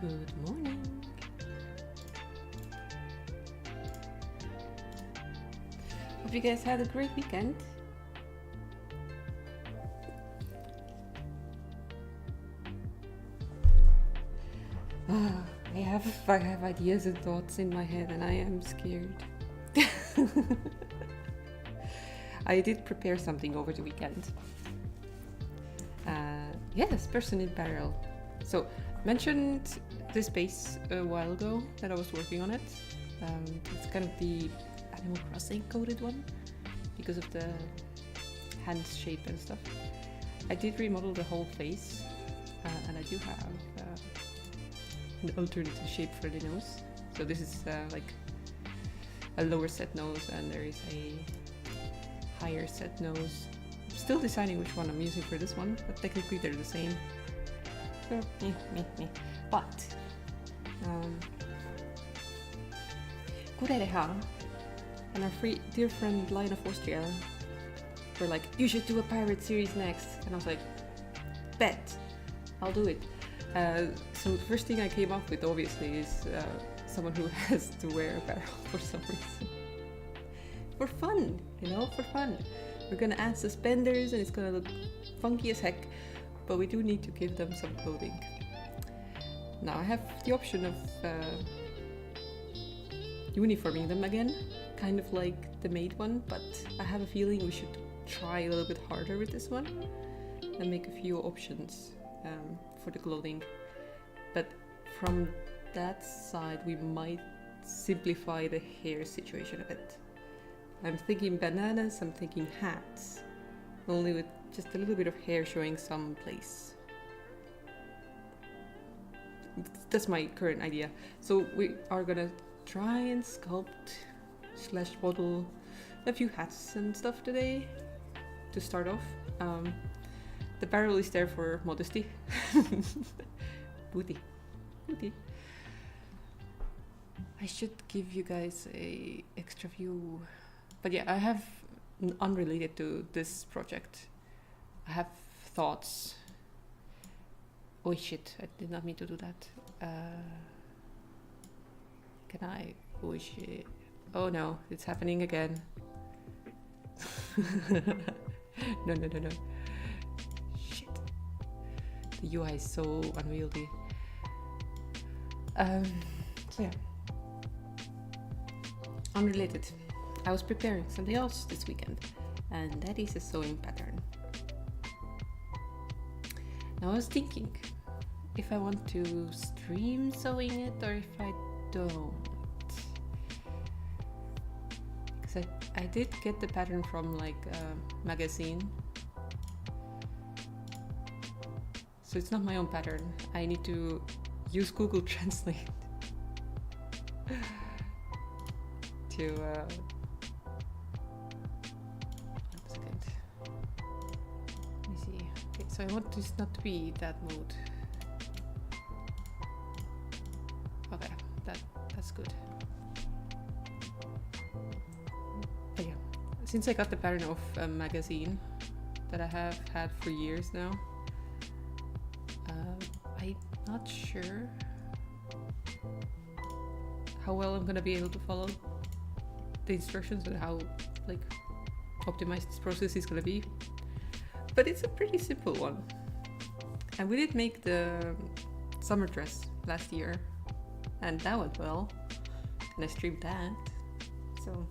Good morning. Hope you guys had a great weekend. I have ideas and thoughts in my head and I am scared. I did prepare something over the weekend. Yes, person in parallel. So, mentioned this base a while ago that I was working on it. It's kind of the Animal Crossing coded one because of the hand shape and stuff. I did remodel the whole face and I do have an alternative shape for the nose. So this is like a lower set nose and there is a higher set nose. I'm still deciding which one I'm using for this one, but technically they're the same. So, But Kurereha and our dear friend Lion of Austria were like, you should do a pirate series next. And I was like, bet, I'll do it. So the first thing I came up with obviously is someone who has to wear a barrel for some reason. For fun, you know, for fun. We're gonna add suspenders and it's gonna look funky as heck, but we do need to give them some clothing. Now I have the option of uniforming them again, kind of like the maid one, but I have a feeling we should try a little bit harder with this one and make a few options for the clothing. But from that side we might simplify the hair situation a bit. I'm thinking bananas, I'm thinking hats, only with just a little bit of hair showing some place. That's my current idea. So we are gonna try and sculpt / model a few hats and stuff today to start off. The barrel is there for modesty. Booty. I should give you guys a extra view. But yeah, I have, unrelated to this project, I have thoughts. Oh shit, I did not mean to do that. Can I? Oh shit. Oh no, it's happening again. No. Shit. The UI is so unwieldy. So yeah. Unrelated. I was preparing something else this weekend, and that is a sewing pattern. Now I was thinking if I want to stream sewing it or if I don't. Because I did get the pattern from like a magazine. So it's not my own pattern. I need to use Google Translate to one second. Let me see. Okay, so I want this not to be that mode. Okay, that's good. But yeah, since I got the pattern of a magazine that I have had for years now, I'm not sure how well I'm gonna be able to follow the instructions and how like optimized this process is gonna be. But it's a pretty simple one. And we did make the summer dress last year and that went well. And I streamed that. So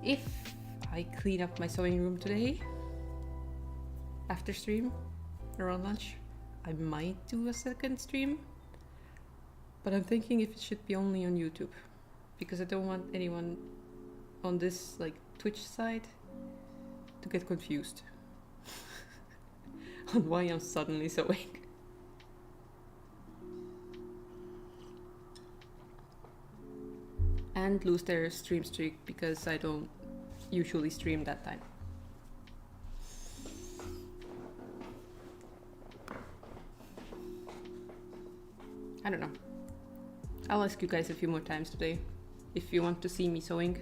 if I clean up my sewing room today after stream around lunch, I might do a second stream. But I'm thinking if it should be only on YouTube, because I don't want anyone on this like Twitch side to get confused on why I'm suddenly sewing. And lose their stream streak because I don't usually stream that time. I don't know. I'll ask you guys a few more times today if you want to see me sewing.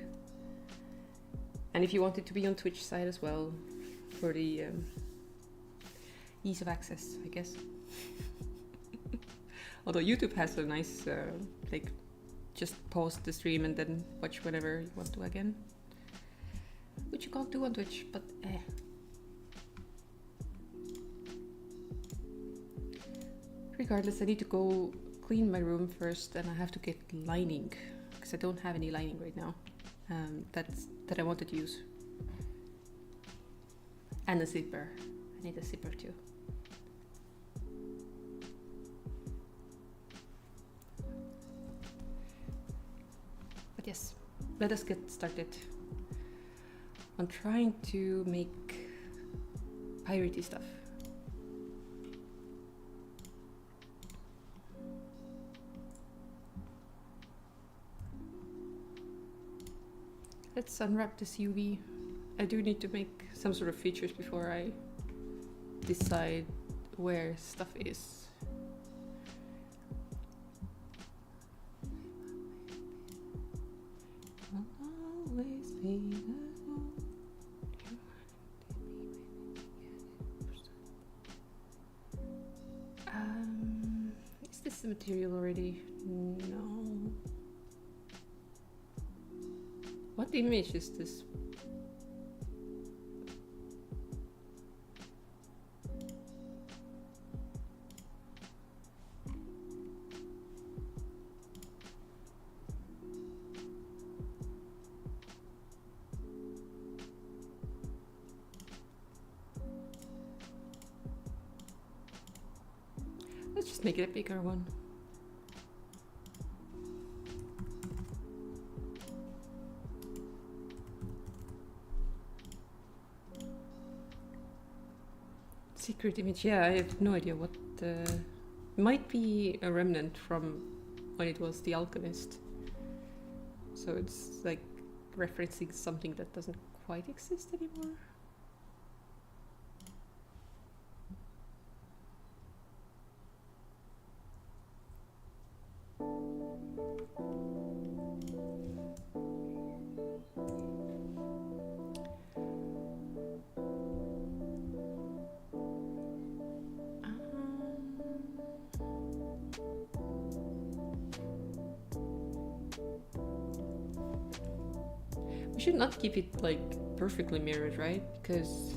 And if you want it to be on Twitch side as well for the ease of access, I guess. Although YouTube has a nice, like, just pause the stream and then watch whenever you want to again. Which you can't do on Twitch, but eh. Regardless, I need to go clean my room first, and I have to get lining because I don't have any lining right now. That I wanted to use, and a zipper. I need a zipper too. But yes, let us get started. I'm trying to make piratey stuff. Let's unwrap this UV. I do need to make some sort of features before I decide where stuff is. Is this the material already? No. What image is this? Let's just make it a bigger one. Secret image, yeah, I have no idea what might be a remnant from when it was The Alchemist. So it's like referencing something that doesn't quite exist anymore. We should not keep it like perfectly mirrored, right? Because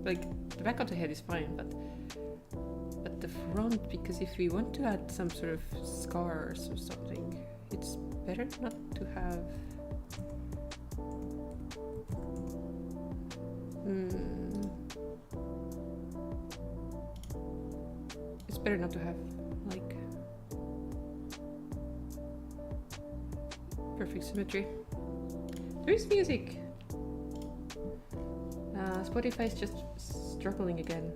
like the back of the head is fine, but the front, because if we want to add some sort of scars or something, it's better not to have. It's better not to have like perfect symmetry. There is music. Spotify is just struggling again.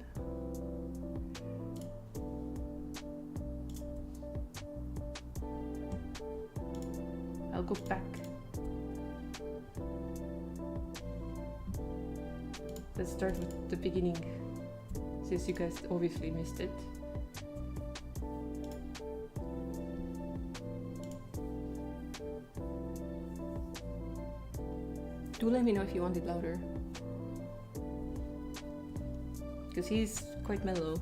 I'll go back. Let's start with the beginning, since you guys obviously missed it. Do let me know if you want it louder, because he's quite mellow.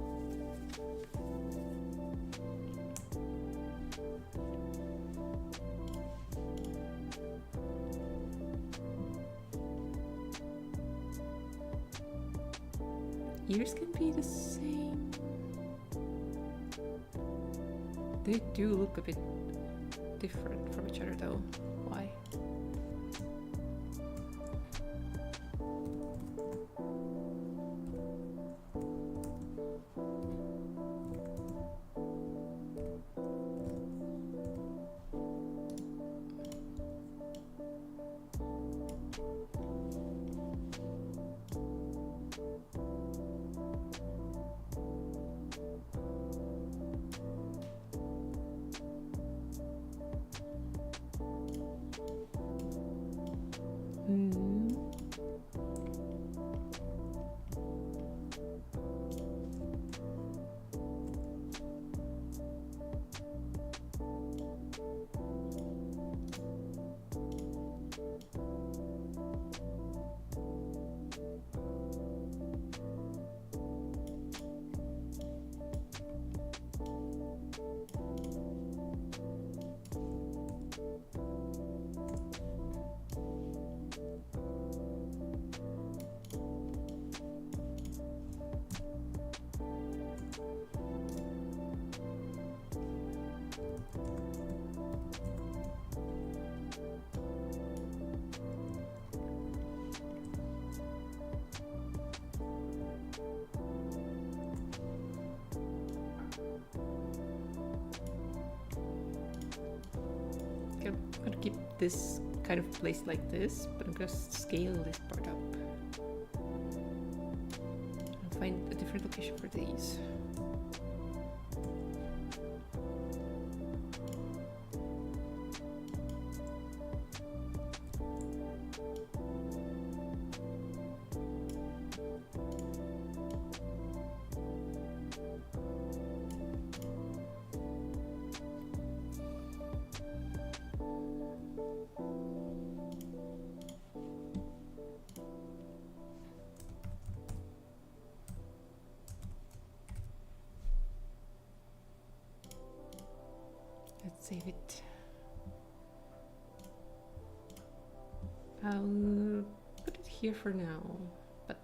Ears can be the same. They do look a bit different from each other though. Why? gonna keep this kind of placed like this, but I'm gonna scale this part up. And find a different location for these. Let's save it. I'll put it here for now, but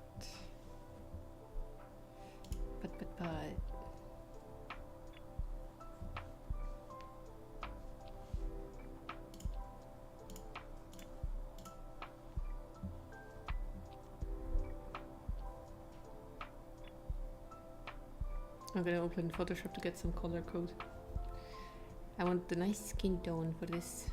I'm gonna open Photoshop to get some color code. I want the nice skin tone for this.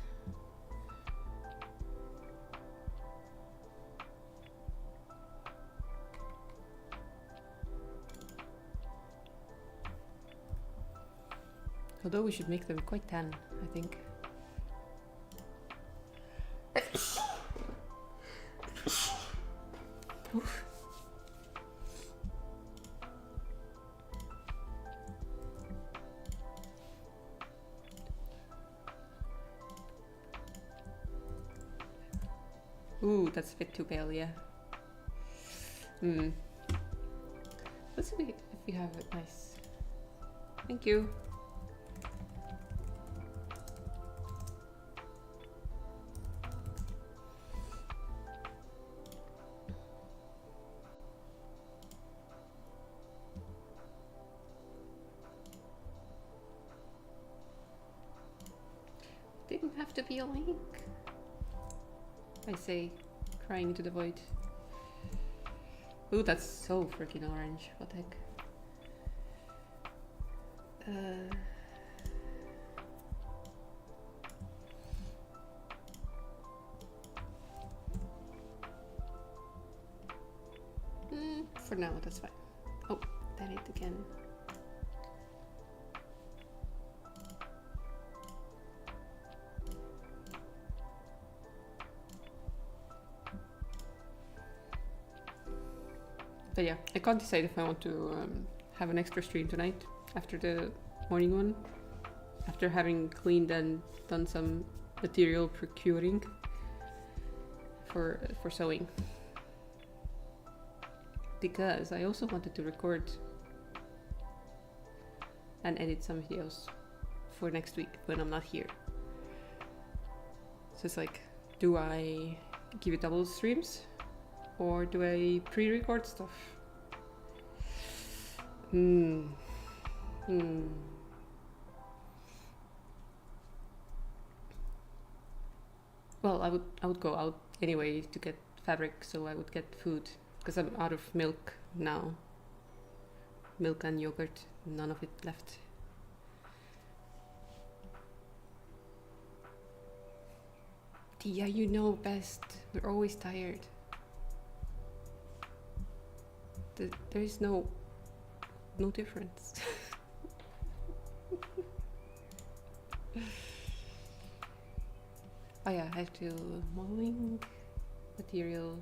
Although we should make them quite tan, I think. Oof. Ooh, that's a bit too pale, yeah. Let's see if we have it nice. Thank you. Didn't have to be a link. I say, crying into the void. Ooh, that's so freaking orange. What the heck? For now, that's fine. Oh, that it again. But yeah, I can't decide if I want to have an extra stream tonight after the morning one, after having cleaned and done some material procuring for sewing, because I also wanted to record and edit some videos for next week when I'm not here. So it's like, do I give it double streams? Or do I pre-record stuff? Well, I would go out anyway to get fabric, so I would get food because I'm out of milk now. Milk and yogurt, none of it left. Tia, you know best. We're always tired. There is no difference. Oh yeah, I have to modeling material.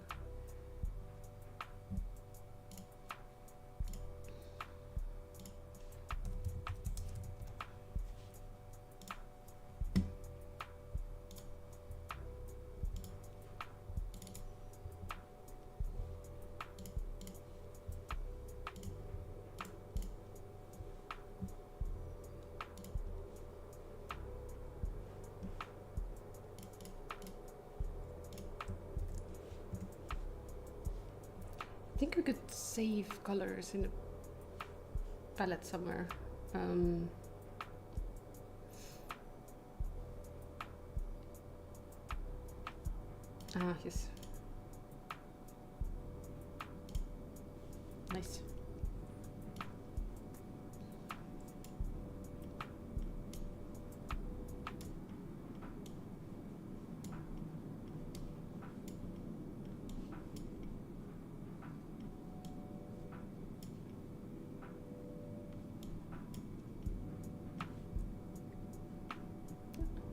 I think we could save colors in the palette somewhere. Yes. Nice.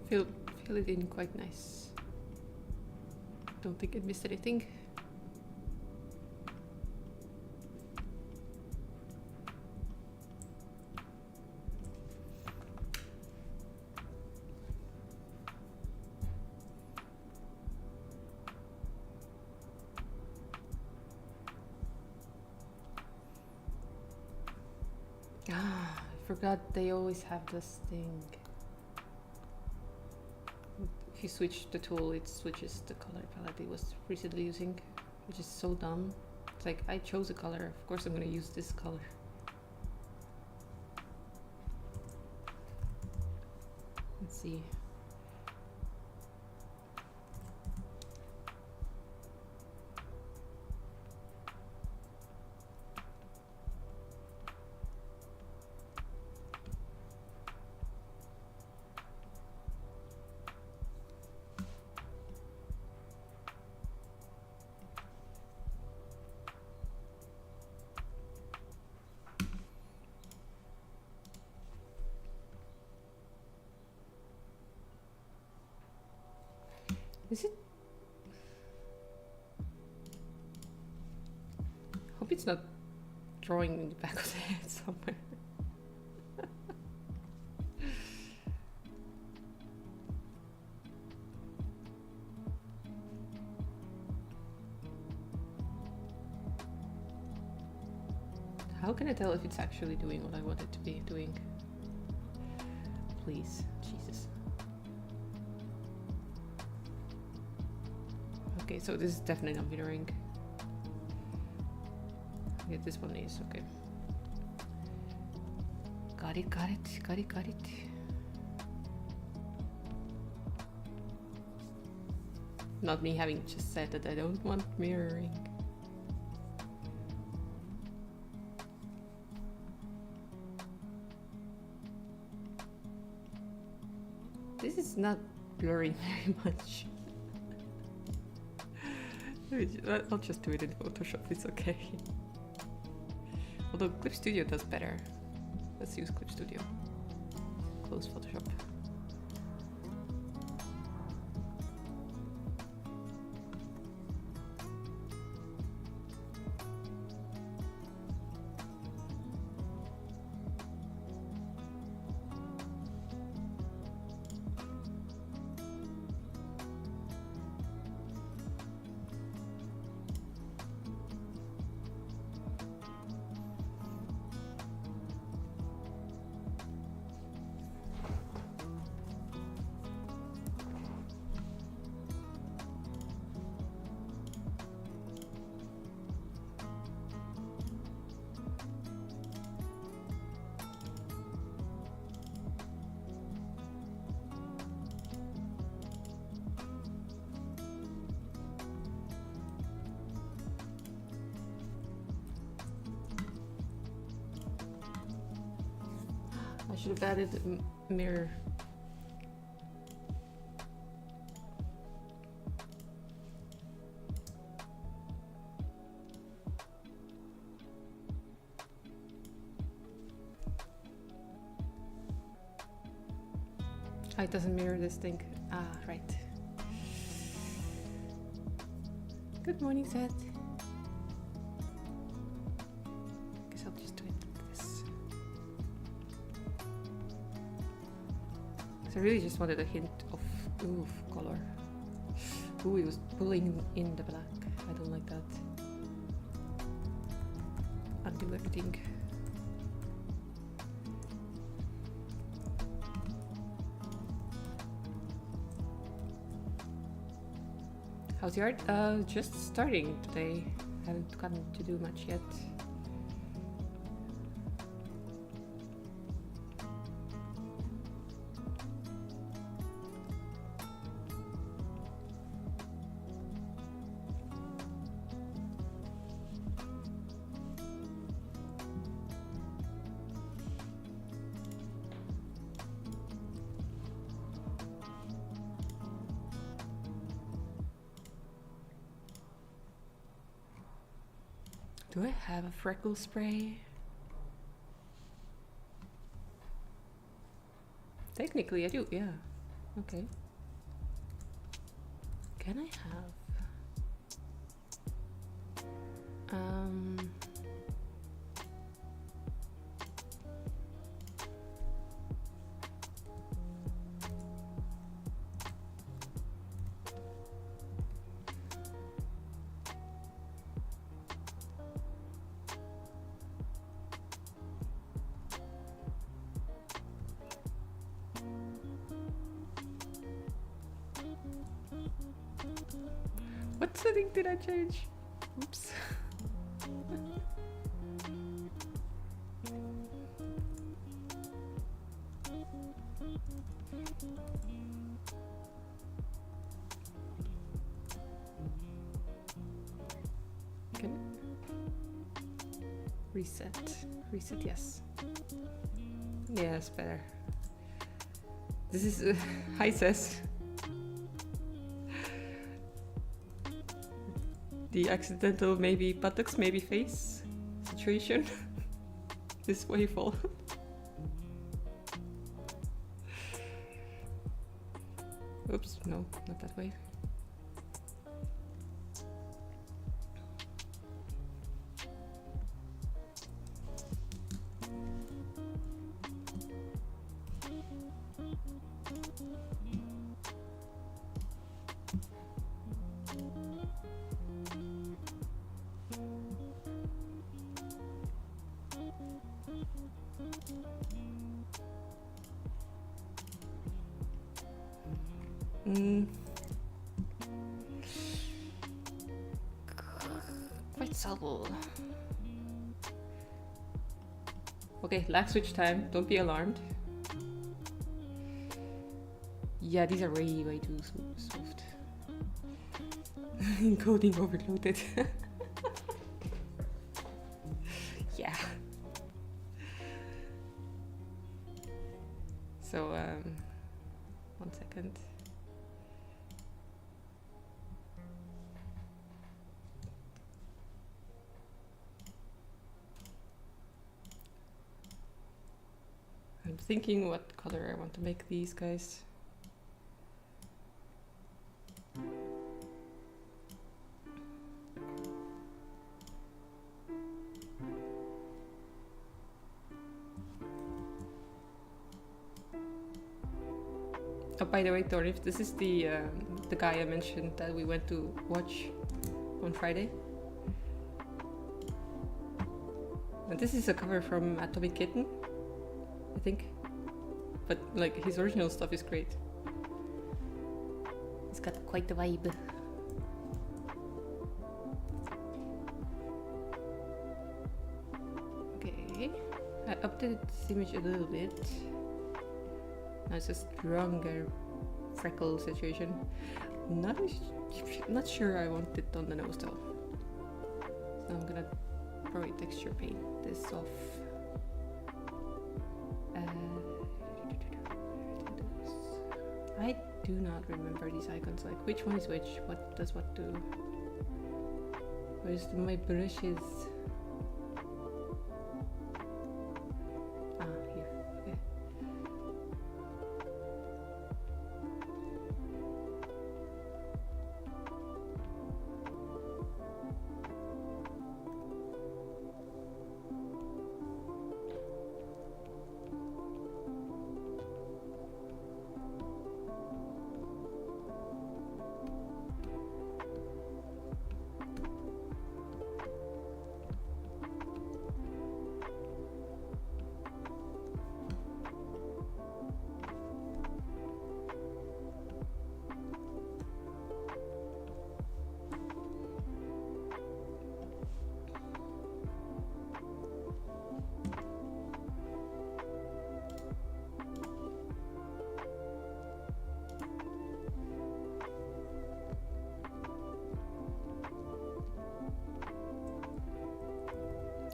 Fill it in quite nice. Don't think I missed anything. Ah, I forgot they always have this thing. If you switch the tool, it switches the color palette it was recently using, which is so dumb. It's like, I chose a color, of course I'm gonna use this color. Let's see. Is it? Hope it's not drawing in the back of the head somewhere. How can I tell if it's actually doing what I want it to be doing? Please, Jesus. Okay, so this is definitely not mirroring. Yeah, this one is, okay. Got it, got it, got it, got it. Not me having just said that I don't want mirroring. This is not blurring very much. I'll just do it in Photoshop, it's okay. Although Clip Studio does better. Let's use Clip Studio. Close Photoshop. I should have added a mirror. Oh, it doesn't mirror this thing. Ah, right. Good morning, Seth. Guess I'll just do it like this. So I really just wanted a hint of color. Ooh, it was pulling in the black. I don't like that. Undo everything. How's your art? Just starting today. Haven't gotten to do much yet. Do I have a freckle spray? Technically I do, yeah. Okay. Can I have... What setting did I change? Oops. Can reset. Reset, yes. Yes, better. This is hi Cess. The accidental maybe buttocks, maybe face situation. This wayfall. Oops, no, not that way. Quite subtle. Okay, lag switch time. Don't be alarmed. Yeah, these are way too soft. Encoding overloaded. Yeah. So, 1 second. I'm thinking what color I want to make these guys. Oh, by the way, Torif, this is the guy I mentioned that we went to watch on Friday. And this is a cover from Atomic Kitten, I think. But like his original stuff is great. He's got quite the vibe. Okay, I updated this image a little bit. Now it's a stronger freckle situation. Not sure I want it on the nose though. So I'm gonna probably texture paint this off. I do not remember these icons, like which one is which, what does what do. Where's my brushes? Ah, here, okay.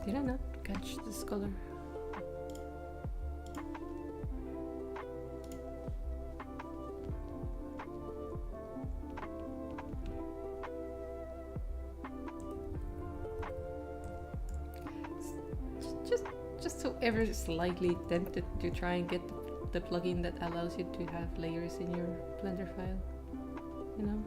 Did I not catch this color? Just so ever slightly tempted to try and get the plugin that allows you to have layers in your Blender file, you know?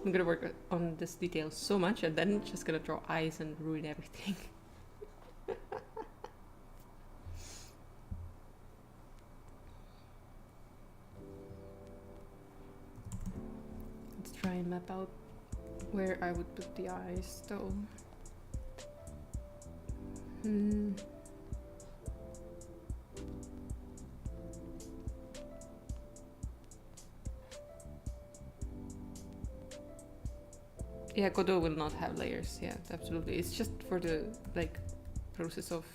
I'm gonna work on this detail so much and then just gonna draw eyes and ruin everything. Let's try and map out where I would put the eyes though. Yeah, Godot will not have layers. Yeah, absolutely. It's just for the like process of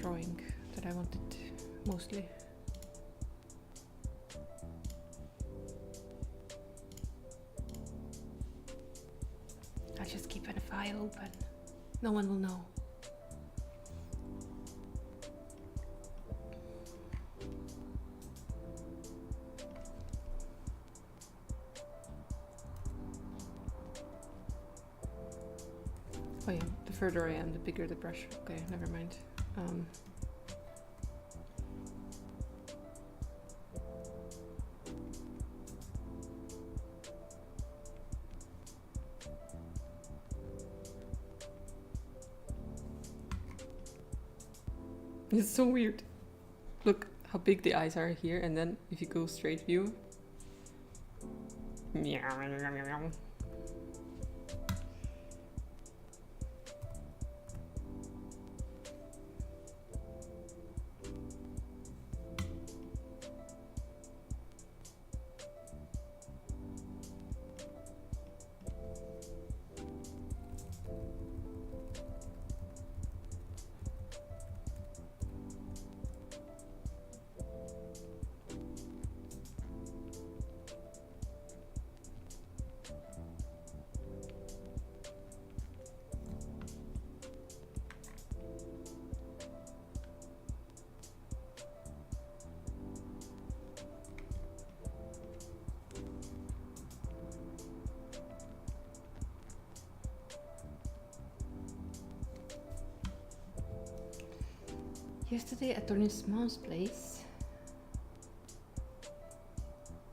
drawing that I wanted mostly. I'll just keep a file open. No one will know. Oh yeah, the further I am, the bigger the brush. Okay, never mind. It's so weird. Look how big the eyes are here, and then if you go straight view. Yesterday at Tornin's mom's place,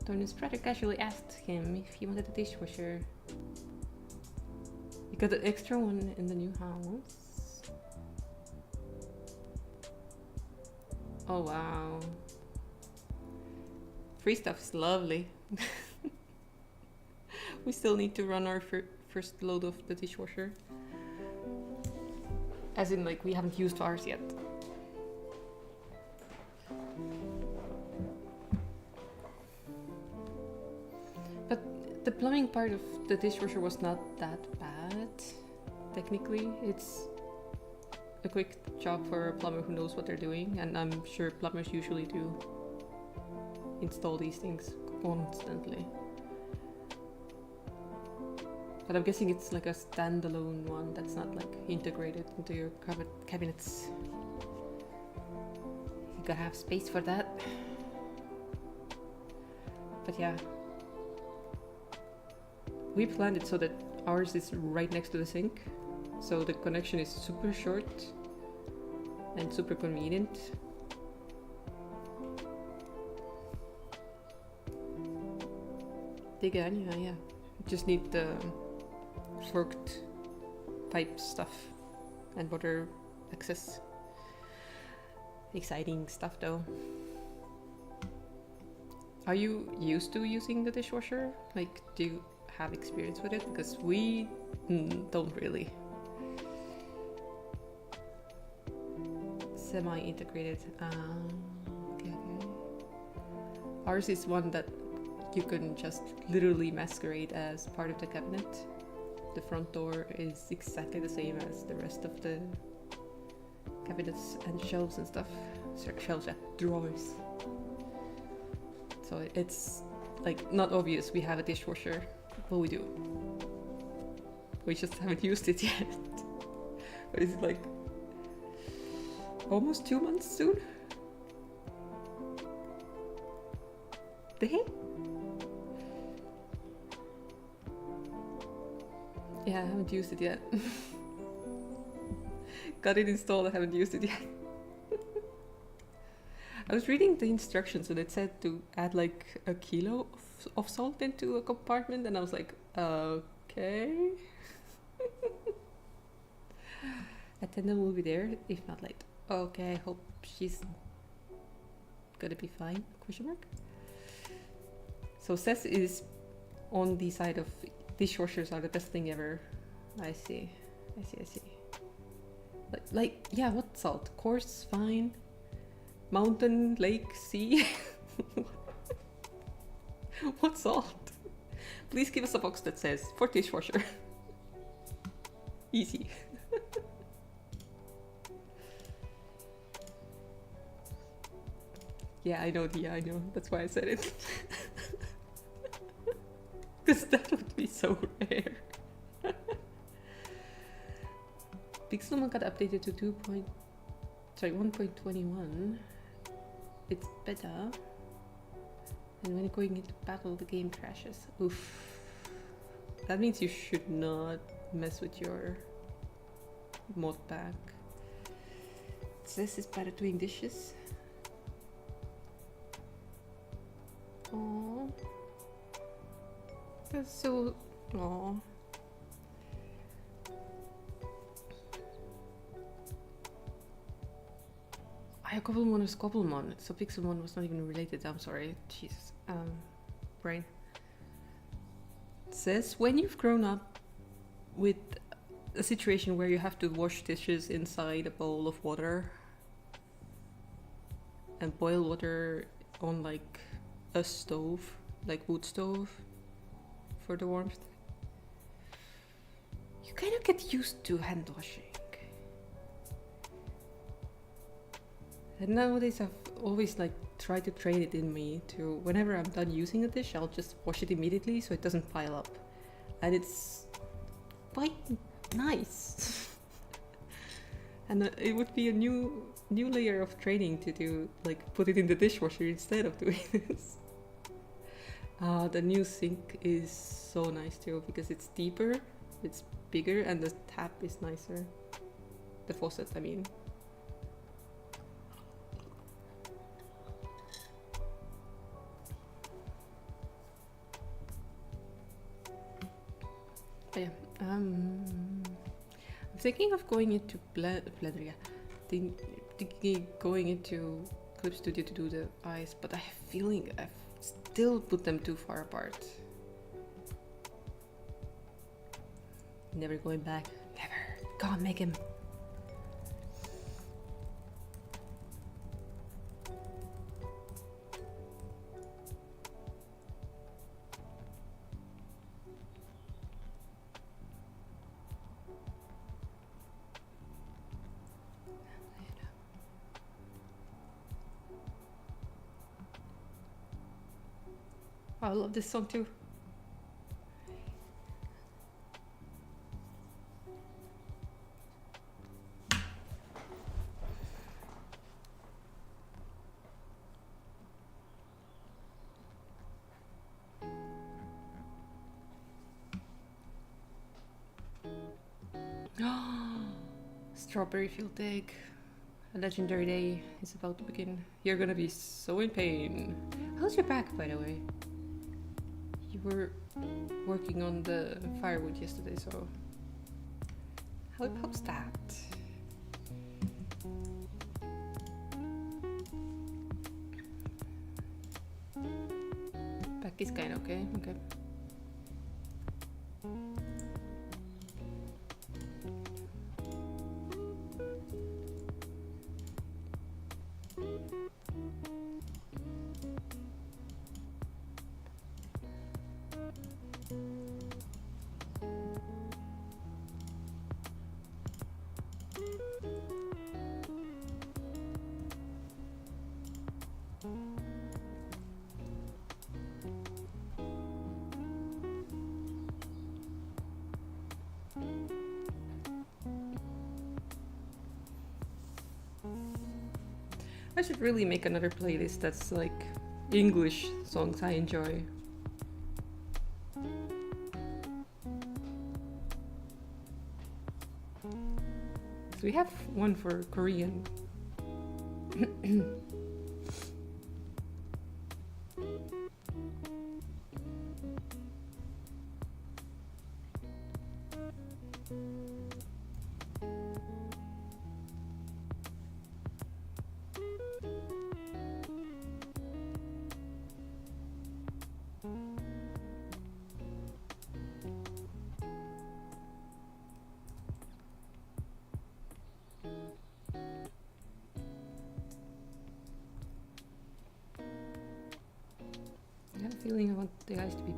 Tornin's brother casually asked him if he wanted a dishwasher. He got an extra one in the new house. Oh wow. Free stuff is lovely. We still need to run our first load of the dishwasher. As in, like, we haven't used ours yet. The plumbing part of the dishwasher was not that bad, technically. It's a quick job for a plumber who knows what they're doing, and I'm sure plumbers usually do install these things constantly. But I'm guessing it's like a standalone one that's not like integrated into your cabinets. You gotta have space for that. But yeah. We planned it so that ours is right next to the sink, so the connection is super short and super convenient. Dig in, yeah. Just need the forked pipe stuff and water access. Exciting stuff though. Are you used to using the dishwasher? Like, do you have experience with it? Because we don't really. Semi-integrated. Okay. Ours is one that you can just literally masquerade as part of the cabinet. The front door is exactly the same as the rest of the cabinets and shelves and stuff. Sorry, shelves, yeah, drawers. So it's like not obvious we have a dishwasher, but we do. We just haven't used it yet. But it's like almost 2 months soon. Dang. Yeah, I haven't used it yet. Got it installed, I haven't used it yet. I was reading the instructions and it said to add like a kilo of salt into a compartment, and I was like, okay. Attendant will be there, if not late. Okay, I hope she's gonna be fine, question mark. So Cess is on the side of dishwashers are the best thing ever. I see. Like yeah, what salt? Coarse, fine, mountain, lake, sea. What salt? Please give us a box that says for dishwasher. Easy. Yeah, I know, Dia, I know. That's why I said it. Because that would be so rare. Pixelmon got updated to 1.21. It's better. And when going into battle, the game crashes. Oof. That means you should not mess with your mod pack. This is better doing dishes. Aww. That's so... Aww. Cobblemon is Cobblemon, so Pixelmon was not even related. I'm sorry. Jesus. Brain. It says, when you've grown up with a situation where you have to wash dishes inside a bowl of water and boil water on like a stove, like wood stove for the warmth, you kind of get used to hand washing. And nowadays I've always like tried to train it in me to, whenever I'm done using a dish, I'll just wash it immediately so it doesn't pile up. And it's quite nice. And it would be a new layer of training to do, like put it in the dishwasher instead of doing this. The new sink is so nice too, because it's deeper, it's bigger, and the tap is nicer. The faucet, I mean. But yeah, I'm thinking of going into Blender, yeah. Thinking going into Clip Studio to do the eyes, but I have a feeling I've still put them too far apart. Never going back. Never. Go on, make him. I love this song too. Strawberry field egg. A legendary day is about to begin. You're gonna be so in pain. How's your back, by the way? You were working on the firewood yesterday, so how's that? Back is kinda okay. Okay. I should really make another playlist that's like English songs I enjoy. So we have one for Korean. I have a feeling I want the eyes to be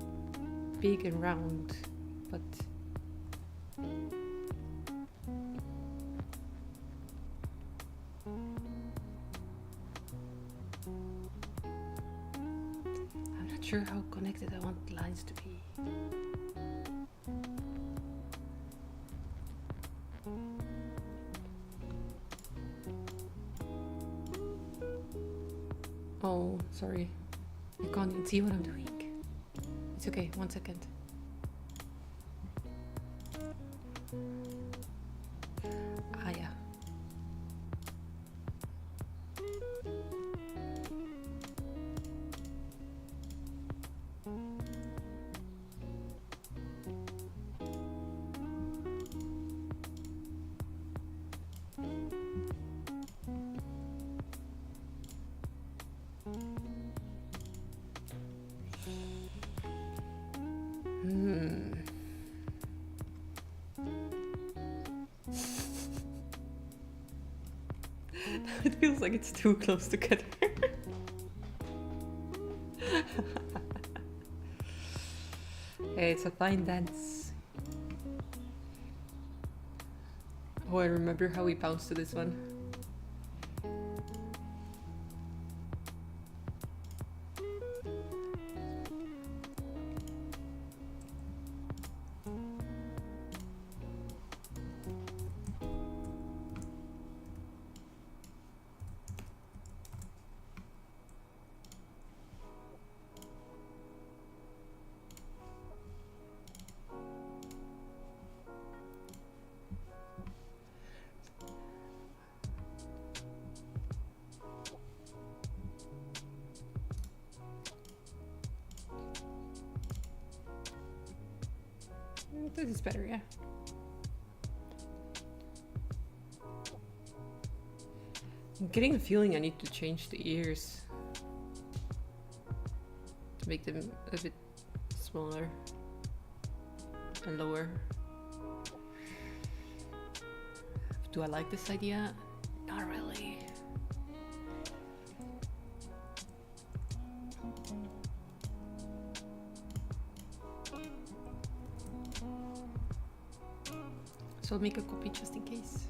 big and round, but I'm not sure how connected I want the lines to be. Oh, sorry. I can't even see what I'm doing. It's okay, 1 second. Ah, yeah. It feels like it's too close together. Hey, it's a fine dance. Oh, I remember how we bounced to this one. This is better, yeah. I'm getting a feeling I need to change the ears to make them a bit smaller and lower. Do I like this idea? Not really. So I'll make a copy just in case.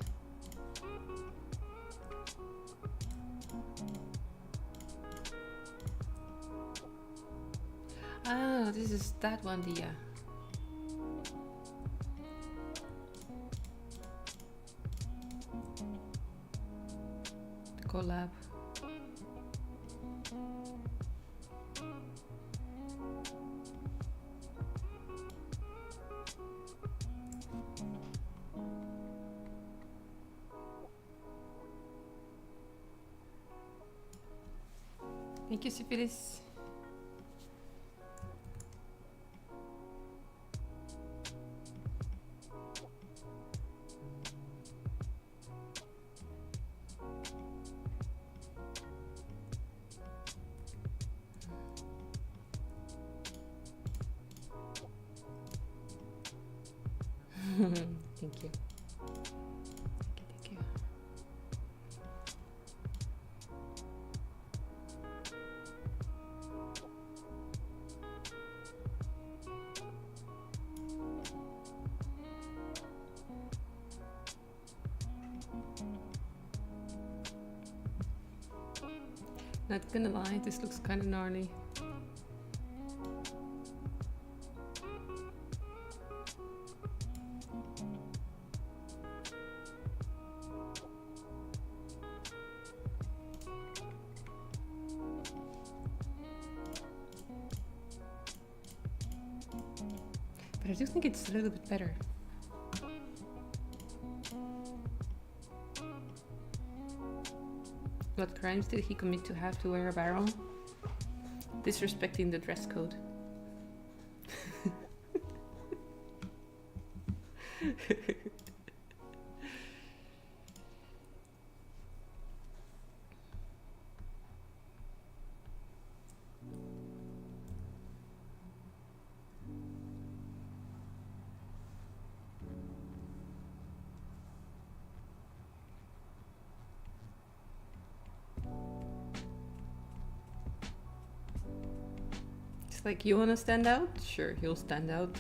Ah, this is that one, the collab. Thank you, Syphilis. Thank you. Thank you. Not gonna lie, this looks kind of gnarly. do think it's a little bit better. What crimes did he commit to have to wear a barrel? Disrespecting the dress code. Like, you want to stand out? Sure, he'll stand out.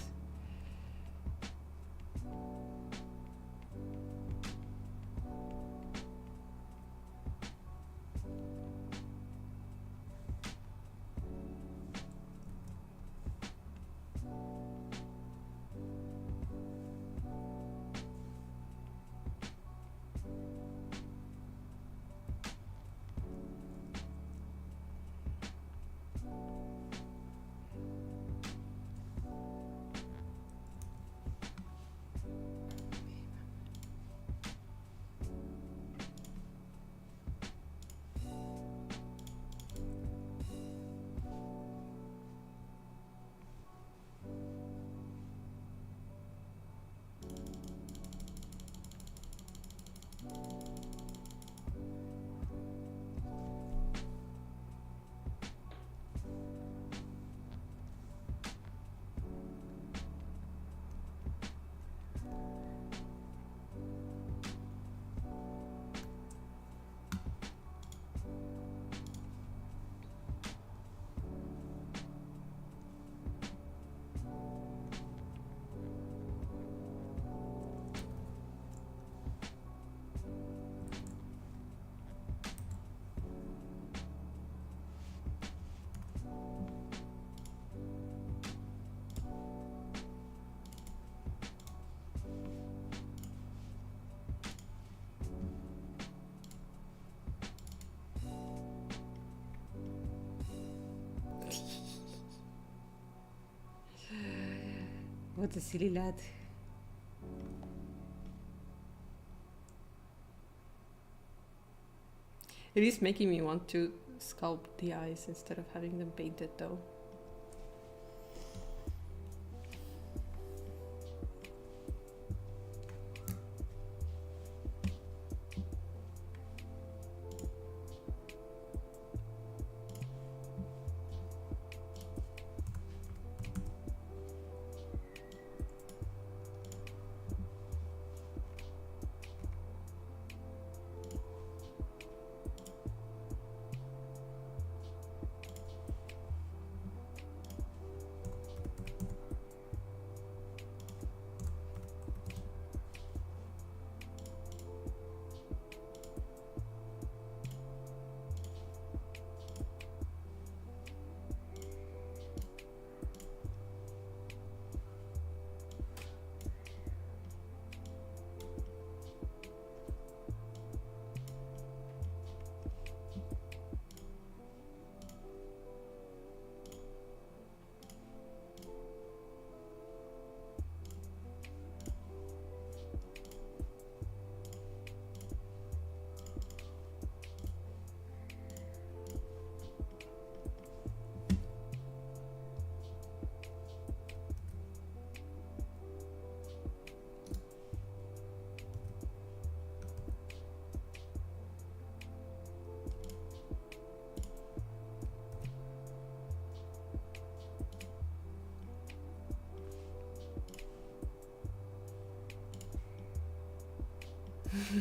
What a silly lad. It is making me want to sculpt the eyes instead of having them painted though.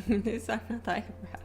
These are not eyebrows.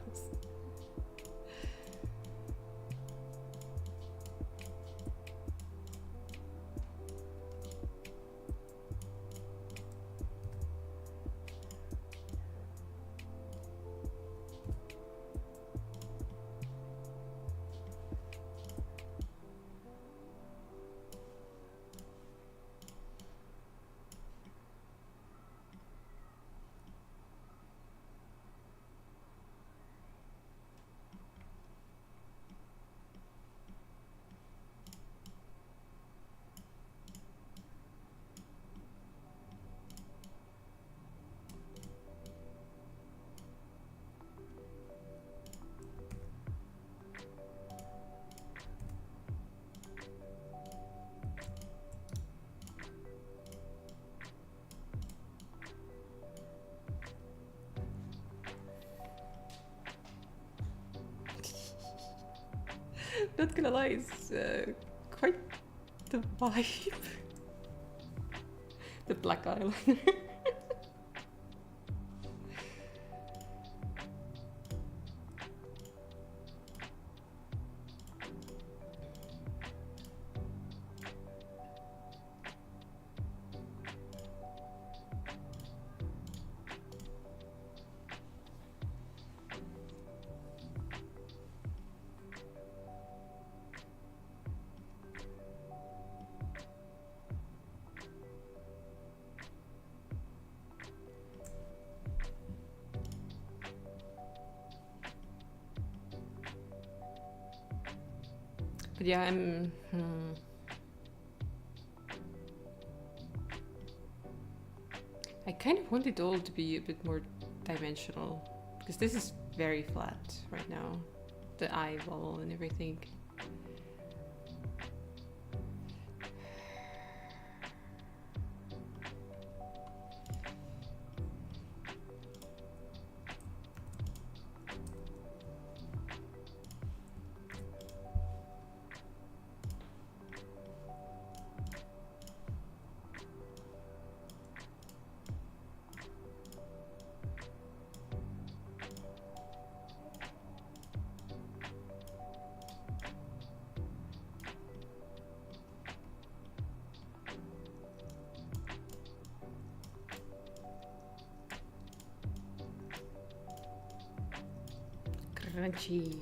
Not gonna lie, it's quite the vibe. The black eyeliner. But yeah, I kind of want it all to be a bit more dimensional, because this is very flat right now, the eyeball and everything. Crunchy.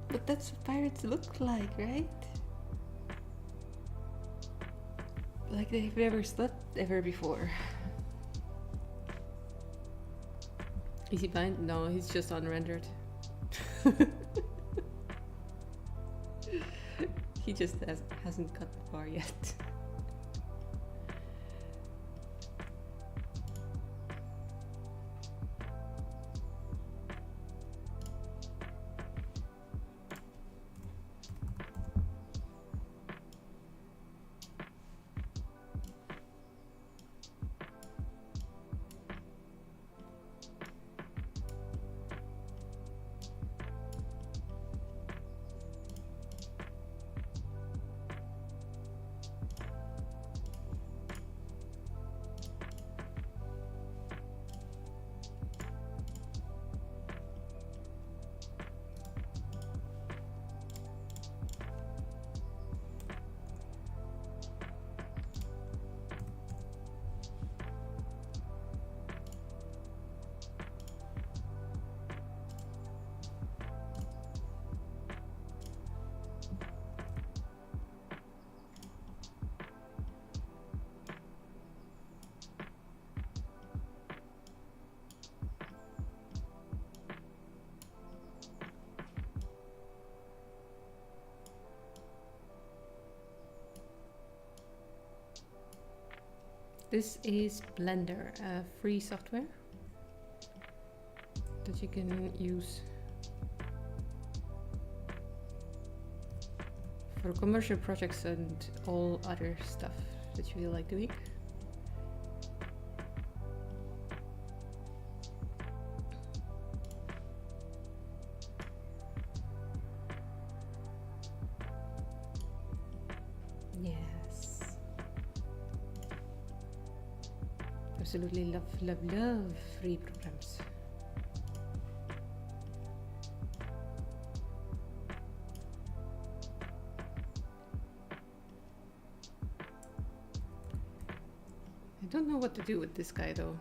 But that's what pirates look like, right? Like they've never slept ever before. Is he blind? No, he's just unrendered. He just hasn't got far yet. This is Blender, a free software that you can use for commercial projects and all other stuff that you feel like doing. Yes. Absolutely love free programs. I don't know what to do with this guy though.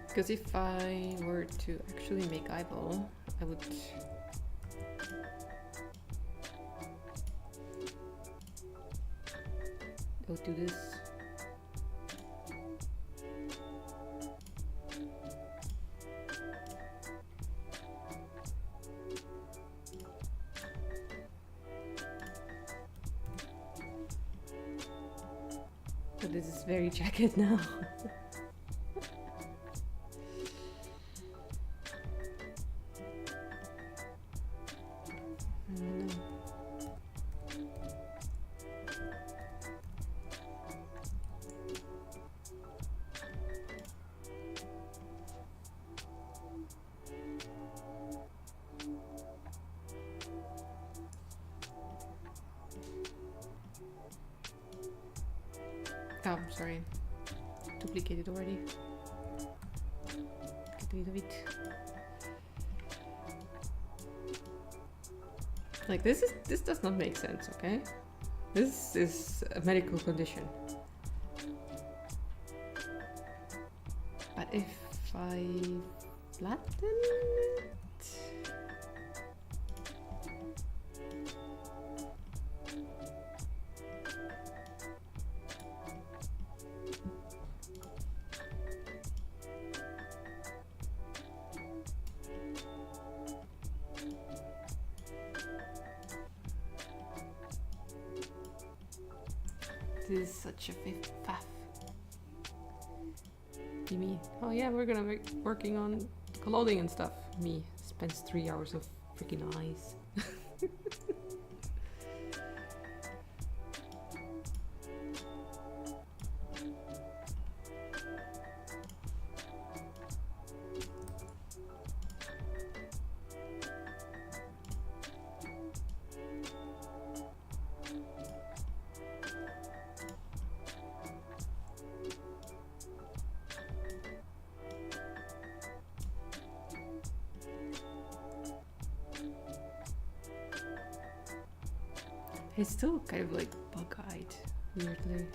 Because if I were to actually make eyeball, I would go do this. But this is very jagged now. Oh, sorry. Duplicated already. Get rid of it. Like this does not make sense, okay? This is a medical condition. But if I flatten it, this is such a faff. Me. Oh yeah, we're gonna be working on clothing and stuff. Me spends 3 hours of freaking eyes. It's still kind of like bug-eyed, weirdly.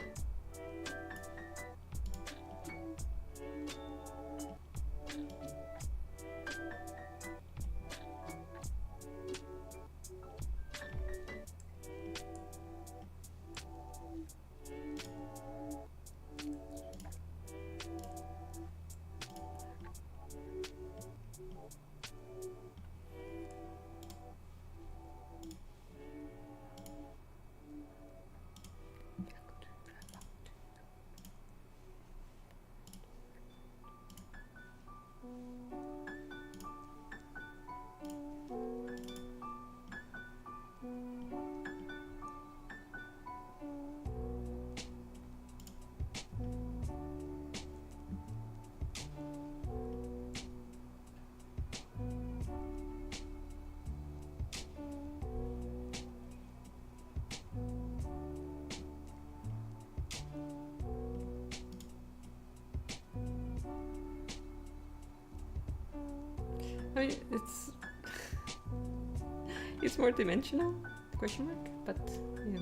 I mean, it's more dimensional, question mark, but yeah.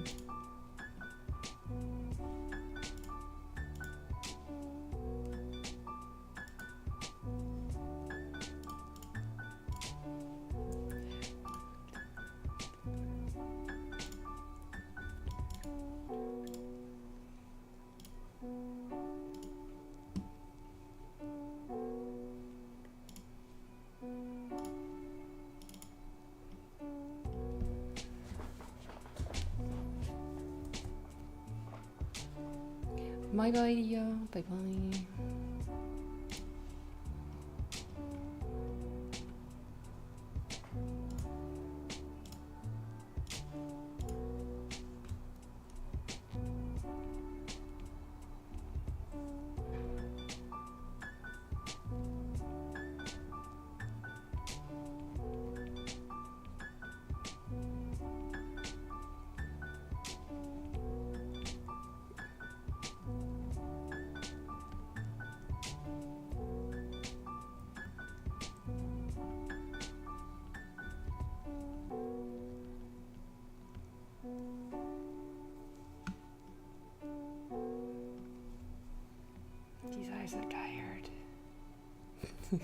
Bye bye, Ria. Bye bye. Oh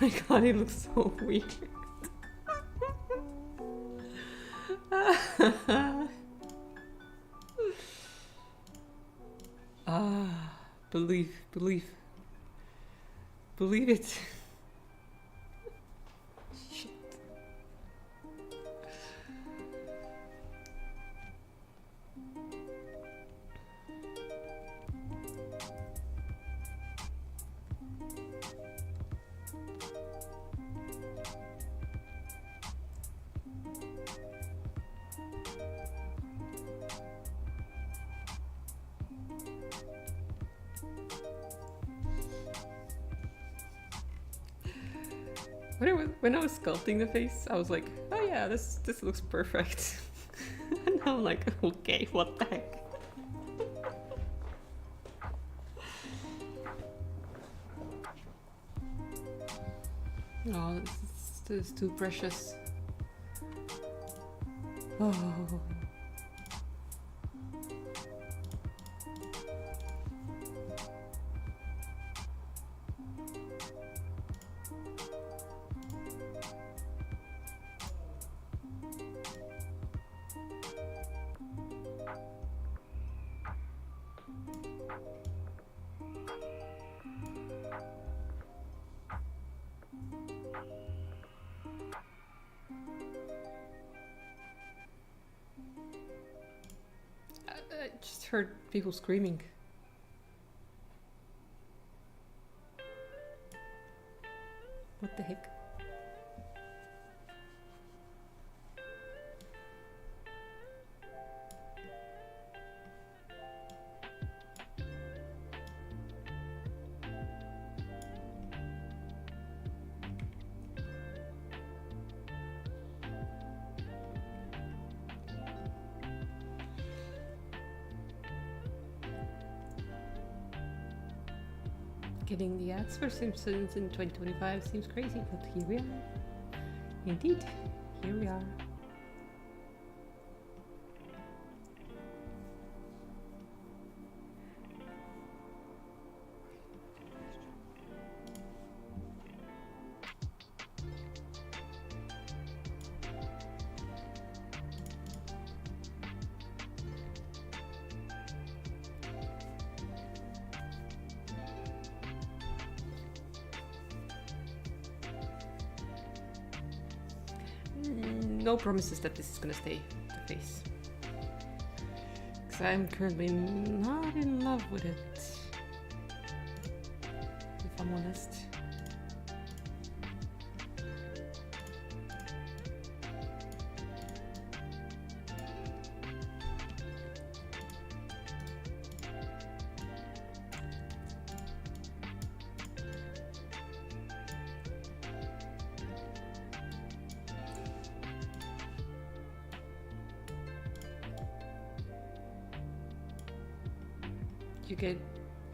my god, it looks so weird. Believe it. Shit. When I was sculpting the face, I was like, oh yeah, this looks perfect. And now I'm like, okay, what the heck? Oh, this is too precious. Oh. I just heard people screaming. What the heck? Getting the ads for Simpsons in 2025 seems crazy, but here we are. Indeed, here we are. No promises that this is gonna stay the face. Because I'm currently not in love with it, if I'm honest. You get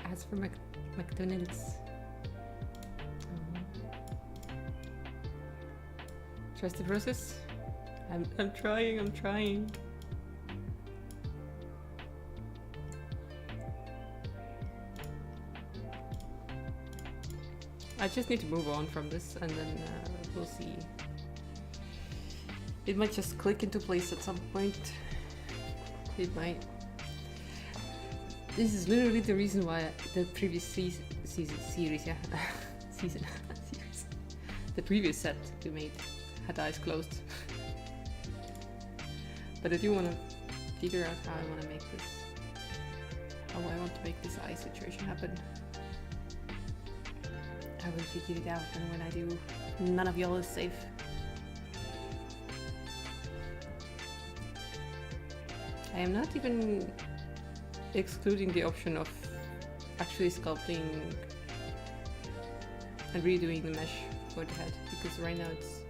ads for McDonald's. Trust the process? I'm trying. I just need to move on from this and then we'll see. It might just click into place at some point. It might. This is literally the reason why the previous series, the previous set we made had eyes closed. But I do want to figure out how I want to make this, how I want to make this eye situation happen. I will figure it out, and when I do, none of y'all is safe. I am not even excluding the option of actually sculpting and redoing the mesh for the head, because right now it's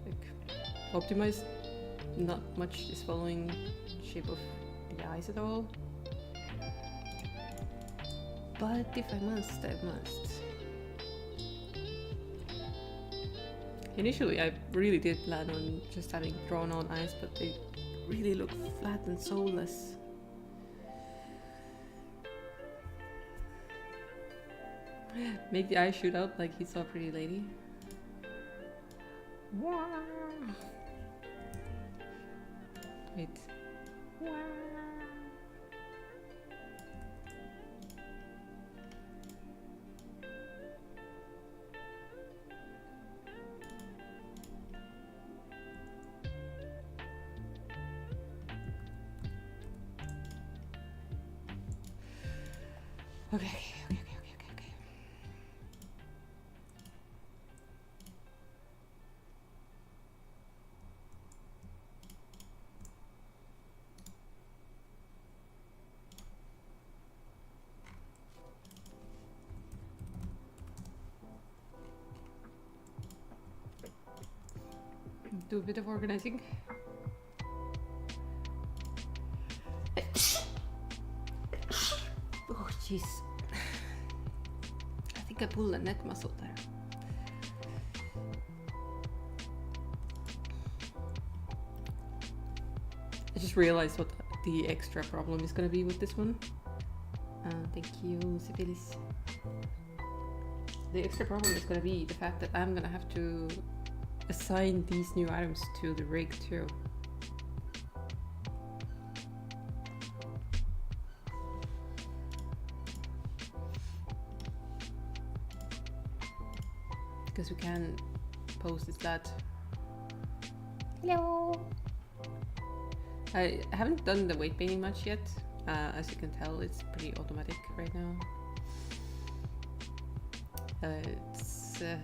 like optimized. Not much is following the shape of the eyes at all. But if I must, I must. Initially, I really did plan on just having drawn on eyes, but they really look flat and soulless. Make the eyes shoot out like he saw Pretty Lady. Wow. Wait. Wow. Okay. Do a bit of organizing. Oh jeez. I think I pulled a neck muscle there. I just realized what the extra problem is gonna be with this one. Thank you, Sibylis. The extra problem is gonna be the fact that I'm gonna have to assign these new items to the rig too. Because we can post it flat. Hello! I haven't done the weight painting much yet. As you can tell, it's pretty automatic right now.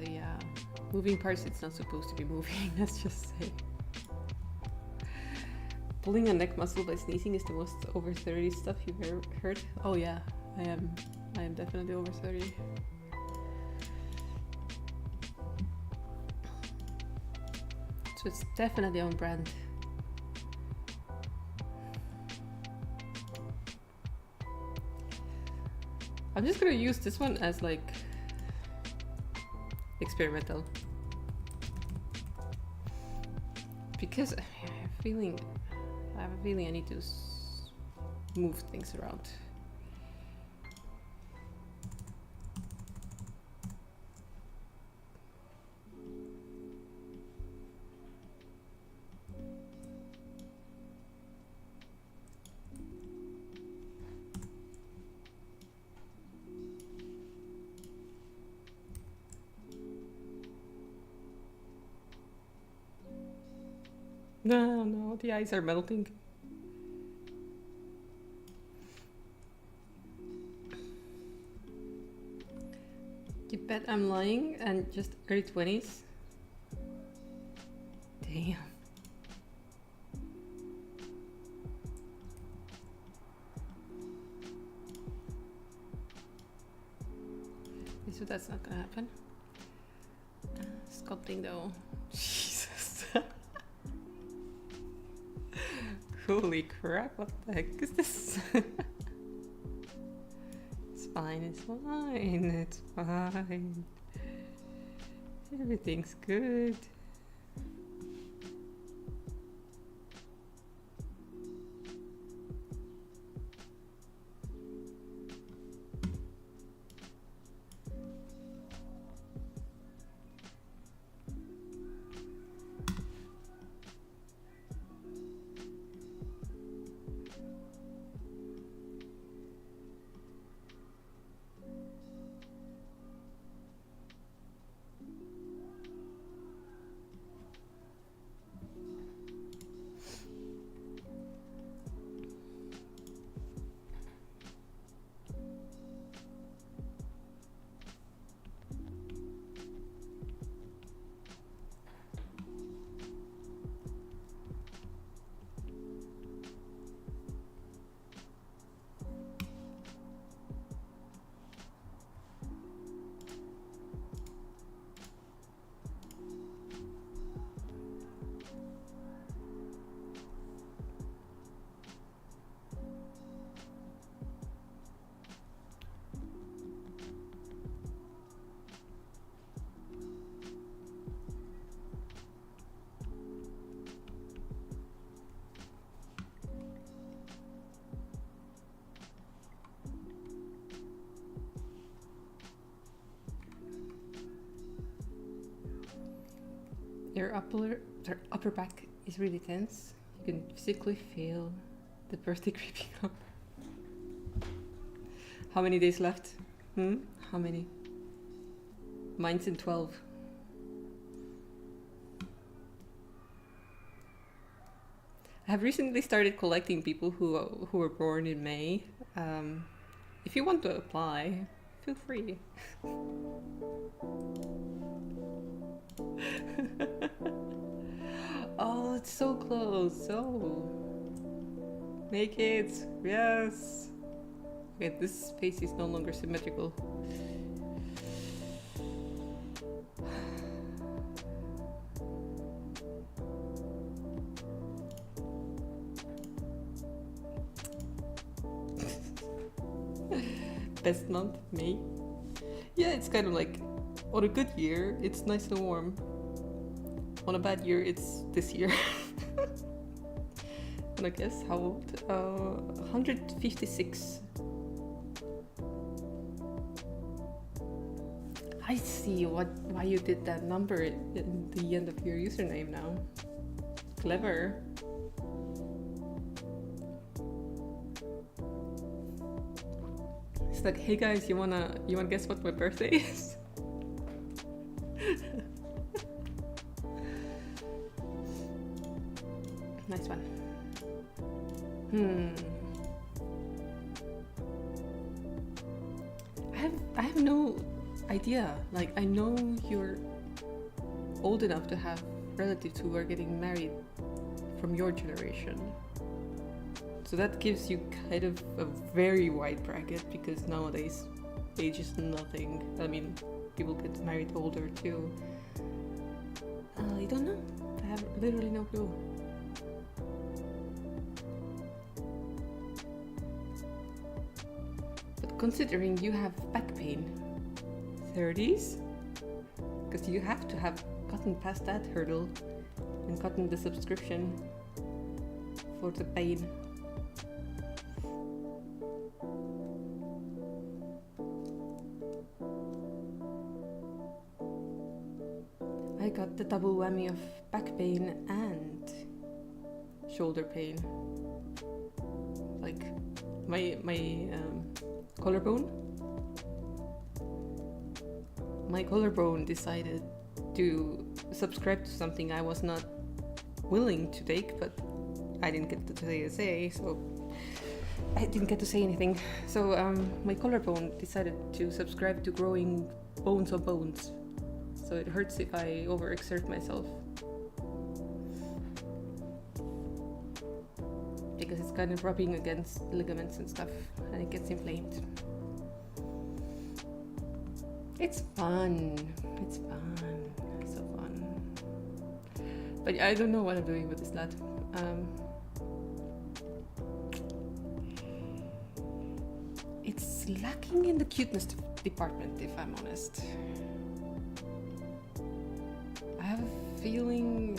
Yeah. Moving parts, it's not supposed to be moving, let's just say. Pulling a neck muscle by sneezing is the most over 30 stuff you've ever heard. Oh yeah, I am definitely over 30. So it's definitely on brand. I'm just gonna use this one as like experimental, because I have a feeling I need to move things around. No, the eyes are melting. You bet I'm lying and just early 20s? Damn. So that's not gonna happen. Sculpting though. Jesus. Holy crap, what the heck is this? It's fine, it's fine, it's fine. Everything's good. upper back is really tense, you can physically feel the birthday creeping up. How many days left? How many? Mine's in 12. I have recently started collecting people who were born in May. If you want to apply, feel free. Oh, it's so close. So make it. Yes. Okay, this space is no longer symmetrical. Best month, May. Yeah, it's kind of like, on a good year, it's nice and warm. On a bad year, it's this year. And I guess how old? 156. I see why you did that number in the end of your username now. Clever. It's like, hey guys, you wanna guess what my birthday is? Nice one. I have no idea. Like, I know you're old enough to have relatives who are getting married from your generation. So that gives you kind of a very wide bracket, because nowadays age is nothing. I mean, people get married older too. I don't know. I have literally no clue. But considering you have back pain, 30s? Because you have to have gotten past that hurdle and gotten the subscription for the pain. I got the double whammy of back pain and shoulder pain. Like my collarbone. My collarbone decided to subscribe to something I was not willing to take, but I didn't get to say, so I didn't get to say anything. So my collarbone decided to subscribe to growing bones on bones. So it hurts if I overexert myself. Because it's kind of rubbing against ligaments and stuff, and it gets inflamed. It's fun. It's fun. It's so fun. But I don't know what I'm doing with this lad. It's lacking in the cuteness department, if I'm honest. I have a feeling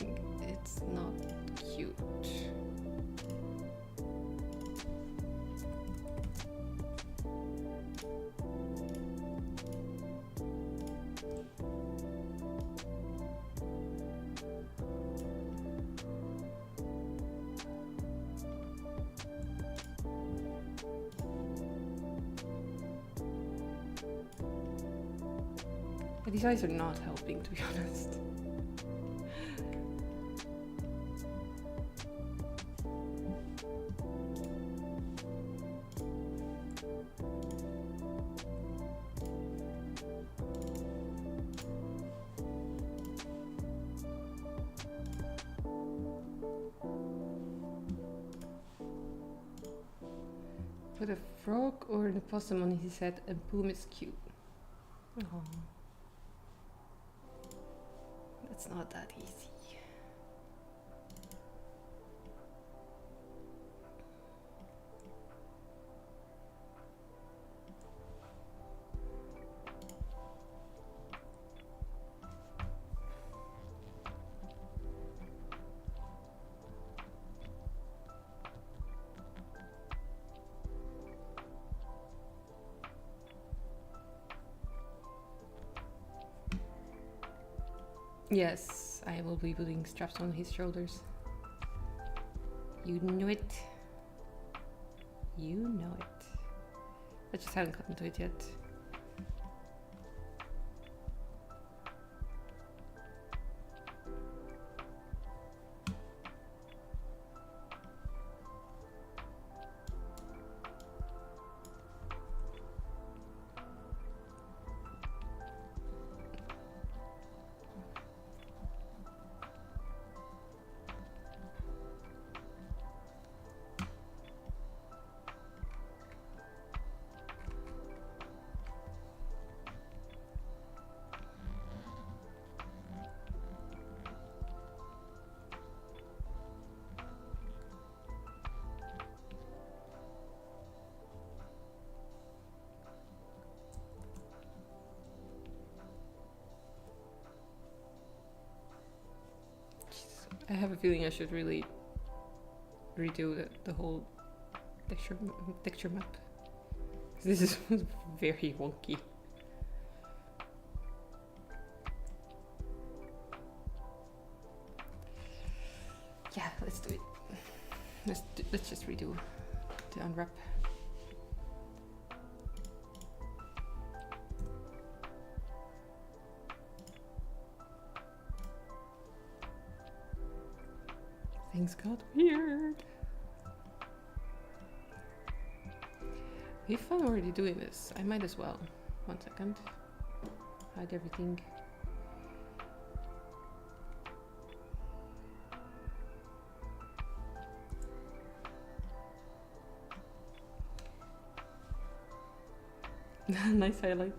it's not cute. But these eyes are not helping, to be honest. Put a frog or an opossum on his head and boom, it's cute. Oh. That's not that easy. Yes, Yes, I will be putting straps on his shoulders. You know it. You know it. I just haven't gotten to it yet. I have a feeling I should really redo the whole texture map. This is very wonky. Yeah, let's do it. Let's just redo the unwrap. Things got weird. If I'm already doing this, I might as well. 1 second. Hide everything. Nice highlight.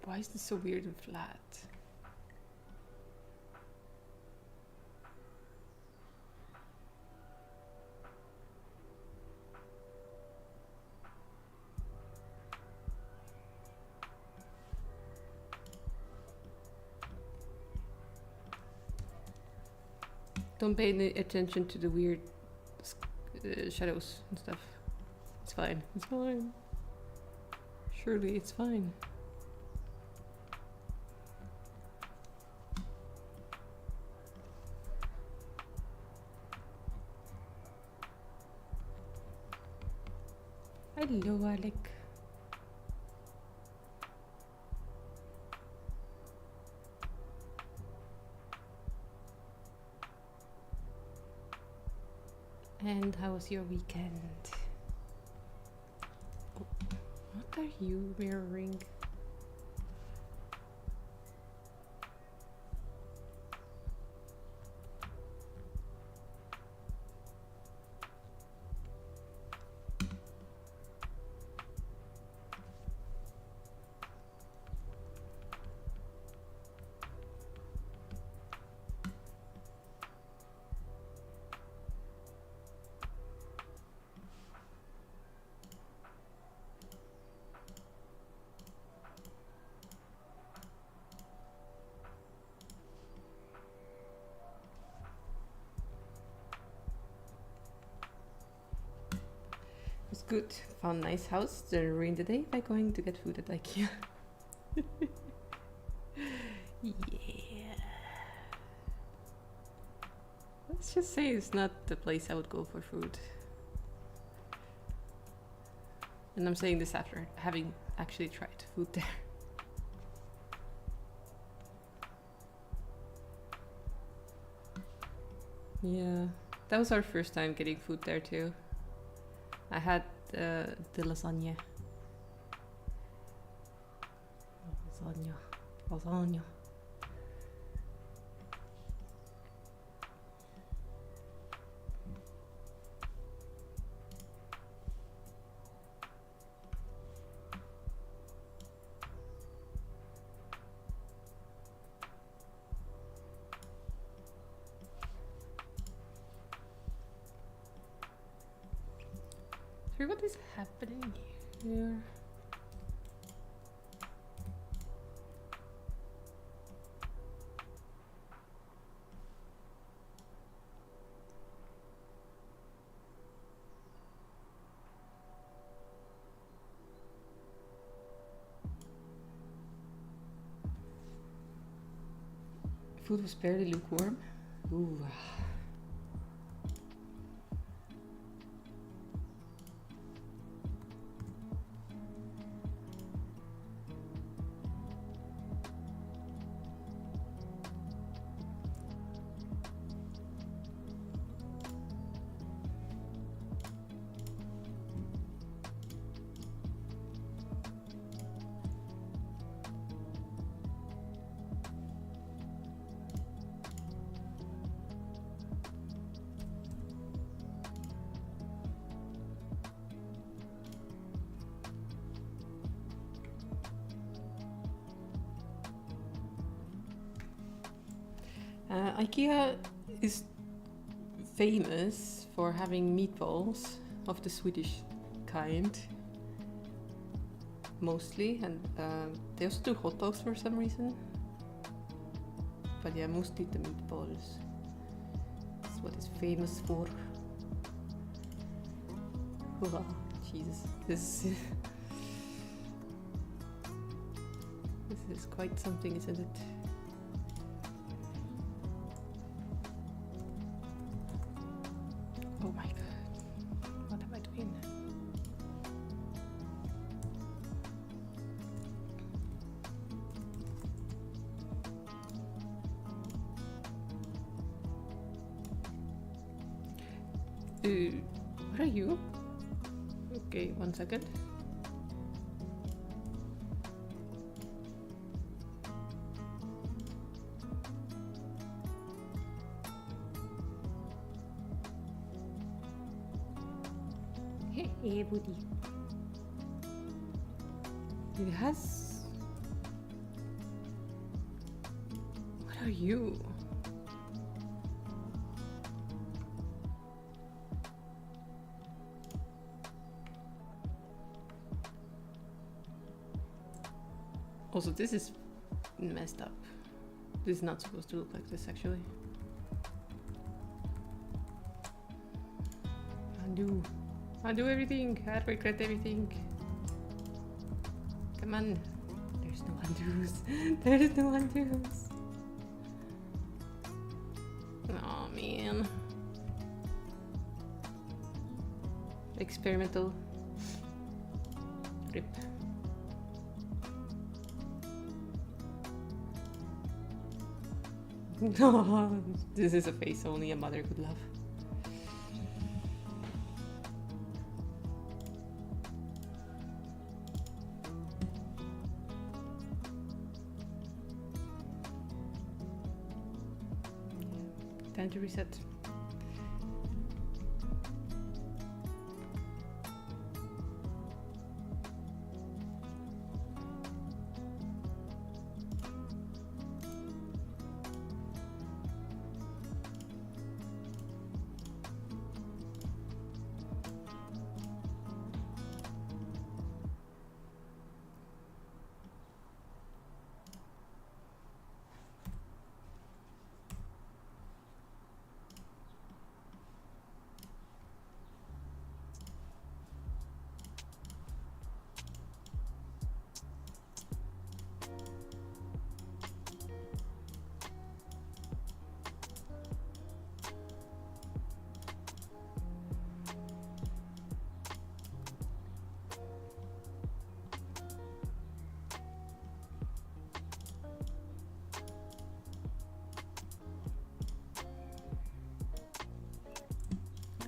Why is this so weird and flat? Don't pay any attention to the weird shadows and stuff. It's fine. It's fine. Surely it's fine. Hello, Alec. And how was your weekend? Oh, what are you mirroring? It's good. Found nice house. Then ruined the day by going to get food at IKEA. Yeah. Let's just say it's not the place I would go for food. And I'm saying this after having actually tried food there. Yeah, that was our first time getting food there too. I had the lasagna. Lasagna. Sorry, what is happening here? Food was barely lukewarm. Ooh. IKEA is famous for having meatballs of the Swedish kind, mostly, and they also do hot dogs for some reason. But yeah, mostly the meatballs. That's what it's famous for. Oh, Jesus, this is quite something, isn't it? Oh my god, what am I doing? What are you? Okay, 1 second. Hey, buddy. It has... What are you? Also, this is messed up. This is not supposed to look like this, actually. Undo everything. I regret everything. Come on. There's no undos. There's no undos. Oh man. Experimental. Rip. No, this is a face only a mother could love. Time to reset.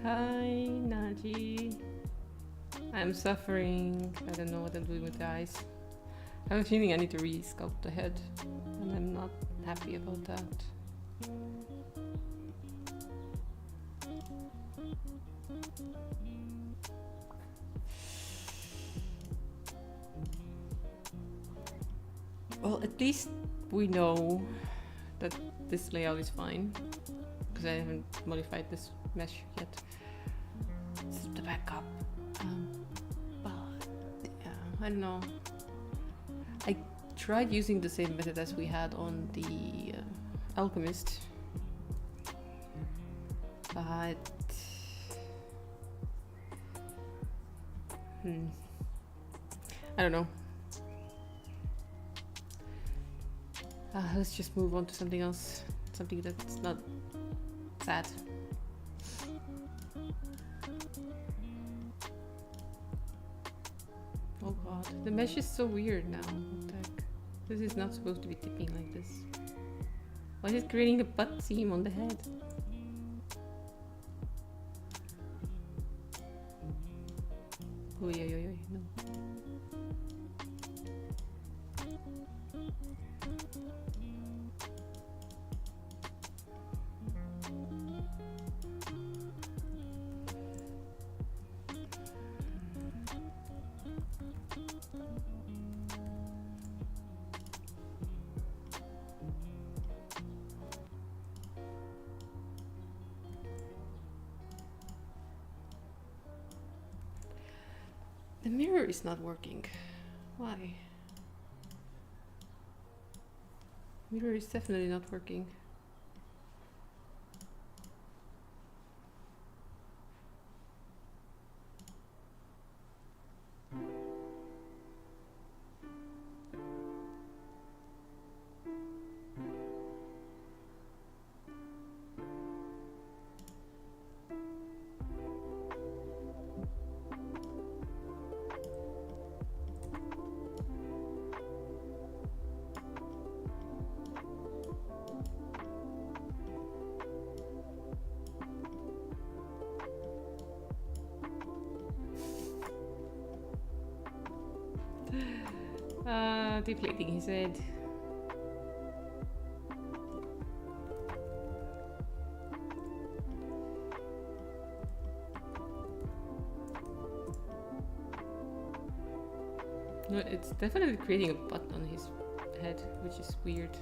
Hi, Naji. I'm suffering. I don't know what I'm doing with the eyes. I have a feeling I need to re-sculpt the head, and I'm not happy about that. Well, at least we know that this layout is fine, because I haven't modified this mesh yet. Zip the back up. But yeah, I don't know. I tried using the same method as we had on the Alchemist, but I don't know. Let's just move on to something else, something that's not sad. Oh god, the mesh is so weird now. What the heck? This is not supposed to be tipping like this. Why is it creating a butt seam on the head? Oi, oi, oi, oi, no. The mirror is not working. Why? Mirror is definitely not working. Deflating his head. No, it's definitely creating a butt on his head, which is weird.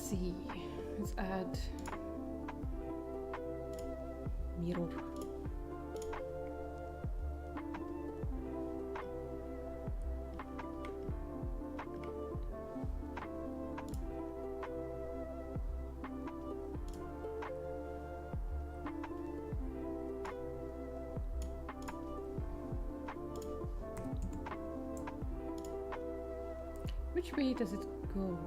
See, let's add mirror. Which way does it go?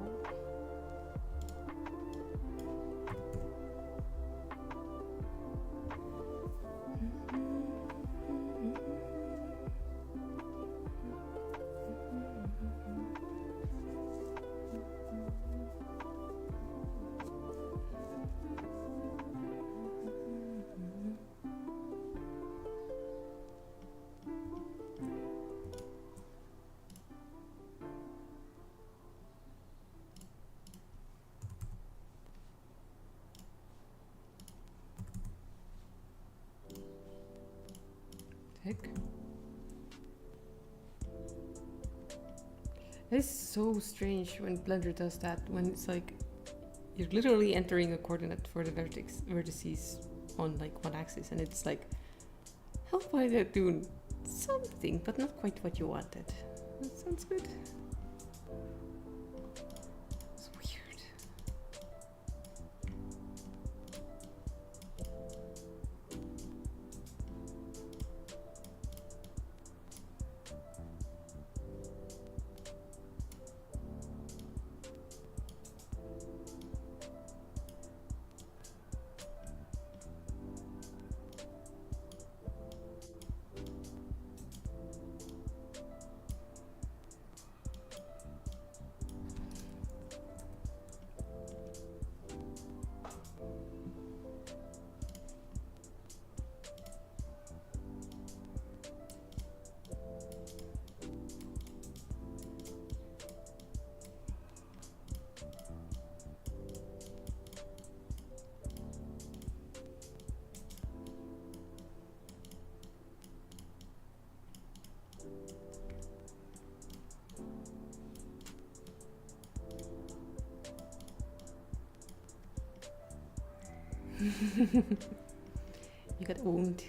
Heck. It's so strange when Blender does that, when it's like you're literally entering a coordinate for the vertices on like one axis, and it's like, how about that doing something but not quite what you wanted? That sounds good. It's weird. You got owned.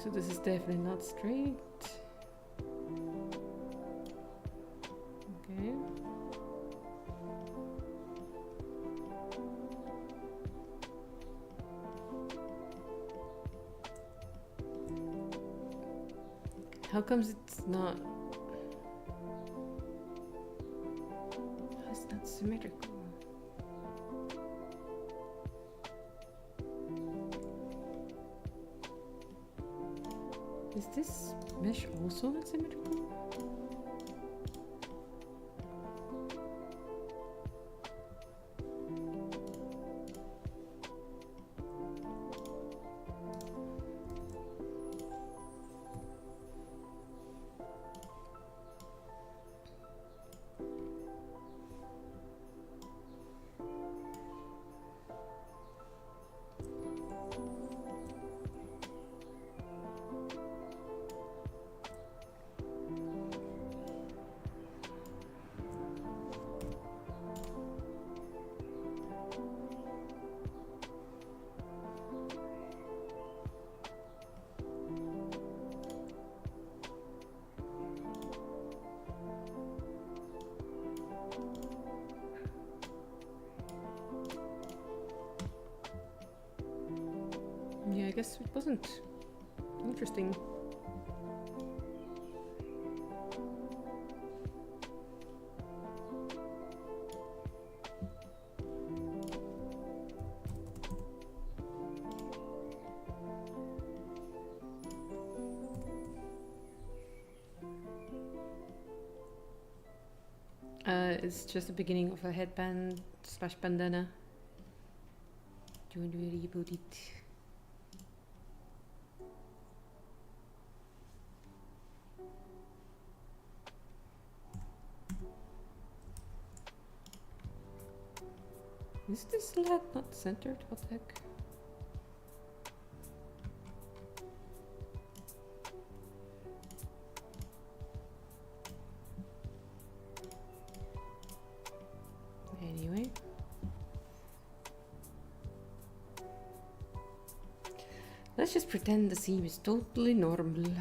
So this is definitely not straight. Okay. How comes it's not? How is that symmetrical? Is this mesh also not symmetrical? Yeah, I guess it wasn't. Interesting. It's just the beginning of a headband slash bandana. Do you want to reboot it? Is this slat not centered? What the heck? Anyway. Let's just pretend the seam is totally normal.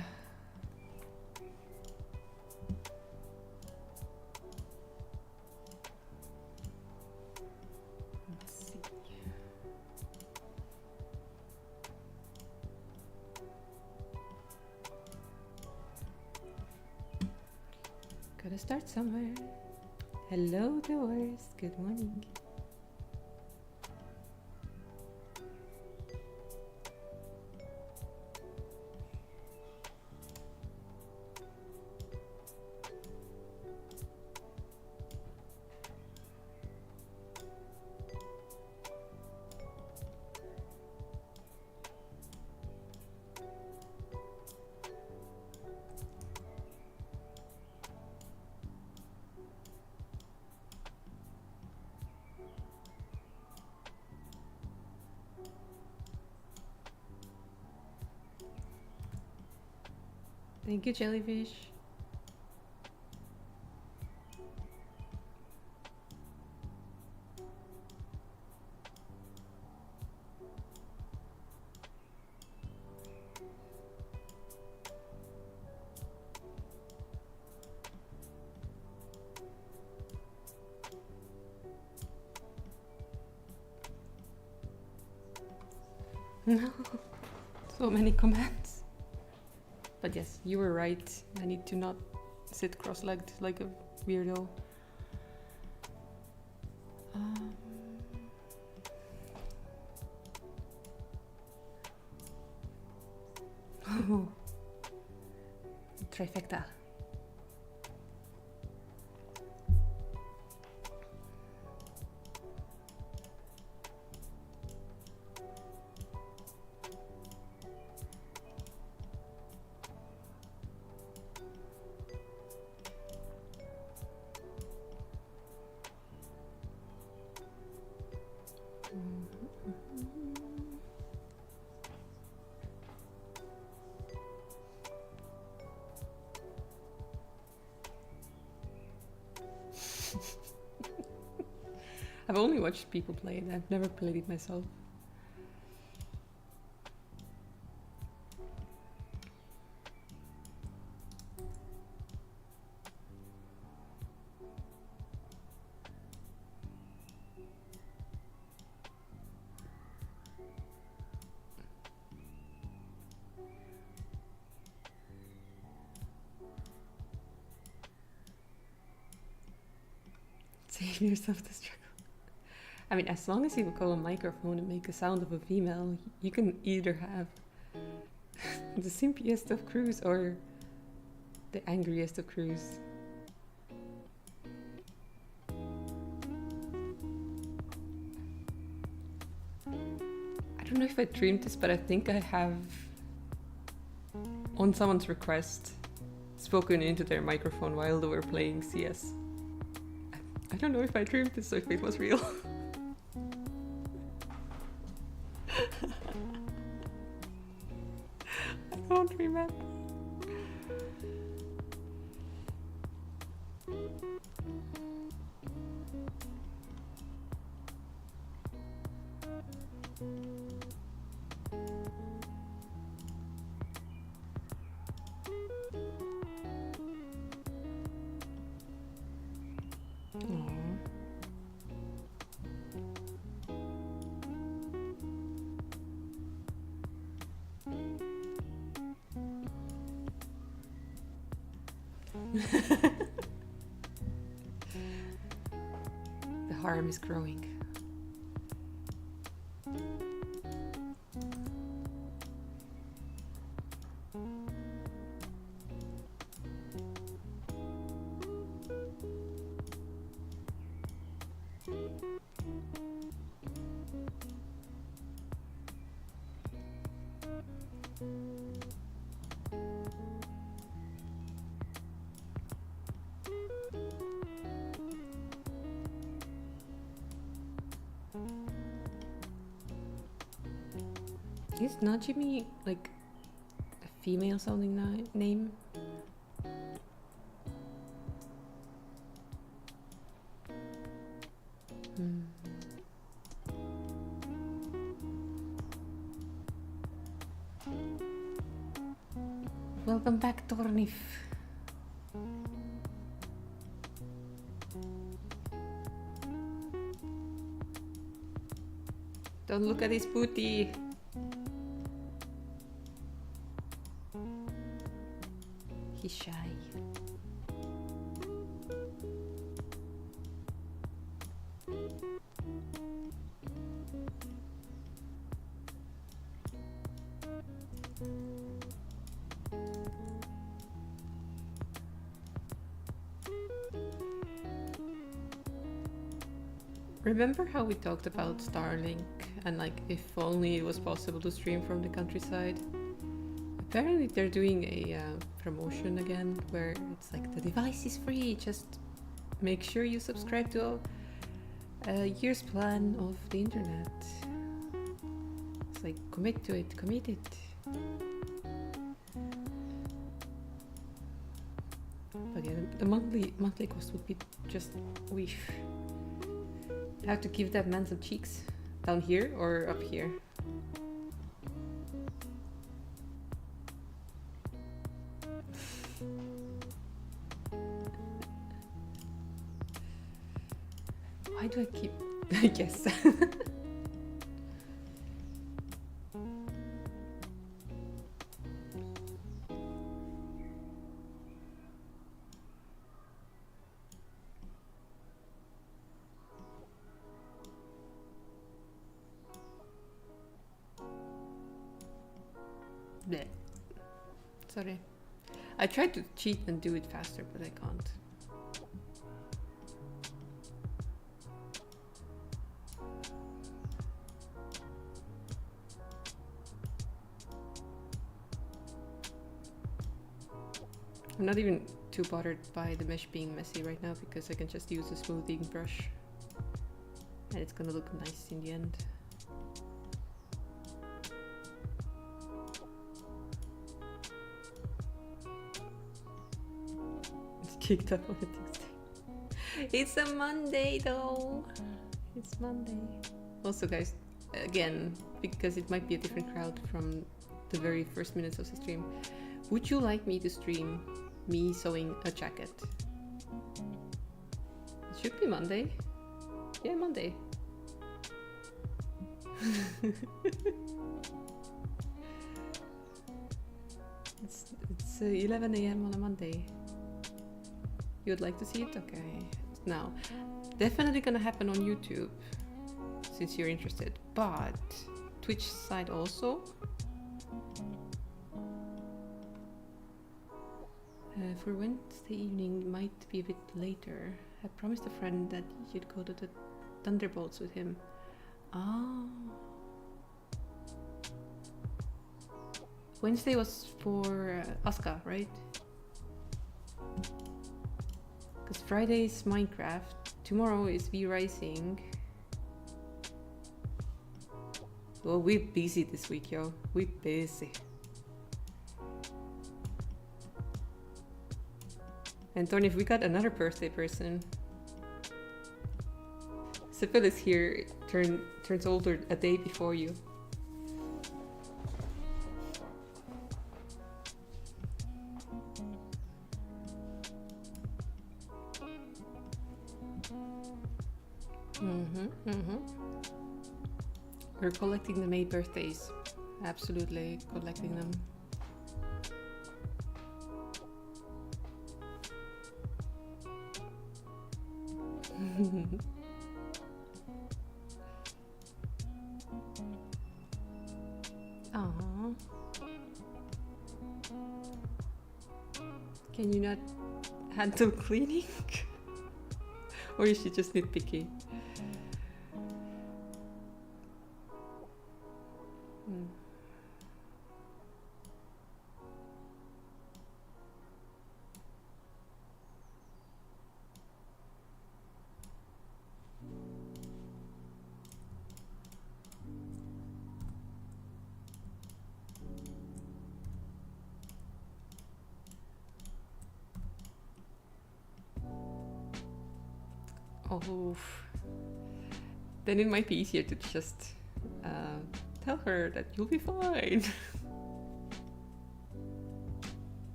Gotta start somewhere. Hello, doors. Good morning. Thank you, jellyfish. No, so many commands. But yes, you were right. I need to not sit cross-legged like a weirdo. Oh, trifecta. I've only watched people play it. I've never played it myself. Save yourself the struggle. I mean, as long as you go a microphone and make a sound of a female, you can either have the simpiest of crews or the angriest of crews. I don't know if I dreamed this, but I think I have, on someone's request, spoken into their microphone while they were playing CS. I don't know if I dreamed this or if it was real. I don't remember. The harm is growing. Is Najimi like a female sounding name? Welcome back, Tornif. Don't look at his booty. He's shy. Remember how we talked about Starlink and like if only it was possible to stream from the countryside? Apparently they're doing a promotion again where it's like the device is free, just make sure you subscribe to a year's plan of the internet. It's like commit to it, commit it. But yeah, the monthly cost would be just we have to give that man some cheeks down here or up here. Why do I keep? I guess. Bleh. Sorry. I tried to cheat and do it faster, but I can't. I'm not even too bothered by the mesh being messy right now because I can just use a smoothing brush and it's gonna look nice in the end. It's kicked up on a Tuesday. It's a Monday though. It's Monday. Also guys, again, because it might be a different crowd from the very first minutes of the stream, would you like me to stream me sewing a jacket? It should be Monday. Yeah, Monday. It's 11 a.m. on a Monday. You would like to see it? Okay. Now, definitely gonna happen on YouTube since you're interested, but Twitch side also. For Wednesday evening might be a bit later. I promised a friend that you'd go to the Thunderbolts with him. Oh. Wednesday was for Asuka, right? Because Friday is Minecraft. Tomorrow is V-Rising. Well, we're busy this week, yo. We're busy. And Tony, if we got another birthday person. Sibyl is here, turns older a day before you. We're collecting the May birthdays. Absolutely collecting them. Aww. Can you not handle cleaning? Or is she just nitpicky? Oh, then it might be easier to just tell her that you'll be fine.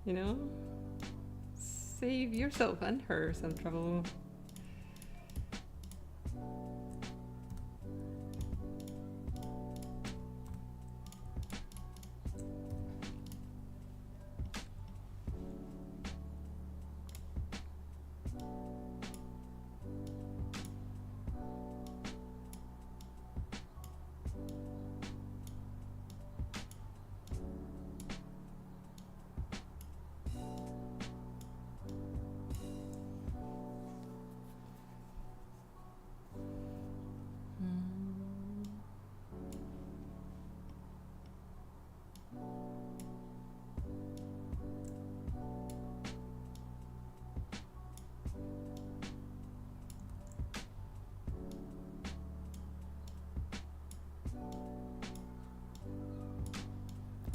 You know? Save yourself and her some trouble.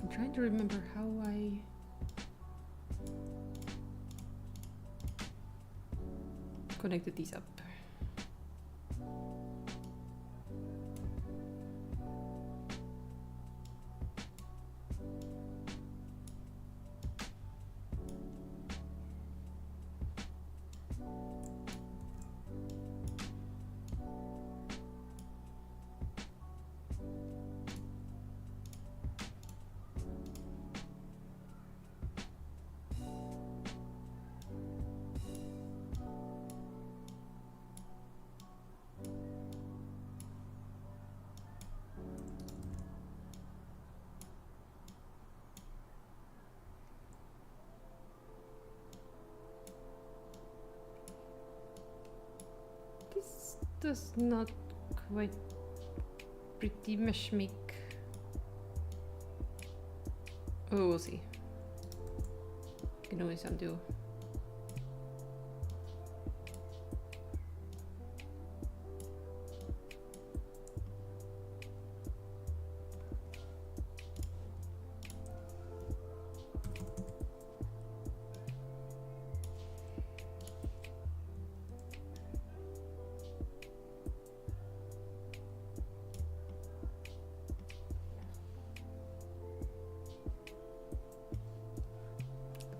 I'm trying to remember how I connected these up. Does not quite pretty mesh make. Oh, we'll see. You can always undo.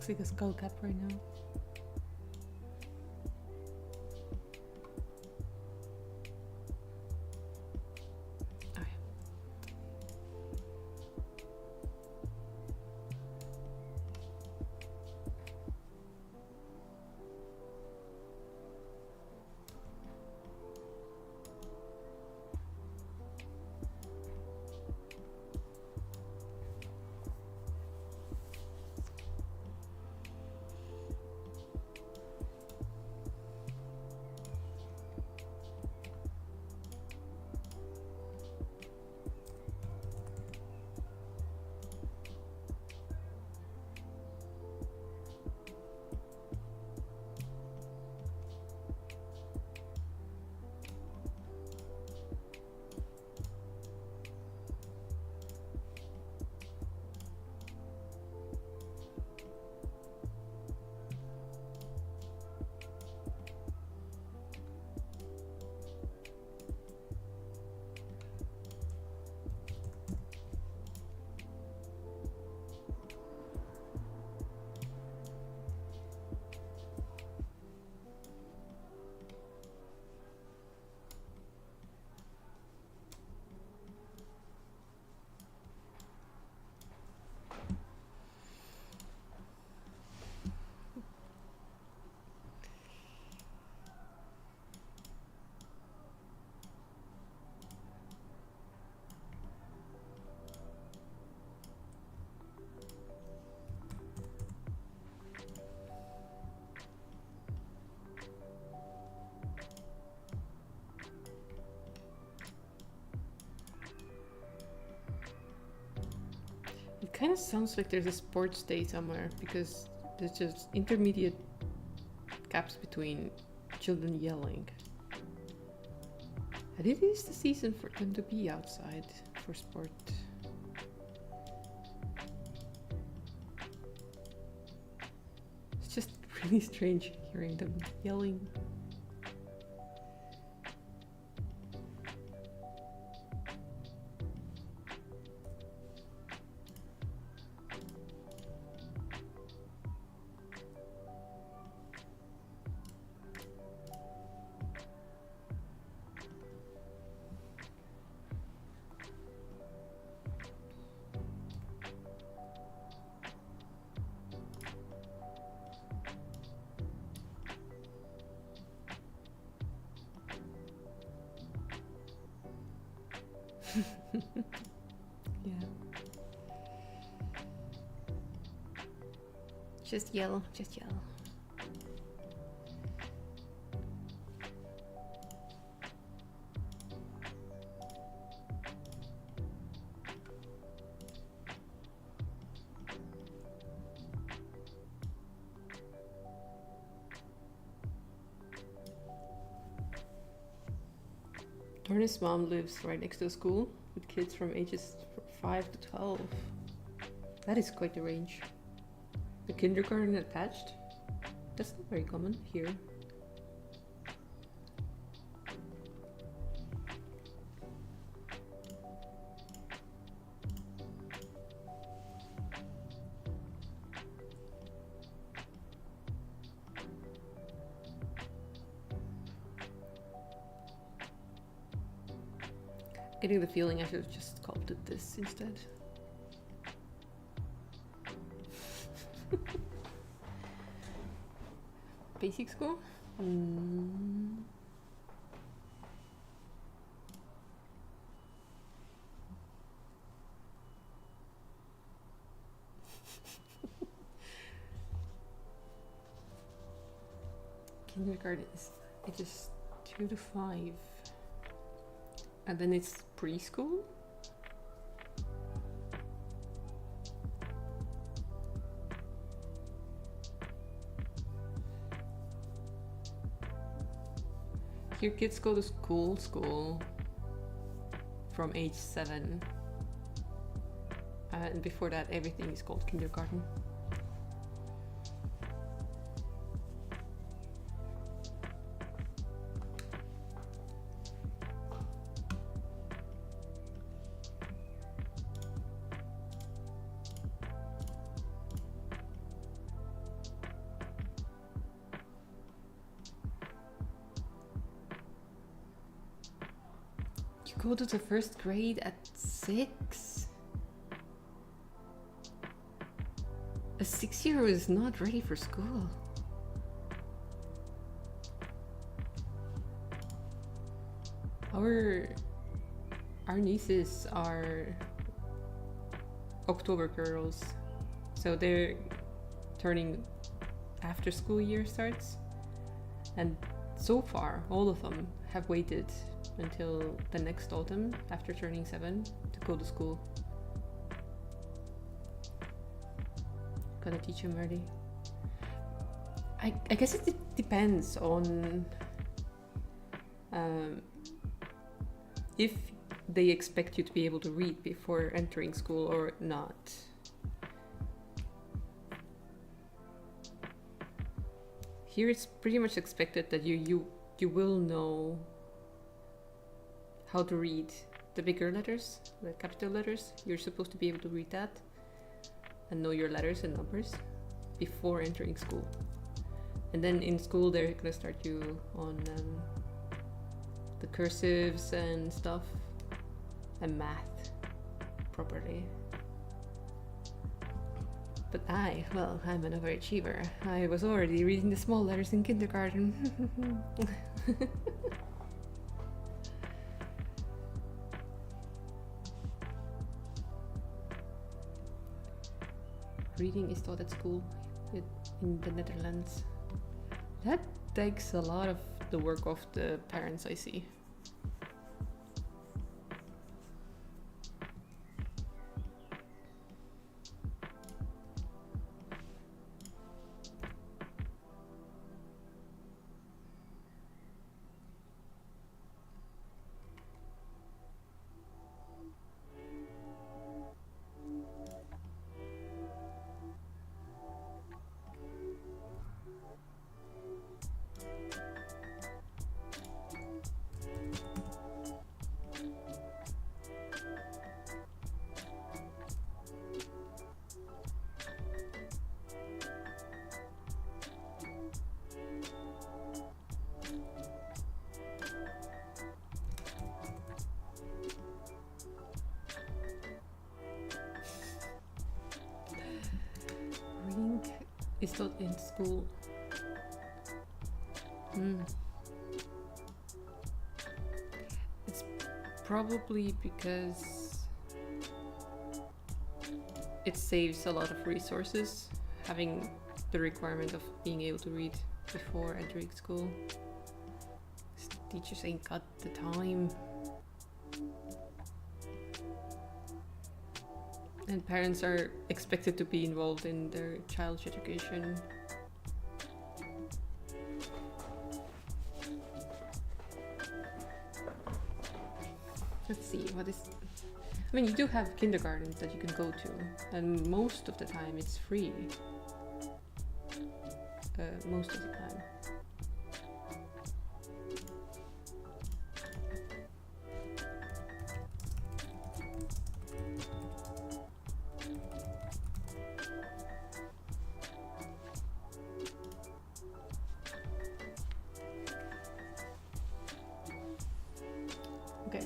Like a skull cap right now. Oh, yeah. It kind of sounds like there's a sports day somewhere because there's just intermediate gaps between children yelling. And it is the season for them to be outside for sport. It's just really strange hearing them yelling. Yeah. Just yell, just yell. Dorna's mom lives right next to the school with kids from ages 5 to 12. That is quite the range. The kindergarten attached? That's not very common here. Getting the feeling I should have just called it this instead. Basic school? Kindergarten is ages 2 to 5. And then it's preschool? Here kids go to school from age 7. And before that everything is called kindergarten. Go to the first grade at 6? A 6-year-old is not ready for school. Our nieces are October girls, so they're turning after school year starts, and so far all of them have waited until the next autumn after turning 7 to go to school. Gotta teach them early. I guess it depends on if they expect you to be able to read before entering school or not. Here it's pretty much expected that you will know how to read the bigger letters, the capital letters. You're supposed to be able to read that and know your letters and numbers before entering school. And then in school they're gonna start you on the cursives and stuff and math properly. But I'm an overachiever. I was already reading the small letters in kindergarten. Reading is taught at school in the Netherlands. That takes a lot of the work of the parents, I see. Is taught in school. It's probably because it saves a lot of resources, having the requirement of being able to read before entering school. Teachers ain't got the time. And parents are expected to be involved in their child's education. Let's see, I mean, you do have kindergartens that you can go to, and most of the time it's free. Most of the time. Okay.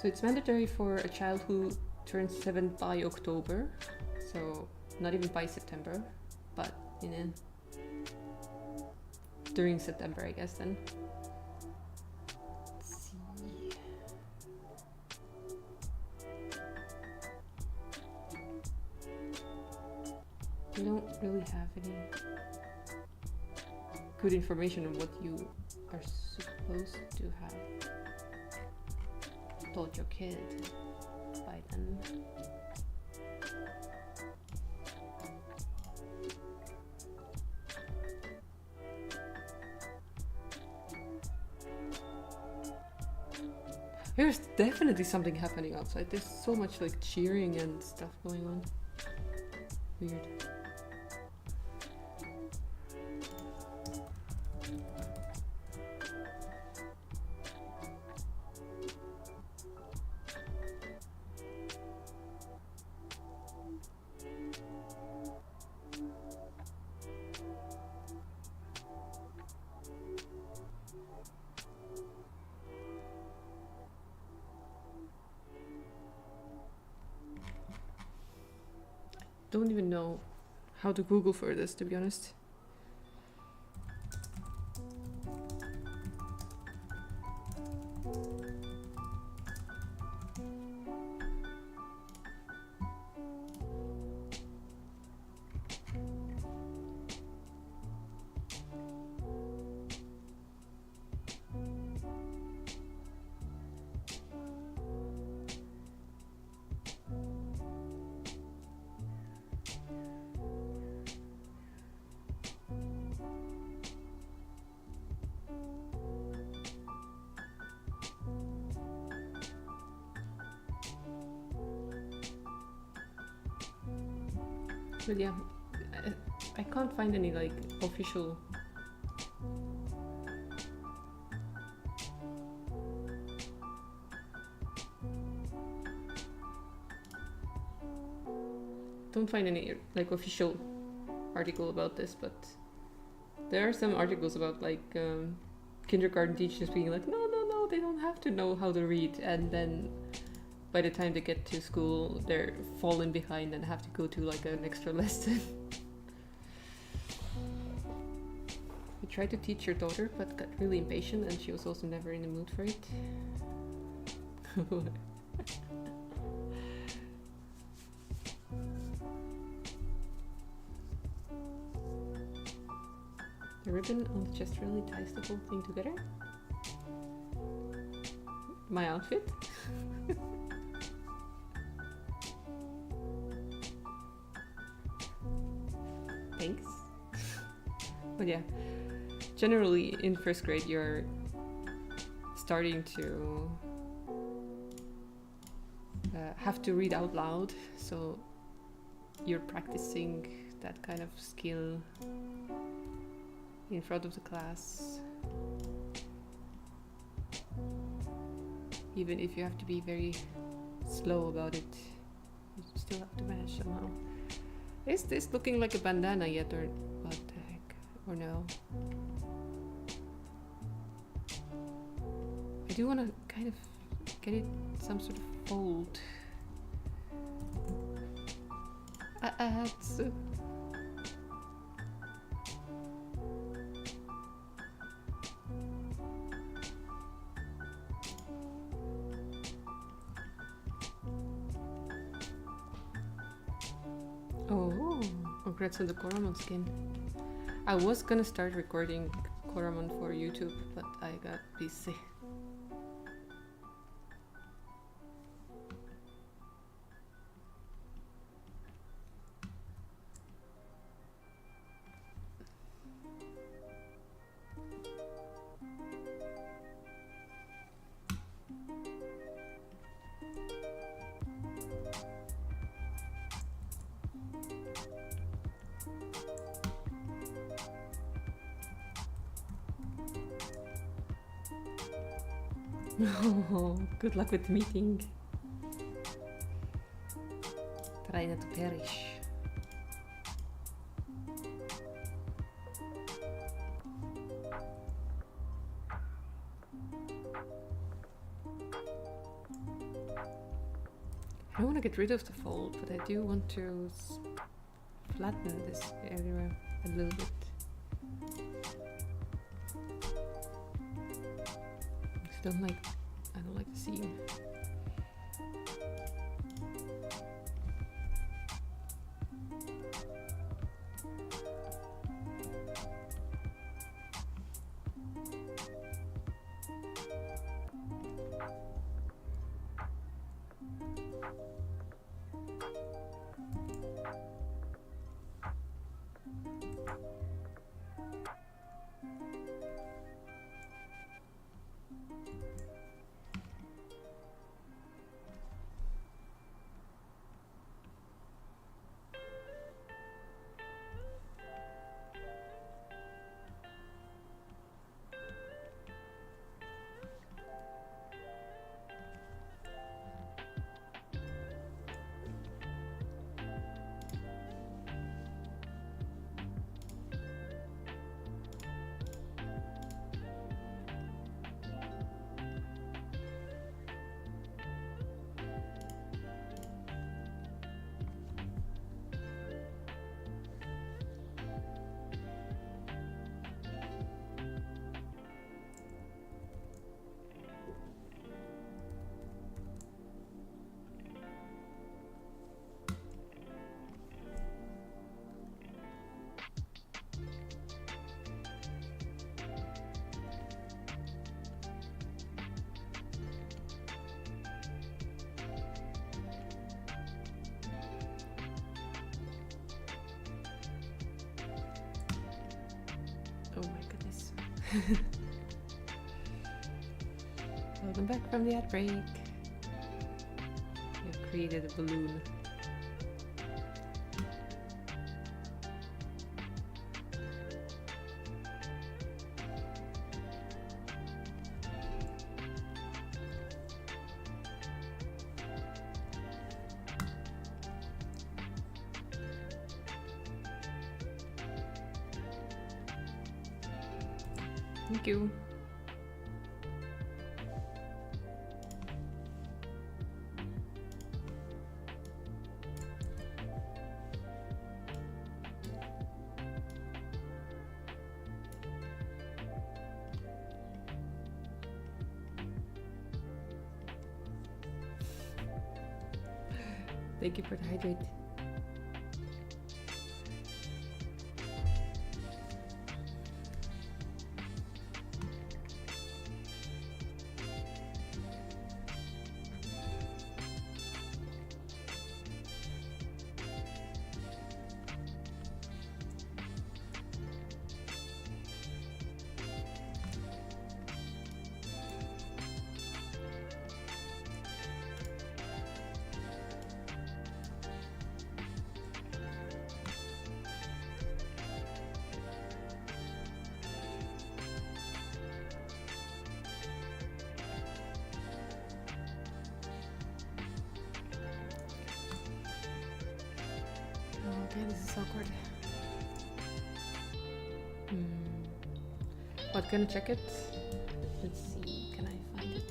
So it's mandatory for a child who turns 7 by October, so not even by September, but during September, I guess then. Let's see. They don't really have any good information on what you are supposed to have taught your kid by then. There's definitely something happening outside. There's so much like cheering and stuff going on. Weird. Don't even know how to Google for this, to be honest. But yeah, I can't find any like official official article about this, but there are some articles about like kindergarten teachers being like, no, they don't have to know how to read, and then by the time they get to school, they're falling behind and have to go to like an extra lesson. We tried to teach your daughter, but got really impatient, and she was also never in the mood for it. The ribbon on the chest really ties the whole thing together. My outfit. Thanks. But yeah, generally in first grade you're starting to have to read out loud, so you're practicing that kind of skill in front of the class, even if you have to be very slow about it, you still have to manage somehow. Is this looking like a bandana yet, or what the heck, or no? I do want to kind of get it some sort of fold. Oh, congrats on the Koromon skin. I was gonna start recording Koromon for YouTube, but I got busy. Oh, good luck with the meeting. Try not to perish. I want to get rid of the fold, but I do want to flatten this area a little bit. I don't like the seam. Oh my goodness. Welcome back from the ad break. I've created a balloon. Thank you. Thank you for the hydrate. Okay, this is awkward. What, gonna check it? Let's see, can I find it?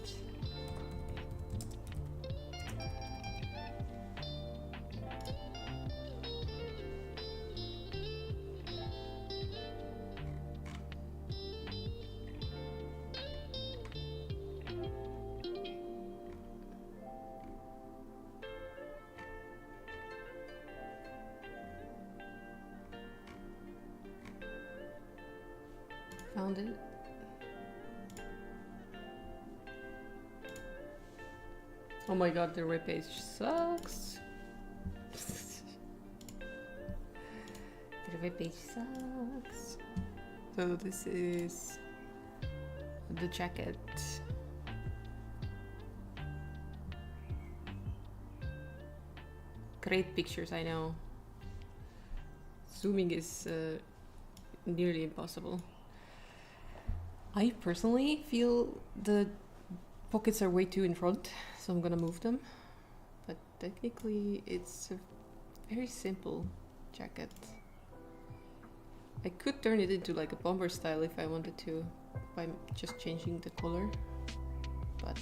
Found it. Oh my god, the webpage sucks. The webpage sucks. So this is the jacket. Great pictures, I know. Zooming is nearly impossible. I personally feel the pockets are way too in front, so I'm gonna move them. But technically it's a very simple jacket. I could turn it into like a bomber style if I wanted to, by just changing the color. But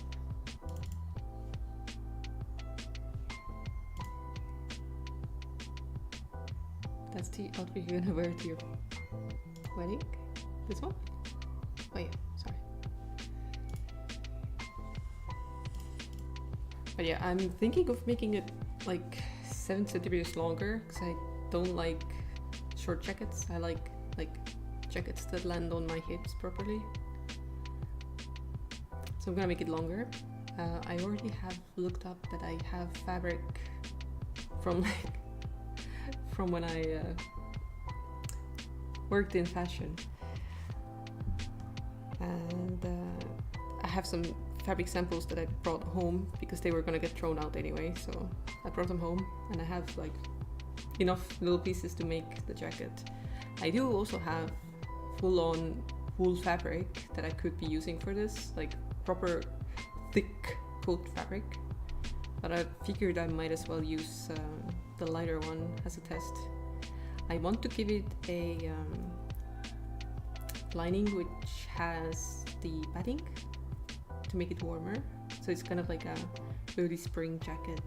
That's the outfit you're gonna wear to your wedding? This one? Oh yeah, sorry. But yeah, I'm thinking of making it like 7 centimeters longer because I don't like short jackets. I like jackets that land on my hips properly. So I'm gonna make it longer. I already have looked up that I have fabric from when I worked in fashion, and I have some fabric samples that I brought home because they were gonna get thrown out anyway. So I brought them home, and I have like enough little pieces to make the jacket. I do also have full-on wool fabric that I could be using for this, like proper thick coat fabric, but I figured I might as well use the lighter one as a test. I want to give it a lining which has the padding to make it warmer, so it's kind of like a early spring jacket.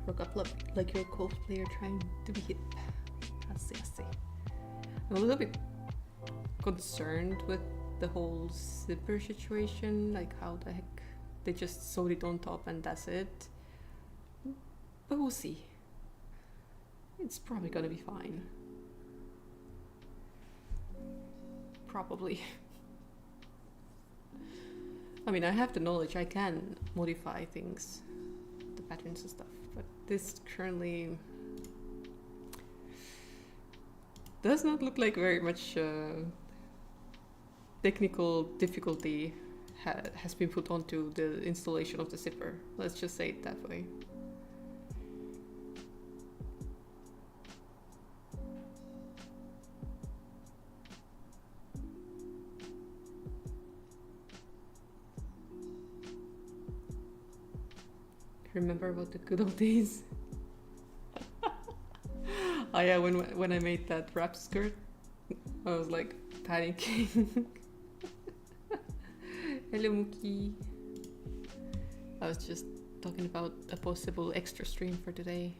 Rock up like you're a cosplayer trying to be hip. I see. I'm a little bit concerned with the whole zipper situation, like how the heck they just sewed it on top and that's it. But we'll see. It's probably gonna be fine. Probably. I mean, I have the knowledge, I can modify things, the patterns and stuff, but this currently does not look like very much technical difficulty has been put onto the installation of the zipper. Let's just say it that way. Remember about the good old days? Oh yeah, when I made that wrap skirt, I was like panicking. Hello Mookie. I was just talking about a possible extra stream for today,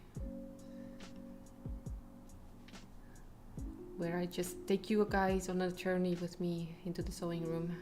where I just take you guys on a journey with me into the sewing room.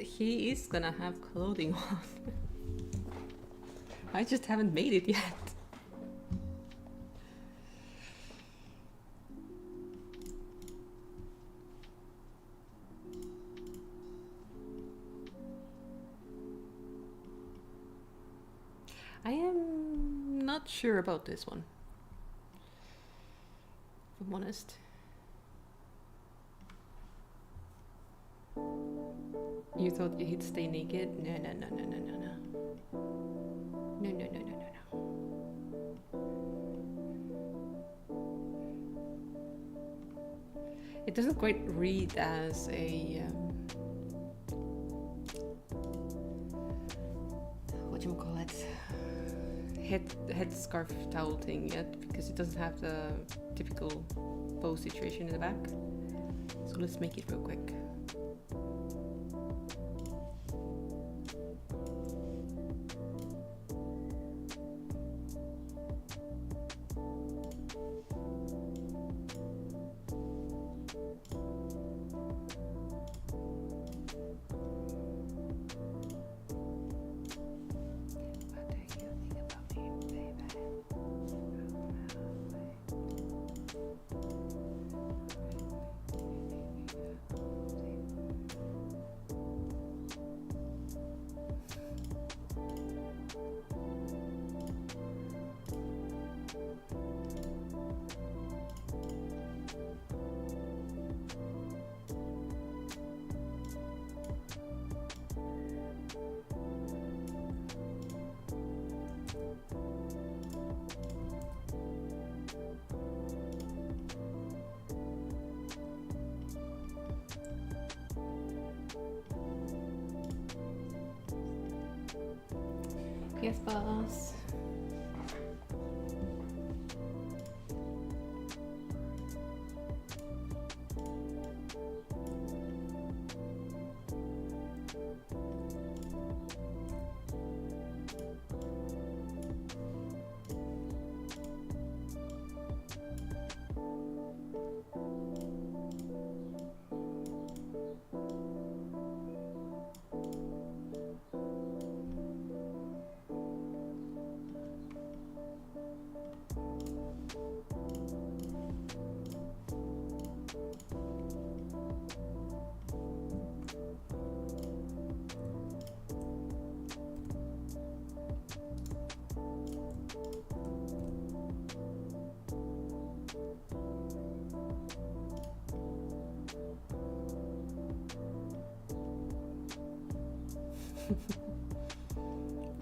He is gonna have clothing on. I just haven't made it yet. I am not sure about this one, if I'm honest. You thought he'd stay naked? No. It doesn't quite read as a head scarf towel thing yet, because it doesn't have the typical bow situation in the back. So let's make it real quick. Yes, boss.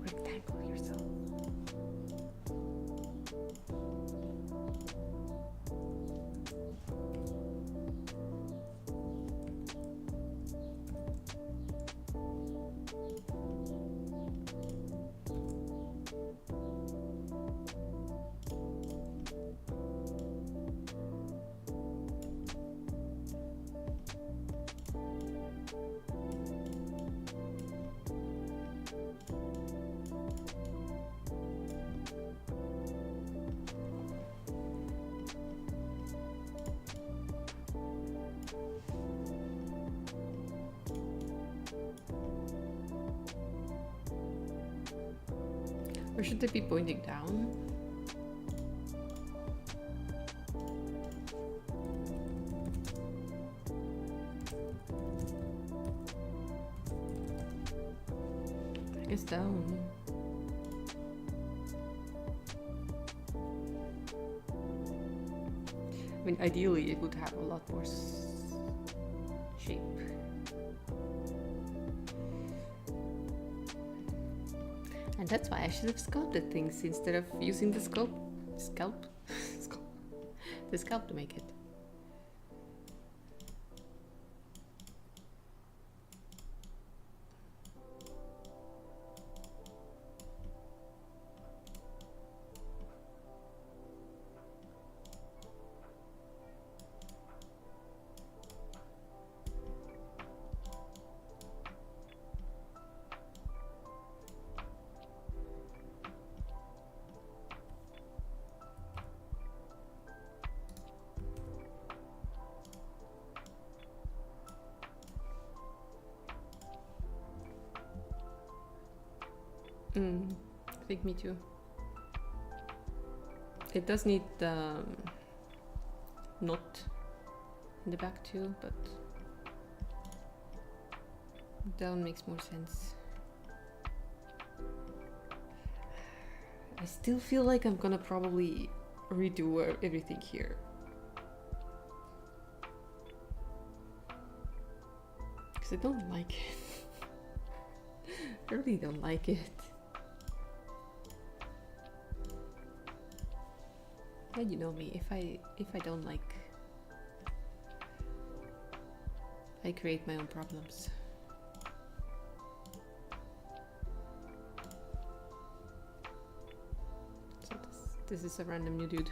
Rectangle yourself. Or should they be pointing down? I guess down. I mean, ideally it would have a lot more shape. And that's why I should have sculpted things instead of using the scalp to make it. I think me too. It does need the knot in the back too, but down makes more sense. I still feel like I'm gonna probably redo everything here. Because I don't like it. I really don't like it. And you know me, if I don't like, I create my own problems. So this is a random new dude.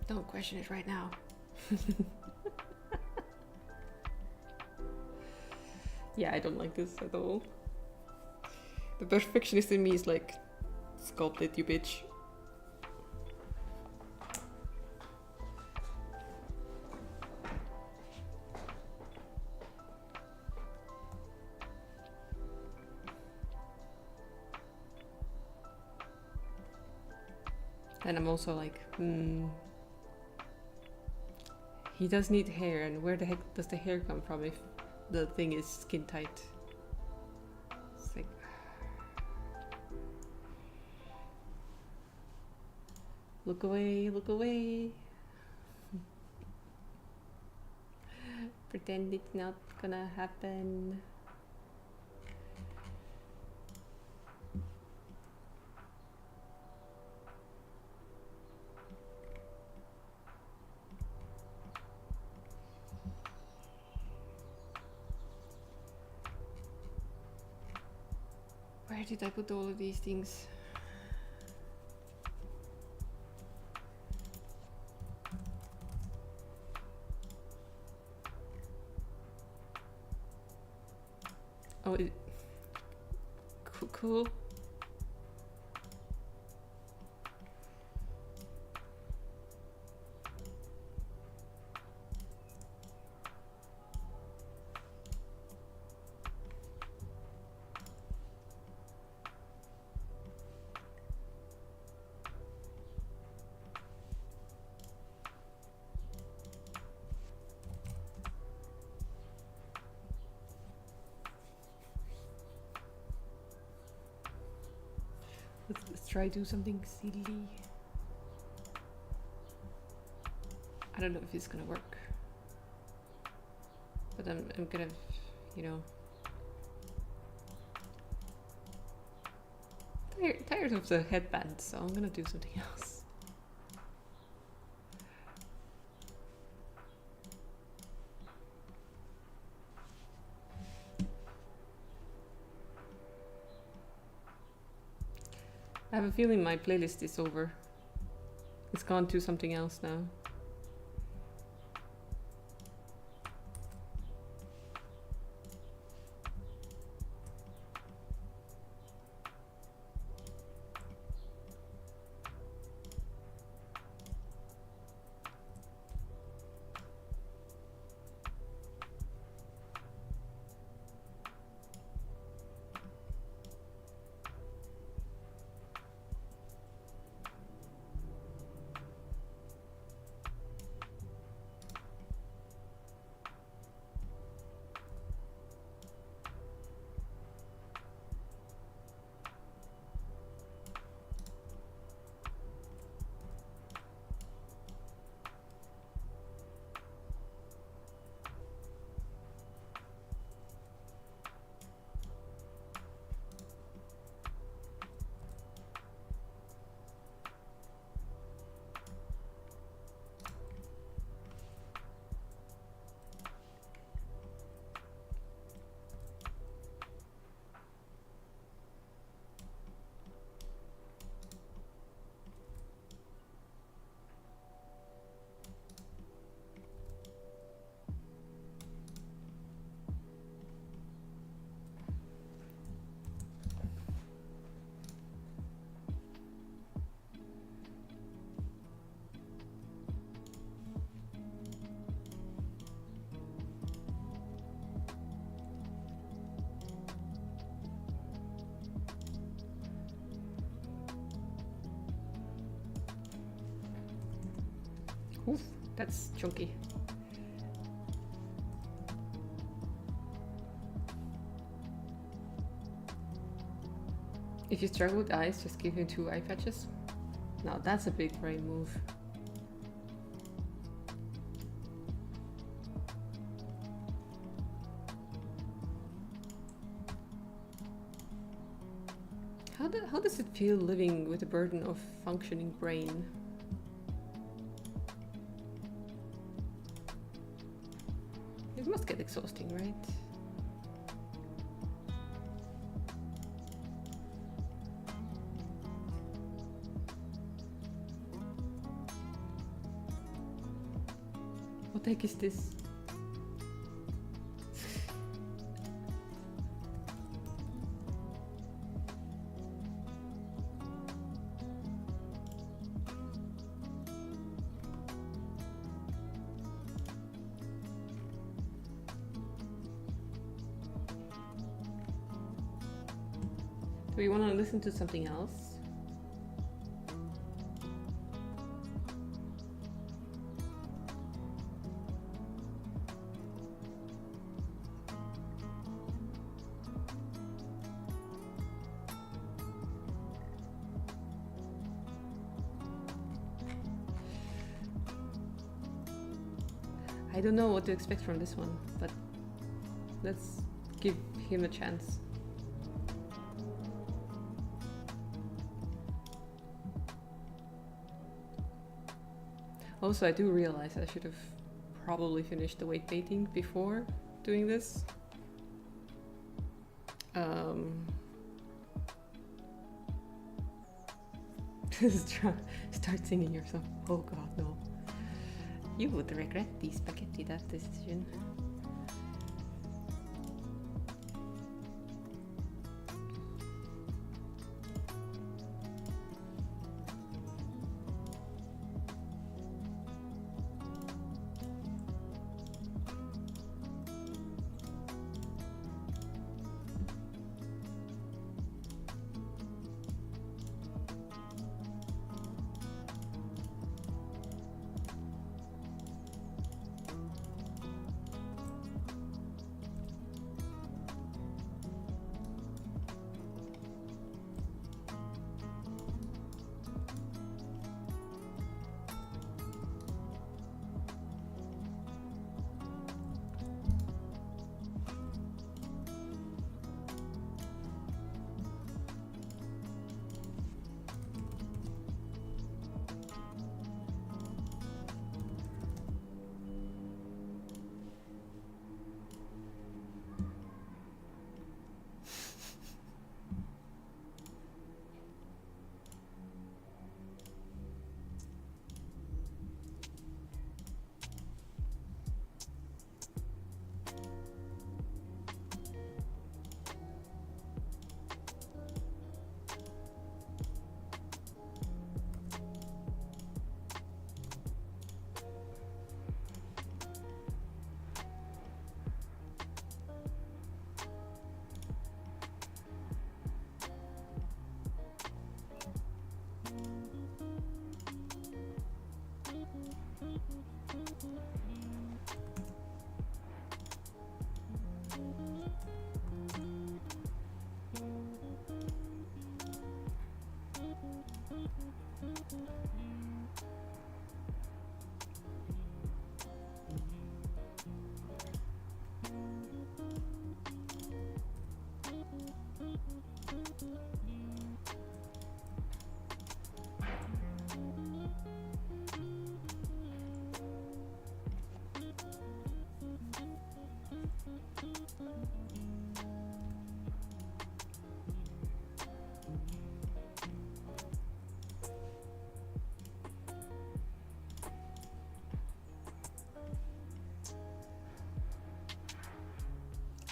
Don't question it right now. Yeah, I don't like this at all. The perfectionist in me is like, sculpt it, you bitch. then I'm also like, he does need hair, and where the heck does the hair come from if the thing is skin tight? It's like, look away, look away. Pretend it's not gonna happen. Where did I put all of these things? Oh, cool. Let's try do something silly. I don't know if it's gonna work, but I'm gonna, you know, tired of the headband, so I'm gonna do something else. I have a feeling my playlist is over. It's gone to something else now. Oof, that's chunky. If you struggle with eyes, just give him 2 eye patches. Now that's a big brain move. How does it feel living with the burden of functioning brain? It must get exhausting, right? What the heck is this? Do we want to listen to something else? I don't know what to expect from this one, but let's give him a chance. Also, I do realize I should have probably finished the weight painting before doing this. Start singing yourself. Oh god, no. You would regret the spaghetti, that decision.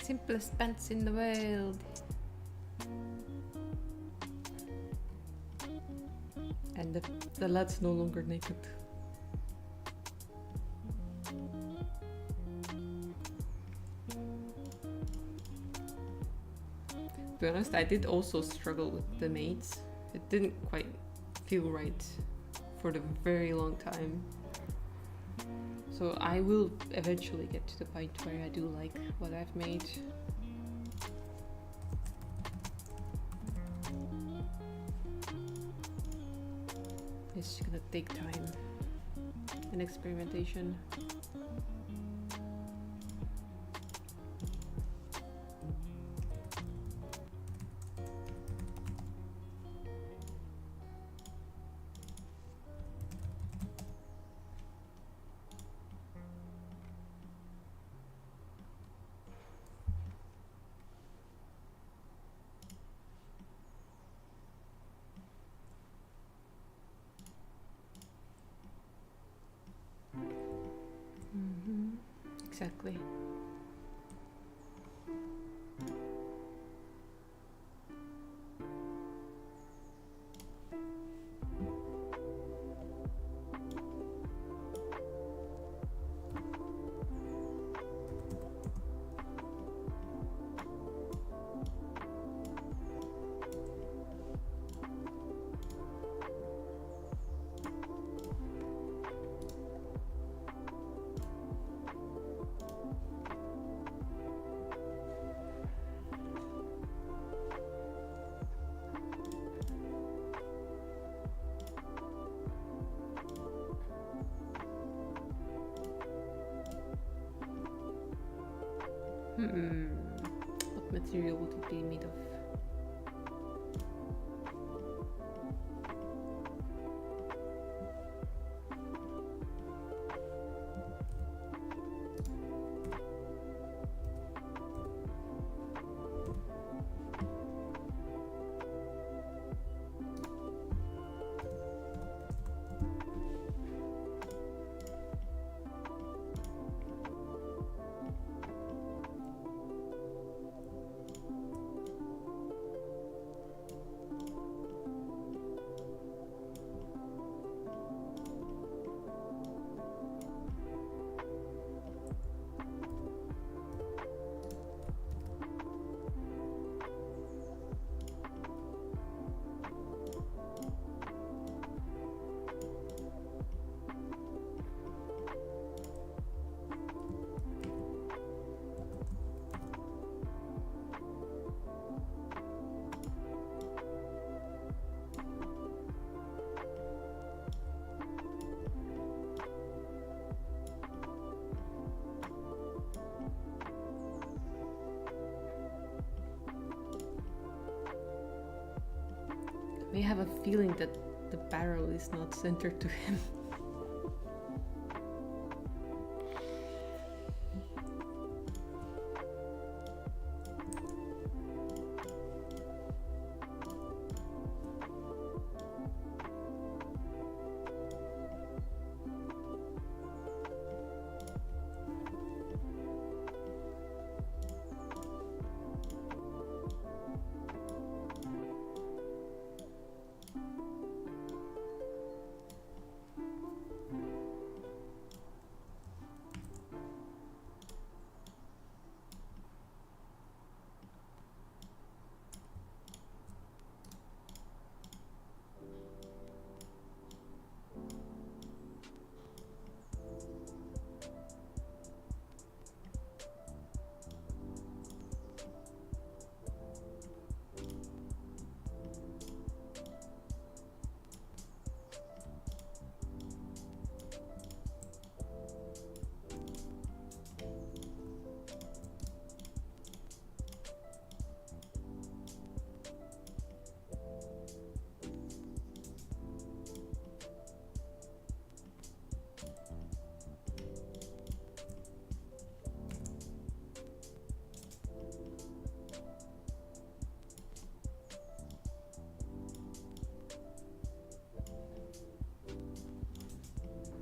Simplest pants in the world. And the lad's no longer naked. To be honest, I did also struggle with the maids. It didn't quite feel right for the very long time. So I will eventually get to the point where I do like what I've made. It's gonna take time and experimentation. Exactly. What material would it be made of? I have a feeling that the barrel is not centered to him.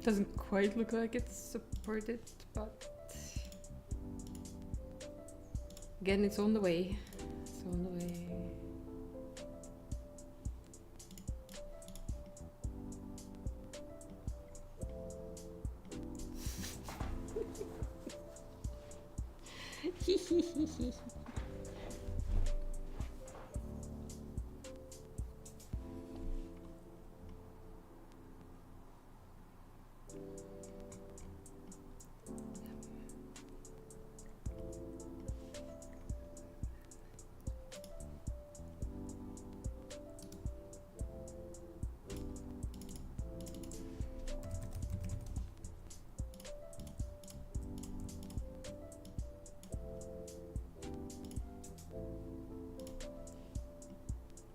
Doesn't quite look like it's supported, but again, it's on the way. It's on the way.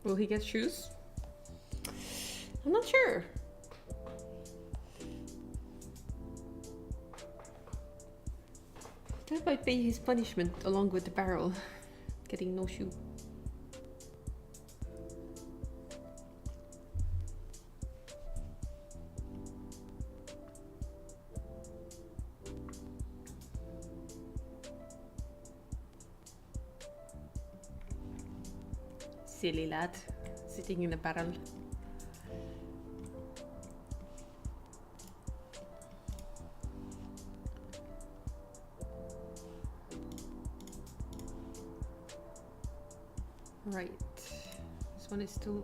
Will he get shoes? I'm not sure. That might be his punishment along with the barrel. Getting no shoe. Silly lad, sitting in a barrel. Right, this one is still...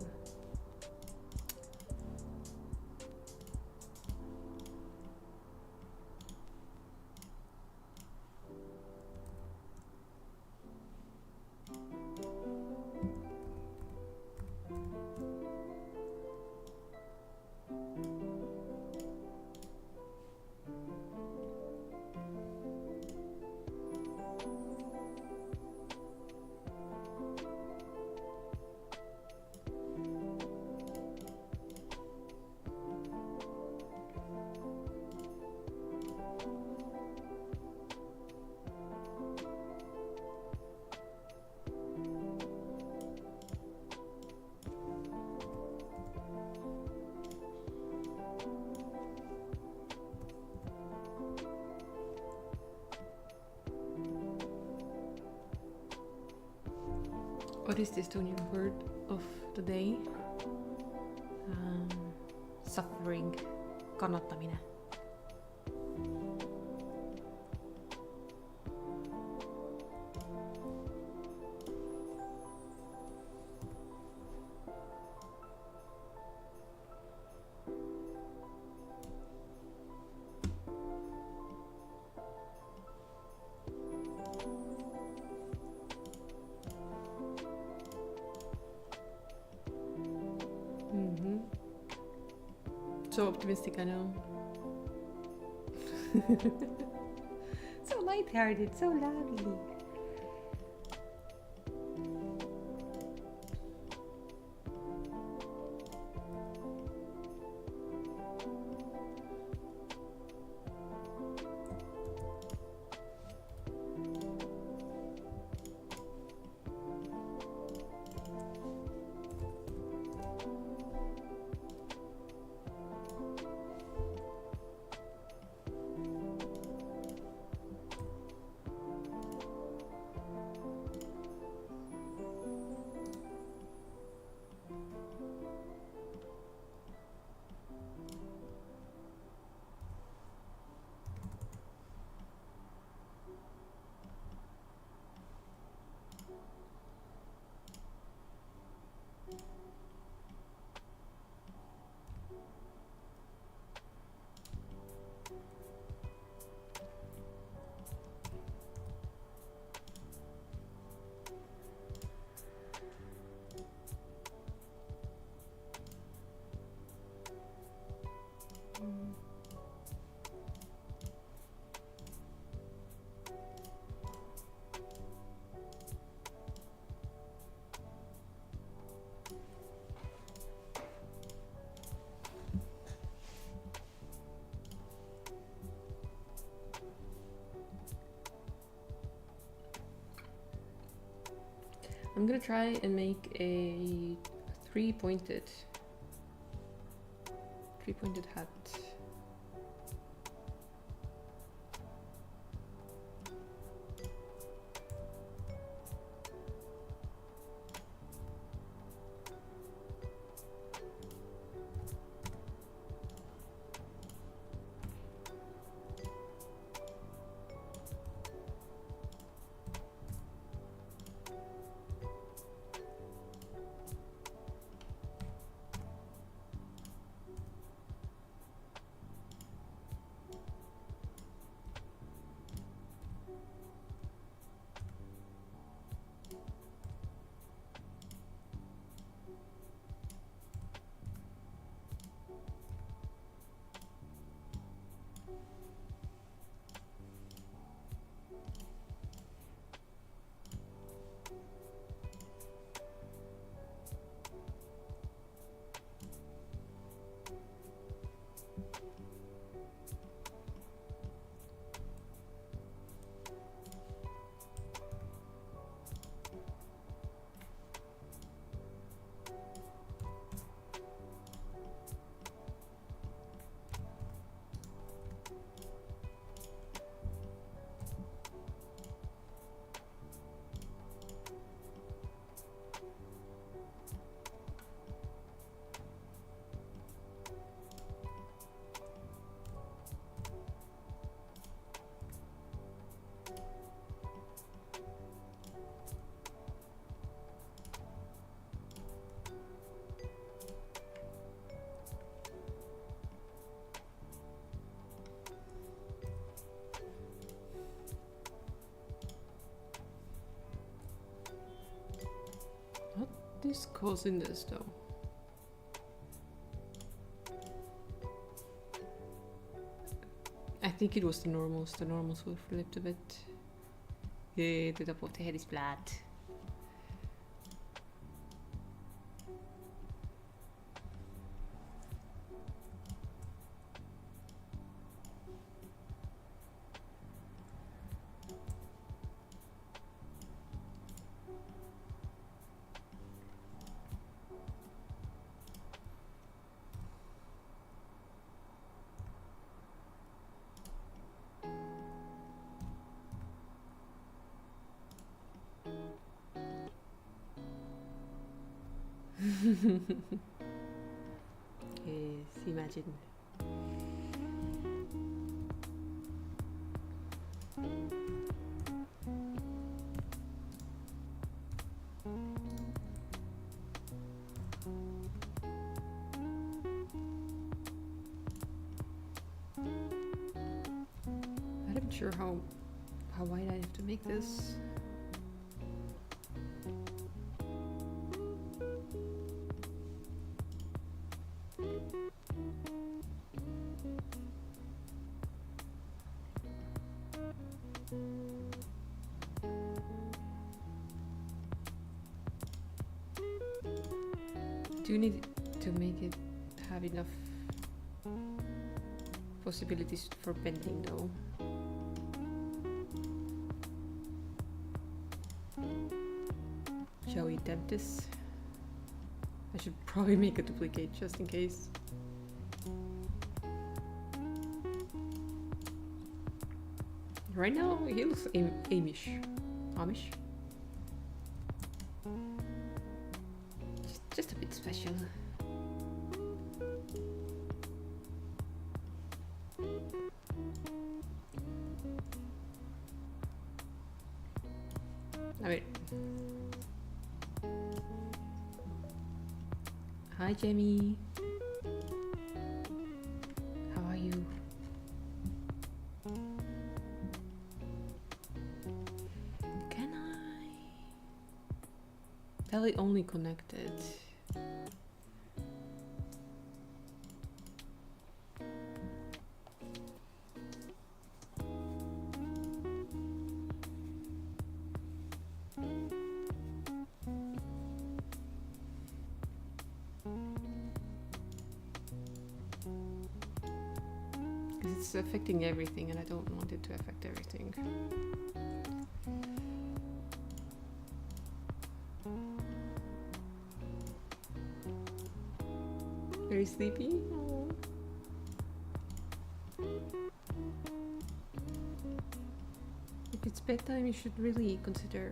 What is the Estonian word of the day? Suffering, kannatamine. So optimistic, I know. So lighthearted, so lovely. I'm gonna try and make a three-pointed hat. What is causing this though? I think it was the normals. The normals were flipped a bit. Yeah, the top of the head is flat. Yes, imagine. I'm not sure how wide I have to make this. Do you need to make it have enough possibilities for bending though? Shall we attempt this? I should probably make a duplicate just in case. Right now he looks Amish. Just a bit special. I mean, hi Jamie. How are you? Can I? Tele only connected. It's affecting everything and I don't want it to affect everything. Very sleepy? Oh. If it's bedtime, you should really consider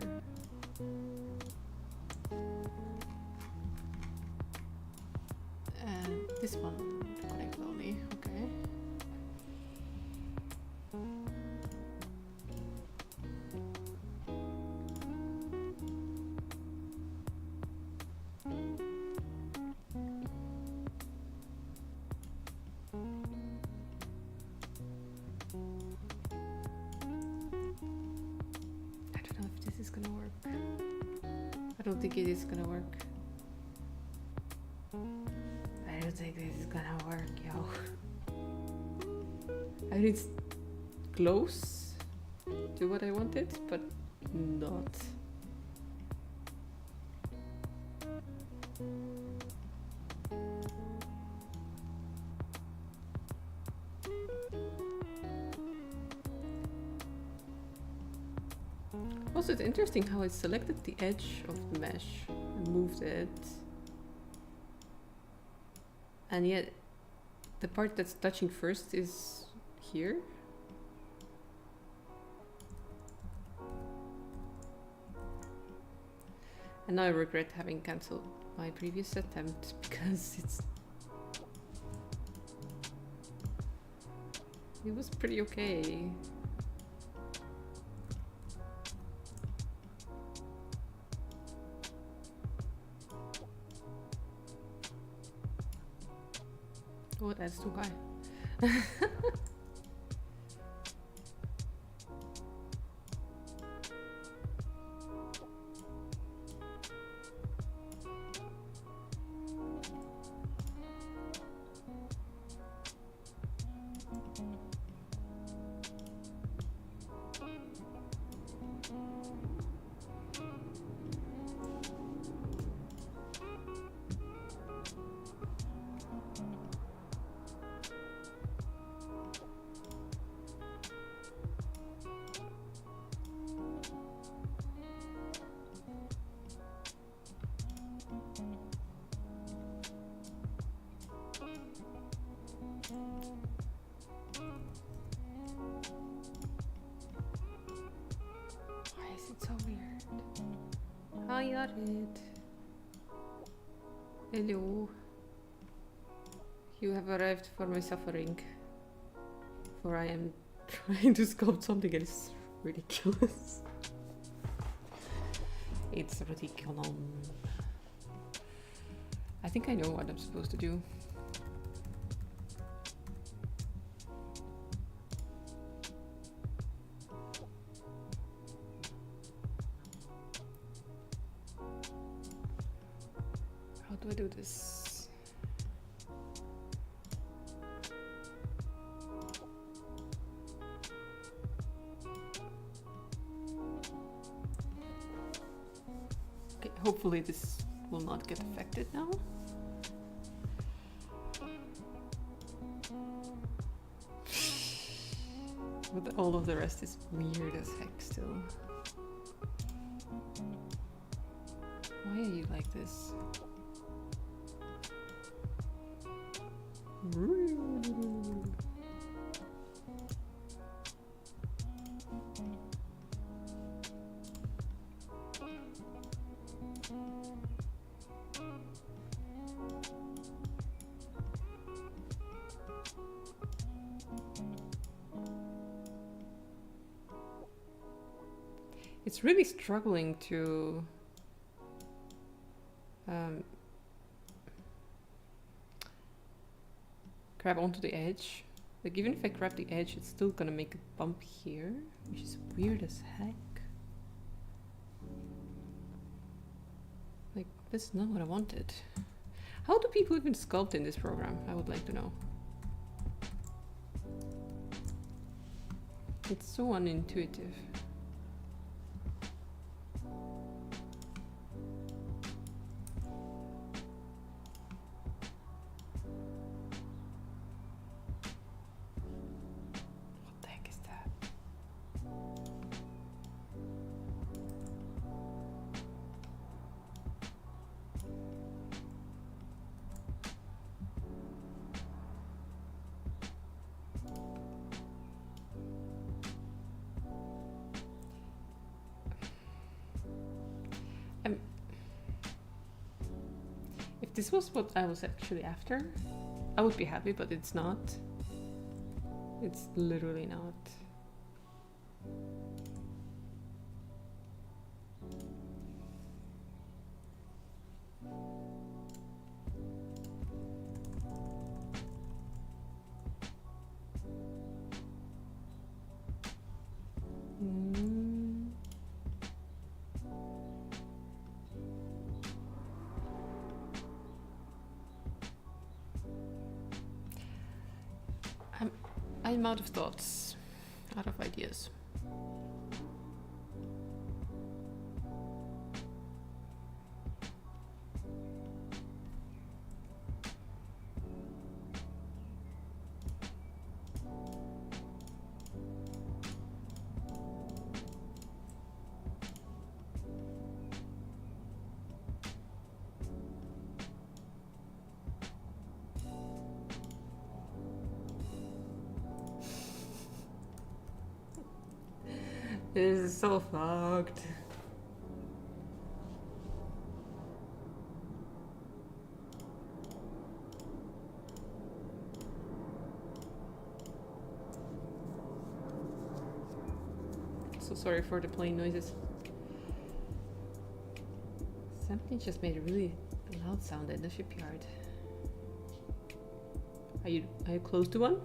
this one connect only. Okay. I don't think it is gonna work. I don't think this is gonna work, yo. I mean, it's close to what I wanted, but not. Also, it's interesting how it selected the edge of the mesh and moved it. And yet, the part that's touching first is here. And now I regret having cancelled my previous attempt because it was pretty okay. Oh, that's too high. I got it. Hello. You have arrived for my suffering. For I am trying to sculpt something that is ridiculous. It's ridiculous. I think I know what I'm supposed to do. How do I do this? Okay, hopefully this will not get affected now. But all of the rest is weird as heck still. Why are you like this? It's really struggling to grab onto the edge. Like even if I grab the edge, it's still gonna make a bump here, which is weird as heck. Like that's not what I wanted. How do people even sculpt in this program? I would like to know. It's so unintuitive. If this was what I was actually after, I would be happy, but it's not. It's literally not. I'm out of thoughts, out of ideas. This is so fucked. So sorry for the plane noises. Something just made a really loud sound in the shipyard. Are you close to one?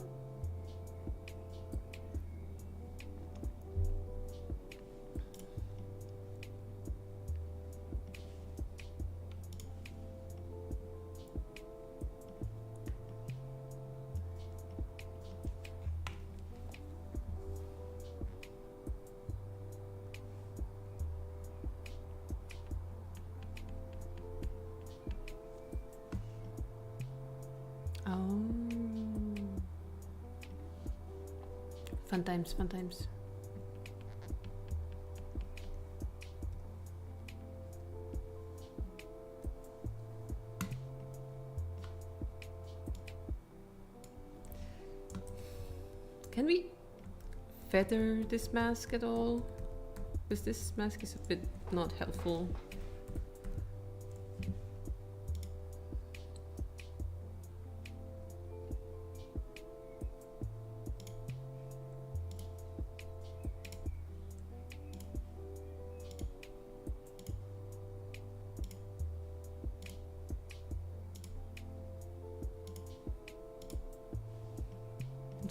Fun times, fun times. Can we feather this mask at all? Because this mask is a bit not helpful.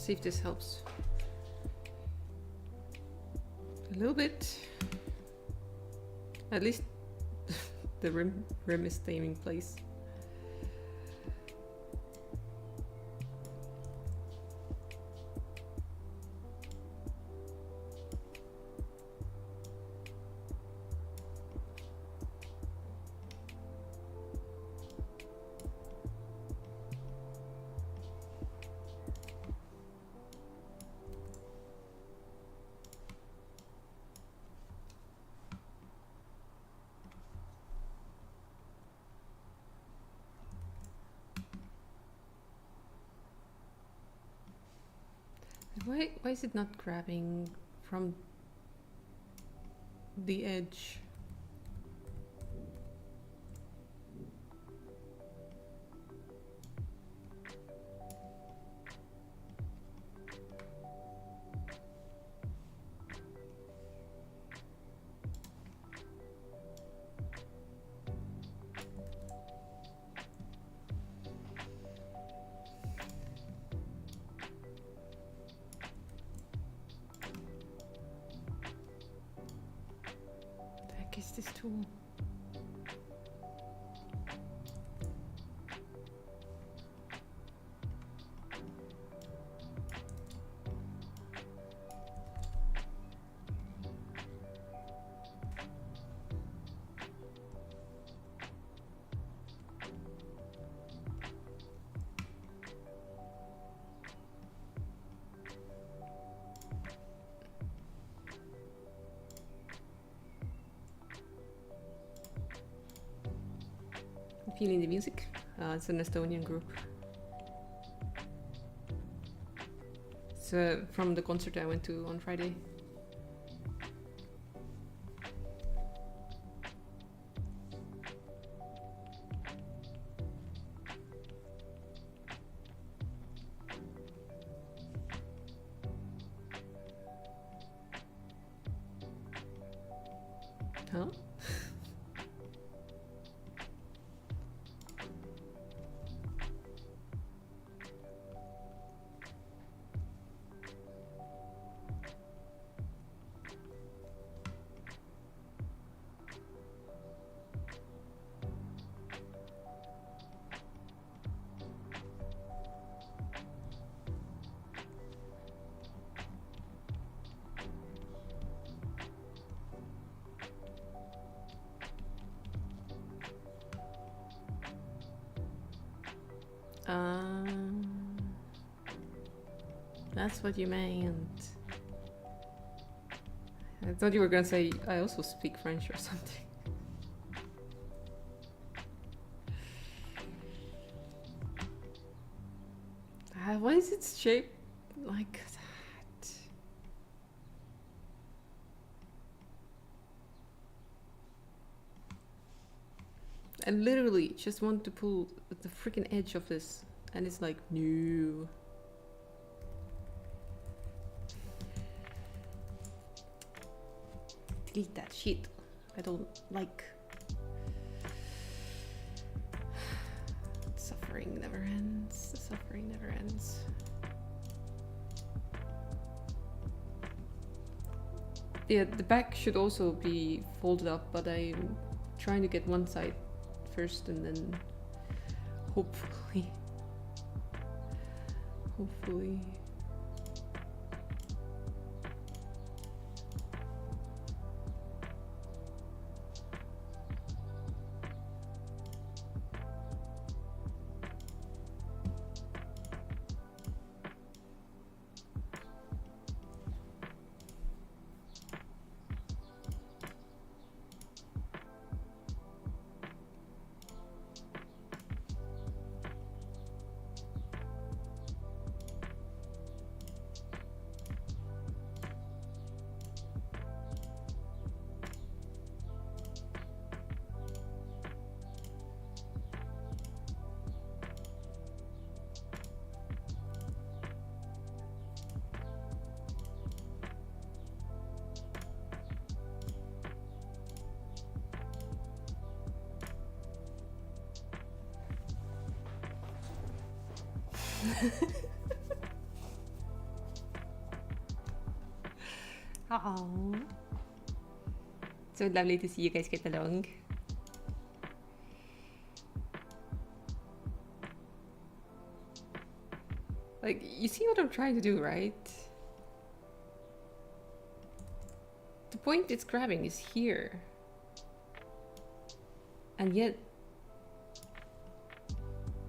Let's see if this helps. A little bit. At least the rim is staying in place. Why is it not grabbing from the edge? Is this tool? Feeling the music. It's an Estonian group. It's from the concert I went to on Friday. Huh? That's what you meant. I thought you were gonna say I also speak French or something. Why is it shaped like that? I literally just want to pull the freaking edge of this, and it's like, no. Delete that shit. I don't like. Suffering never ends. The suffering never ends. Yeah, the back should also be folded up, but I'm trying to get one side first and then hopefully. Oh, so lovely to see you guys get along. Like, you see what I'm trying to do, right? The point it's grabbing is here. And yet,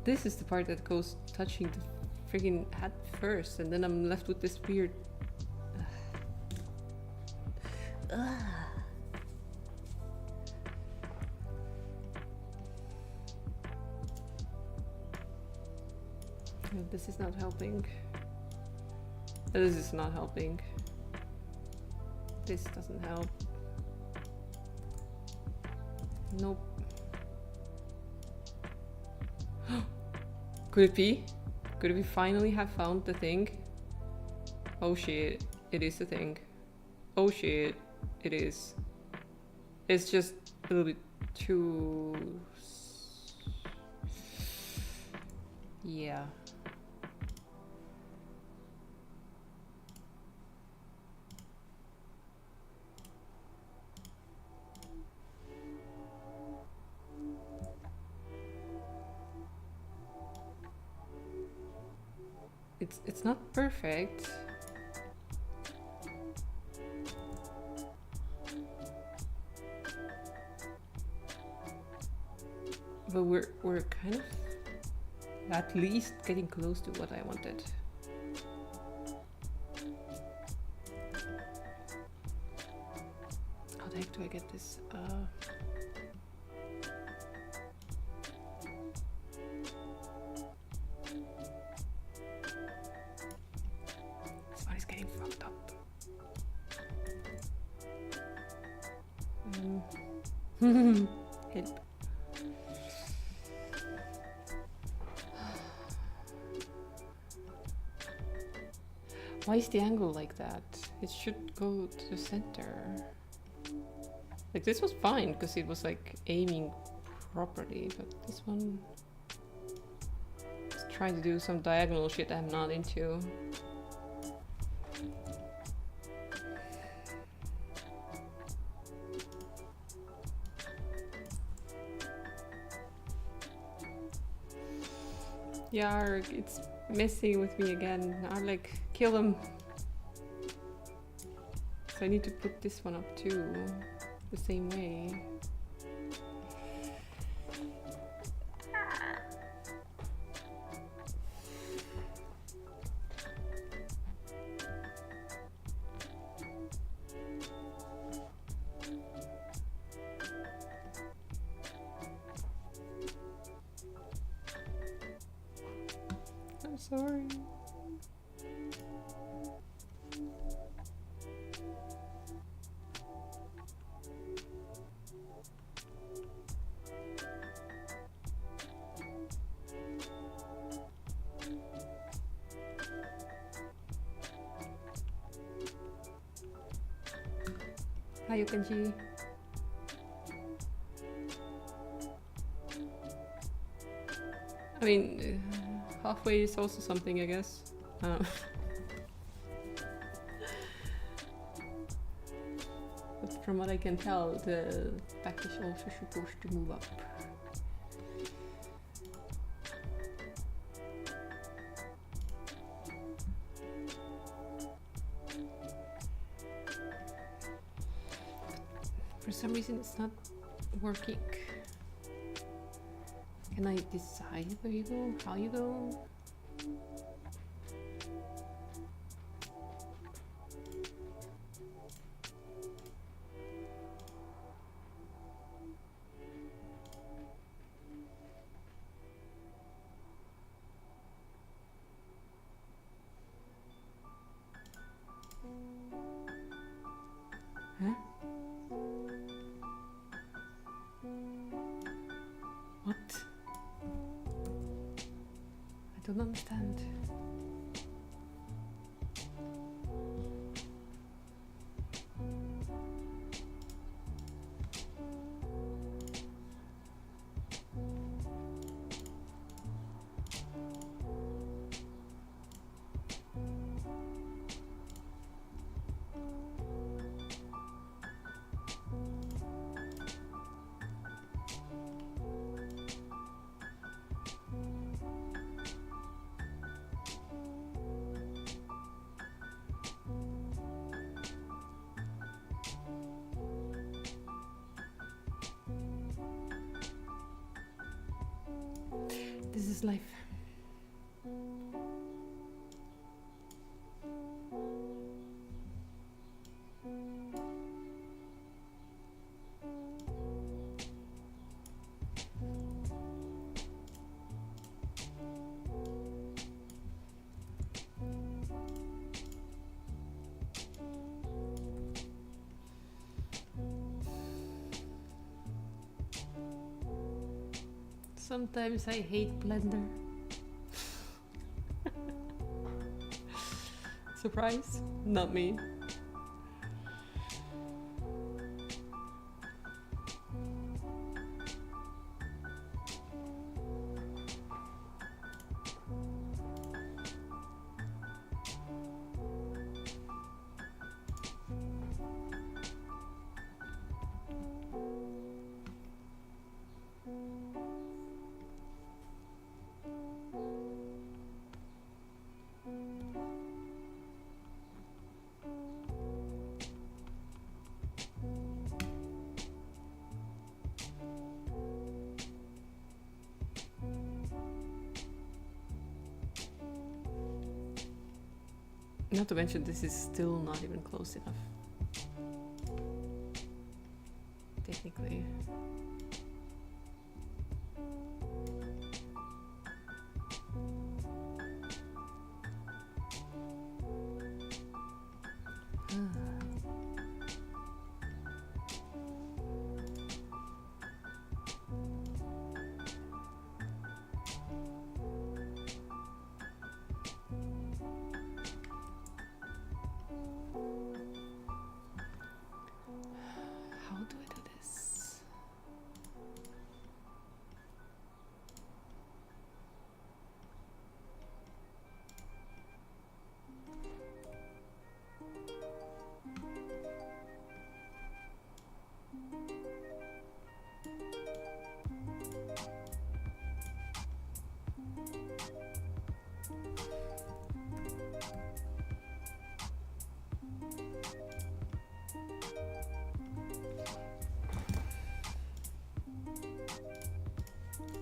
this is the part that goes touching the friggin' hat first, and then I'm left with this weird... This is not helping. This is not helping. This doesn't help. Nope. Could it be? Could we finally have found the thing? Oh shit, it is the thing. Oh shit, it is. It's just a little bit too... Yeah. It's not perfect. But we're kind of at least getting close to what I wanted. How the heck do I get this? Somebody's getting fucked up. Help. Why is the angle like that? It should go to the center. Like, this was fine because it was like aiming properly, but this one is trying to do some diagonal shit I'm not into. Yeah, it's messing with me again. I'm like, kill him. So I need to put this one up too, the same way. I'm sorry. Hi, Yukanji. I mean, halfway is also something, I guess. But from what I can tell, the back is also supposed to move up. For some reason, it's not working. Can I decide where you go? How you go? Huh? What? I don't understand. is life. Sometimes I hate Blender. Surprise? Not me. Not to mention, this is still not even close enough. Technically. How do I do this?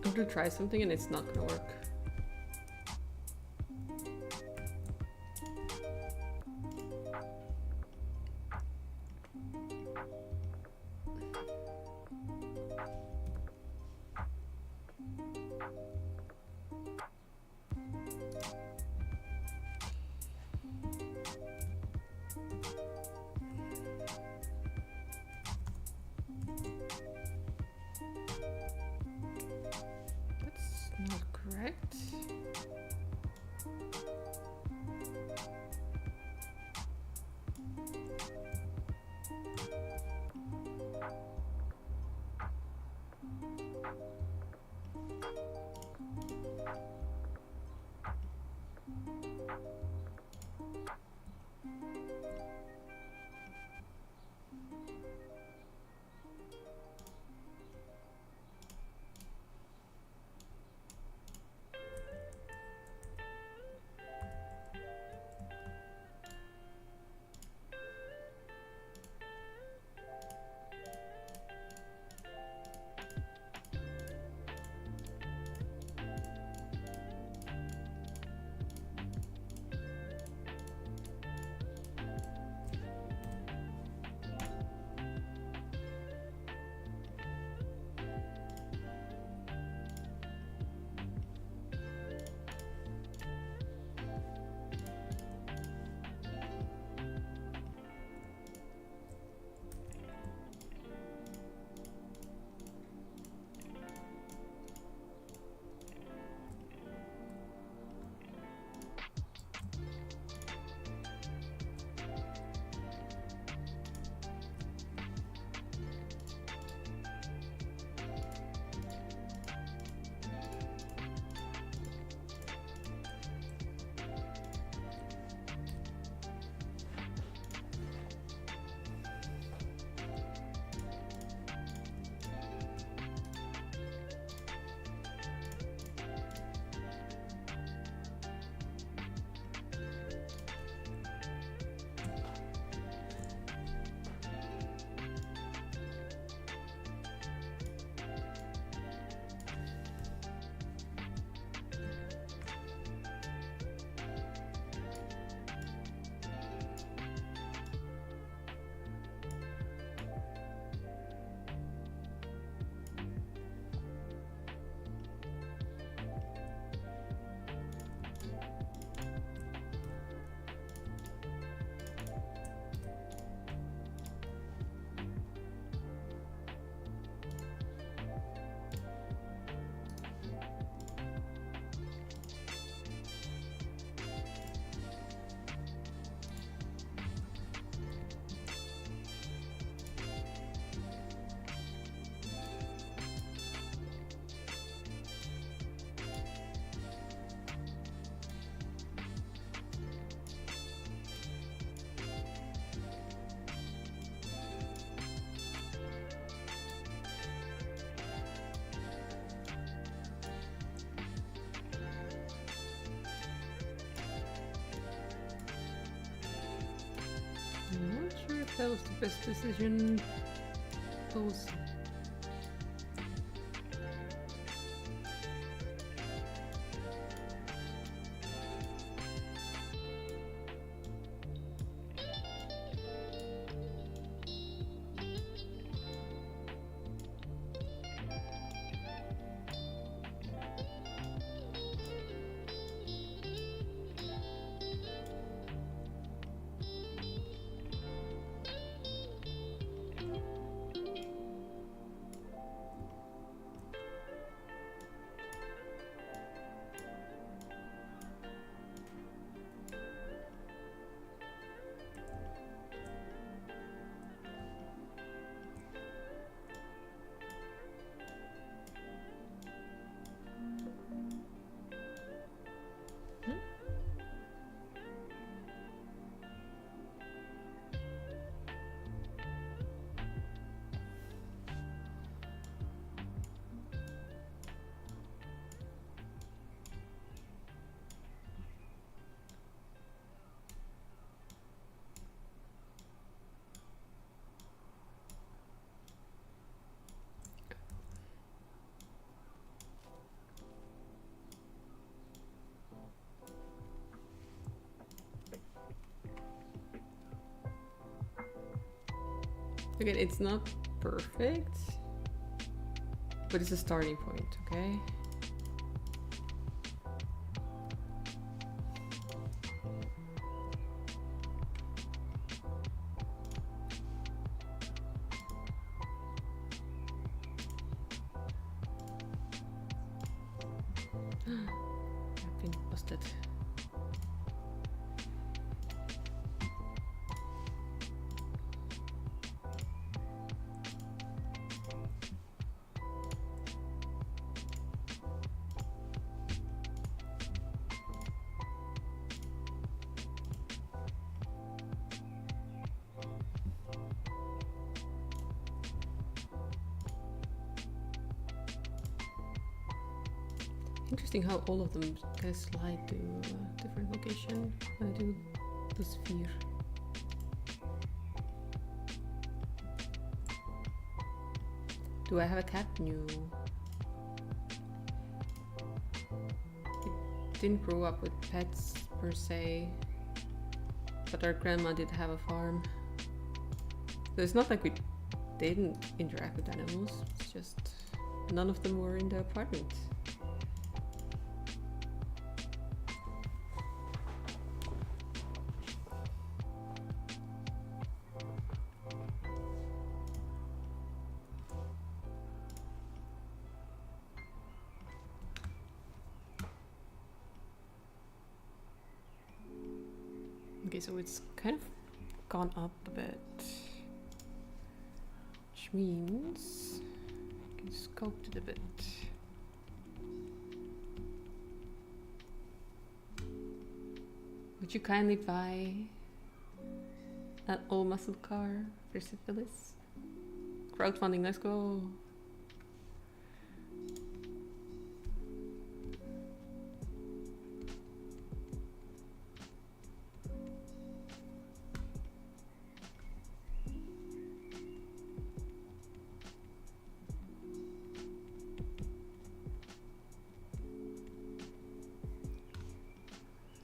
I'm gonna try something and it's not gonna work. That's not correct. that was the best decision. Those. Again, it's not perfect, but it's a starting point, okay? I've been busted. Interesting how all of them kind of slide to a different location when I do the sphere. Do I have a cat? No. I didn't grow up with pets per se, but our grandma did have a farm. So it's not like we didn't interact with animals, it's just none of them were in the apartment. Okay, so it's kind of gone up a bit, which means I can sculpt it a bit. Would you kindly buy an all muscle car for syphilis? Crowdfunding, let's go.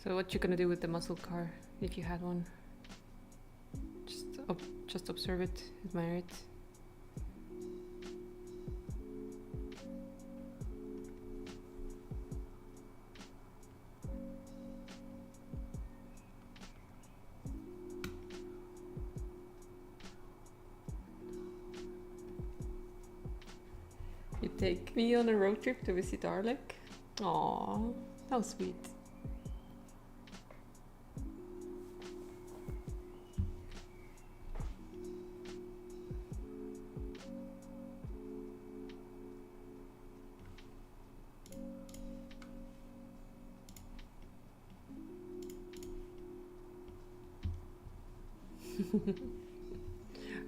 So what you gonna do with the muscle car if you had one? Just observe it, admire it. You take me on a road trip to visit Arlek? Aww, how sweet.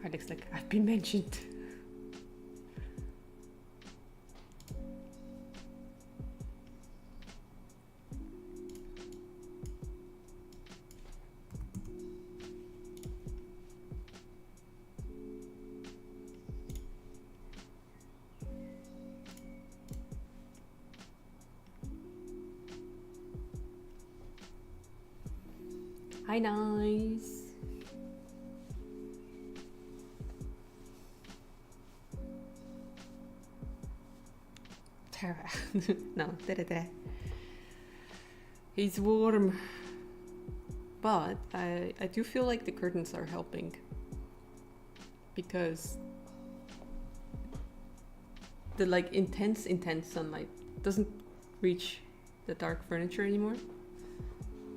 Arlek's like, I've been mentioned. Hi, nice. Tara. No, da. He's warm. But I do feel like the curtains are helping. Because the like intense sunlight doesn't reach the dark furniture anymore.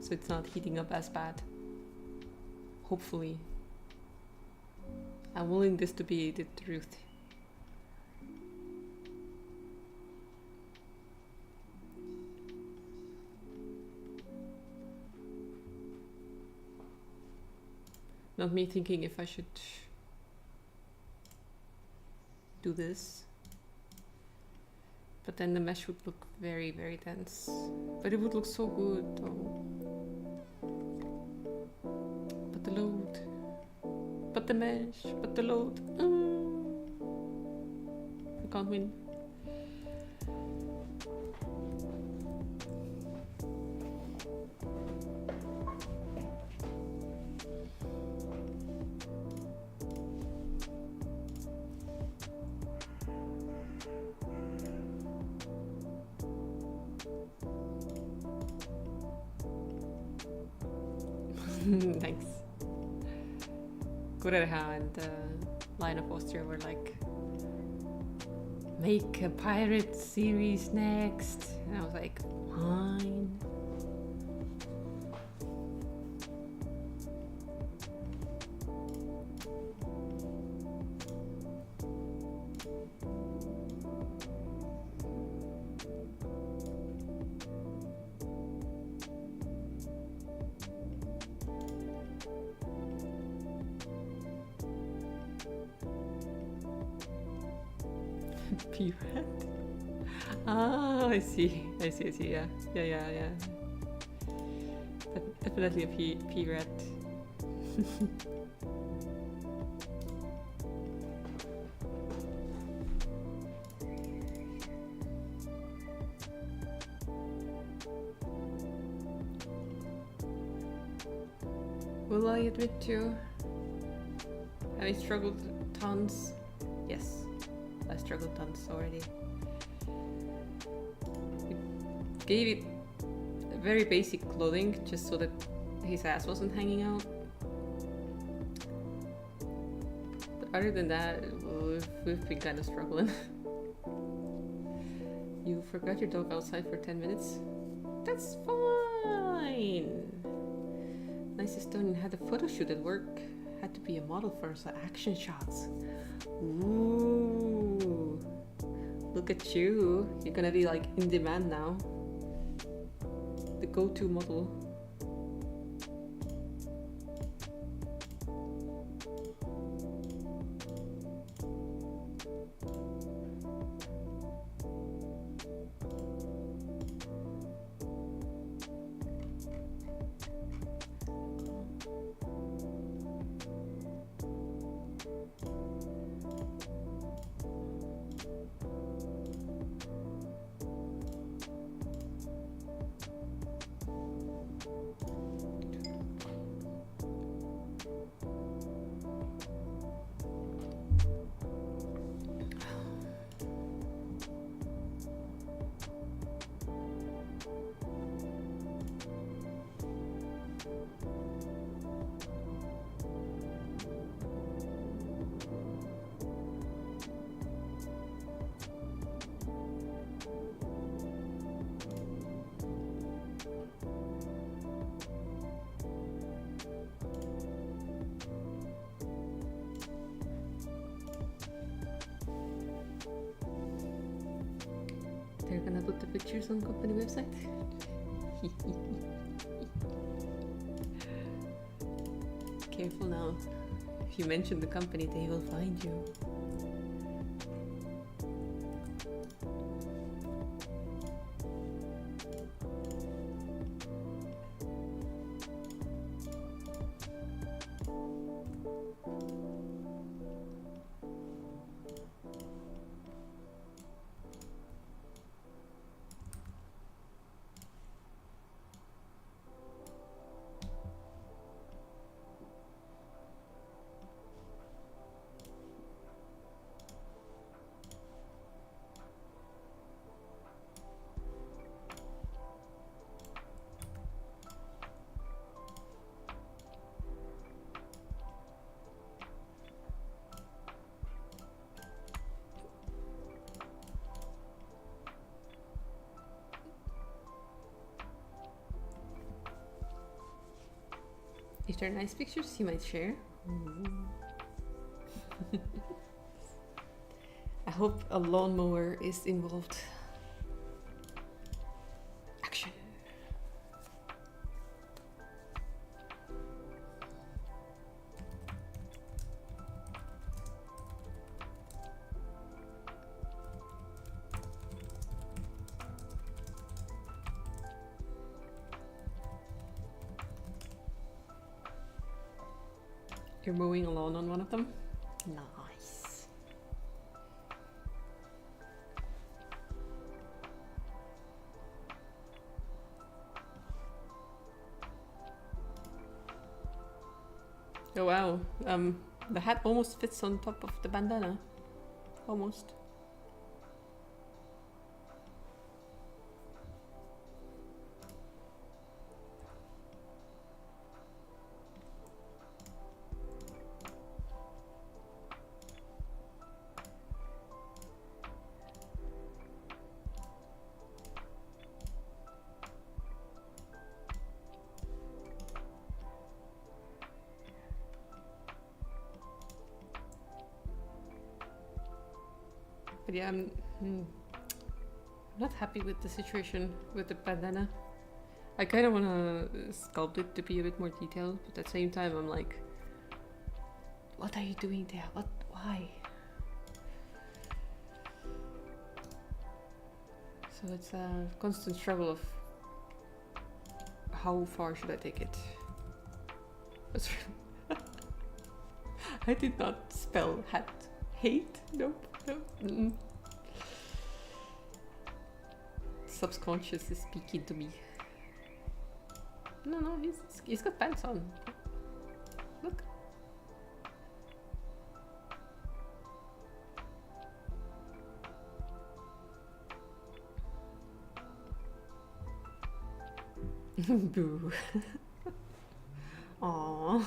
So it's not heating up as bad. Hopefully. I'm willing this to be the truth. Not me thinking if I should do this. But then the mesh would look very, very dense. But it would look so good though. But the load. But the mesh. But the load. I can't win. Thanks. Kureha and Lion of Austria were like, make a pirate series next. And I was like, fine. P-Rat? Ah, I see, yeah. Definitely a P-Rat. Will I admit to having struggled tons? Yes. I struggled tons already. It gave it very basic clothing just so that his ass wasn't hanging out. But other than that, we've been kind of struggling. You forgot your dog outside for 10 minutes? That's fine! Nice Estonian had a photo shoot at work. Had to be a model for some action shots. Ooh, look at you. You're gonna be like in demand now. The go-to model. They're gonna put the pictures on company website. Careful now. If you mention the company, they will find you. If they're nice pictures, you might share. I hope a lawnmower is involved. Action. You're mowing a lawn on one of them? Nice. Oh wow, the hat almost fits on top of the bandana. Almost. But yeah, I'm not happy with the situation with the bandana. I kind of want to sculpt it to be a bit more detailed, but at the same time I'm like, what are you doing there? What? Why? So it's a constant struggle of how far should I take it? I did not spell hat hate. Nope. No. Subconscious is speaking to me. No, he's got pants on. Look. Boo. Aww.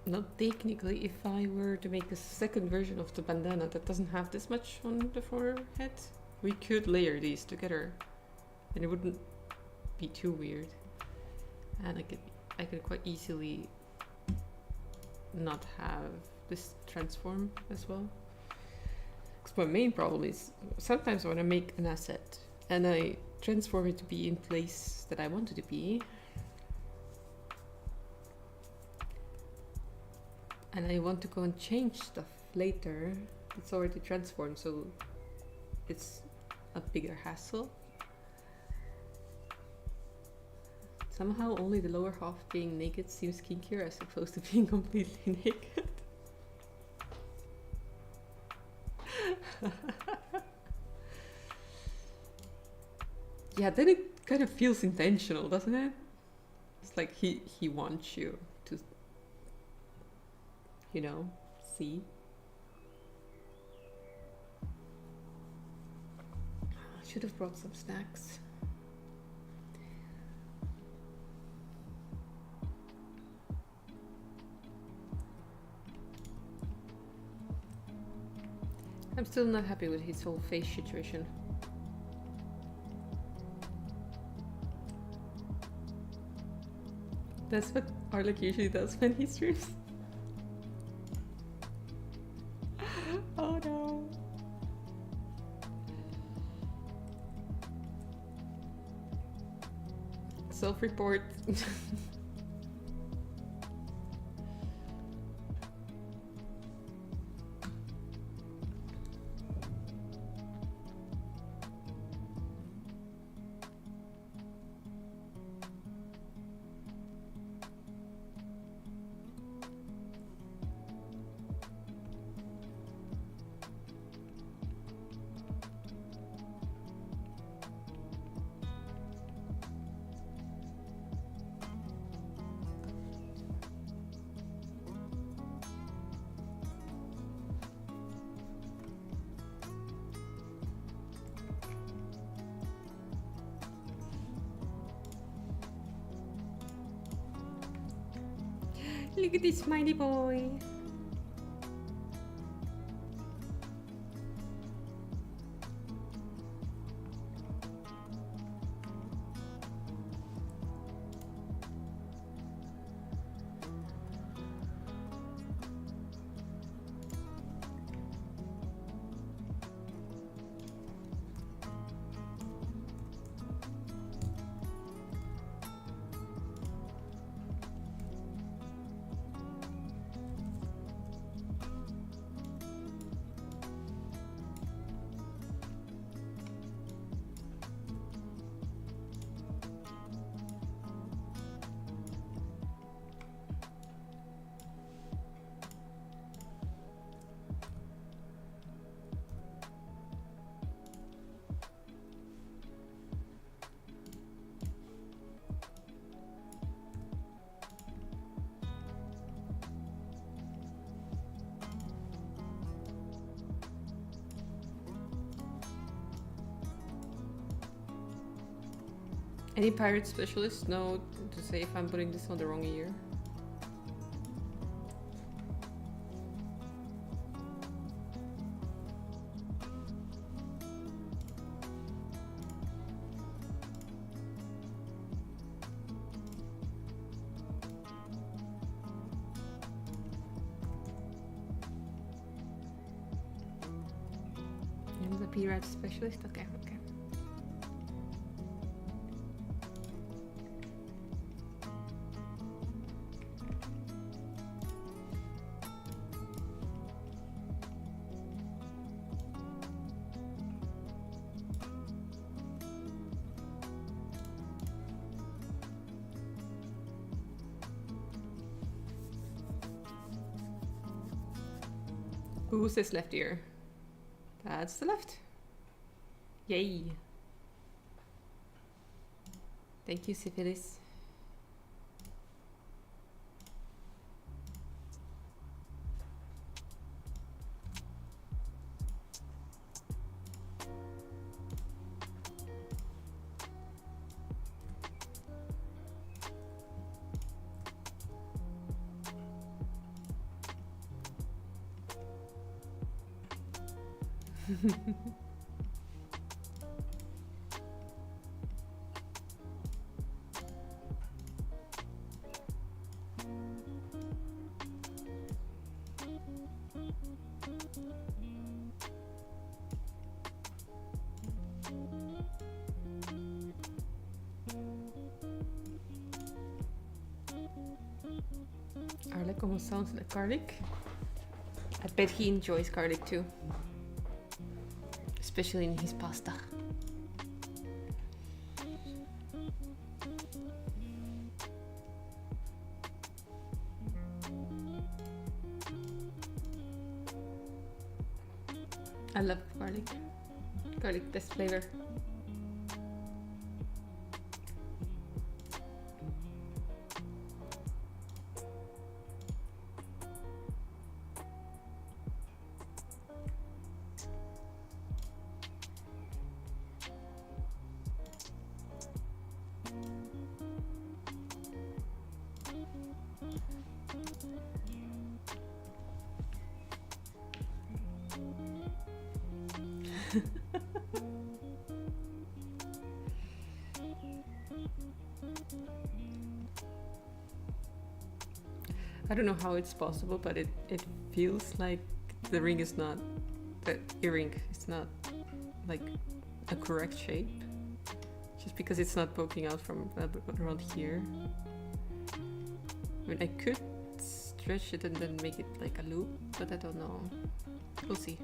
Not technically, if I were to make a second version of the bandana that doesn't have this much on the forehead, we could layer these together and it wouldn't be too weird. And I could quite easily not have this transform as well. Because my main problem is sometimes when I make an asset and I transform it to be in place that I want it to be, and I want to go and change stuff later, it's already transformed, so it's a bigger hassle. Somehow only the lower half being naked seems kinkier as opposed to being completely naked. Yeah, then it kind of feels intentional, doesn't it? It's like he wants you to, you know, see. I should have brought some snacks. I'm still not happy with his whole face situation. That's what Arlek usually does when he streams. Oh no. Self-report. Look at this smiley boy. Any pirate specialists know to say if I'm putting this on the wrong ear? I'm the pirate specialist? Okay, okay. Who says left ear? That's the left. Yay. Thank you, Syphilis. Arlek almost sounds like garlic. I bet he enjoys garlic too. Especially in his pasta. I love garlic. Garlic, best flavor. I don't know how it's possible, but it feels like the ring is not, the earring is not like a correct shape. Just because it's not poking out from around here. I mean, I could stretch it and then make it like a loop, but I don't know. We'll see.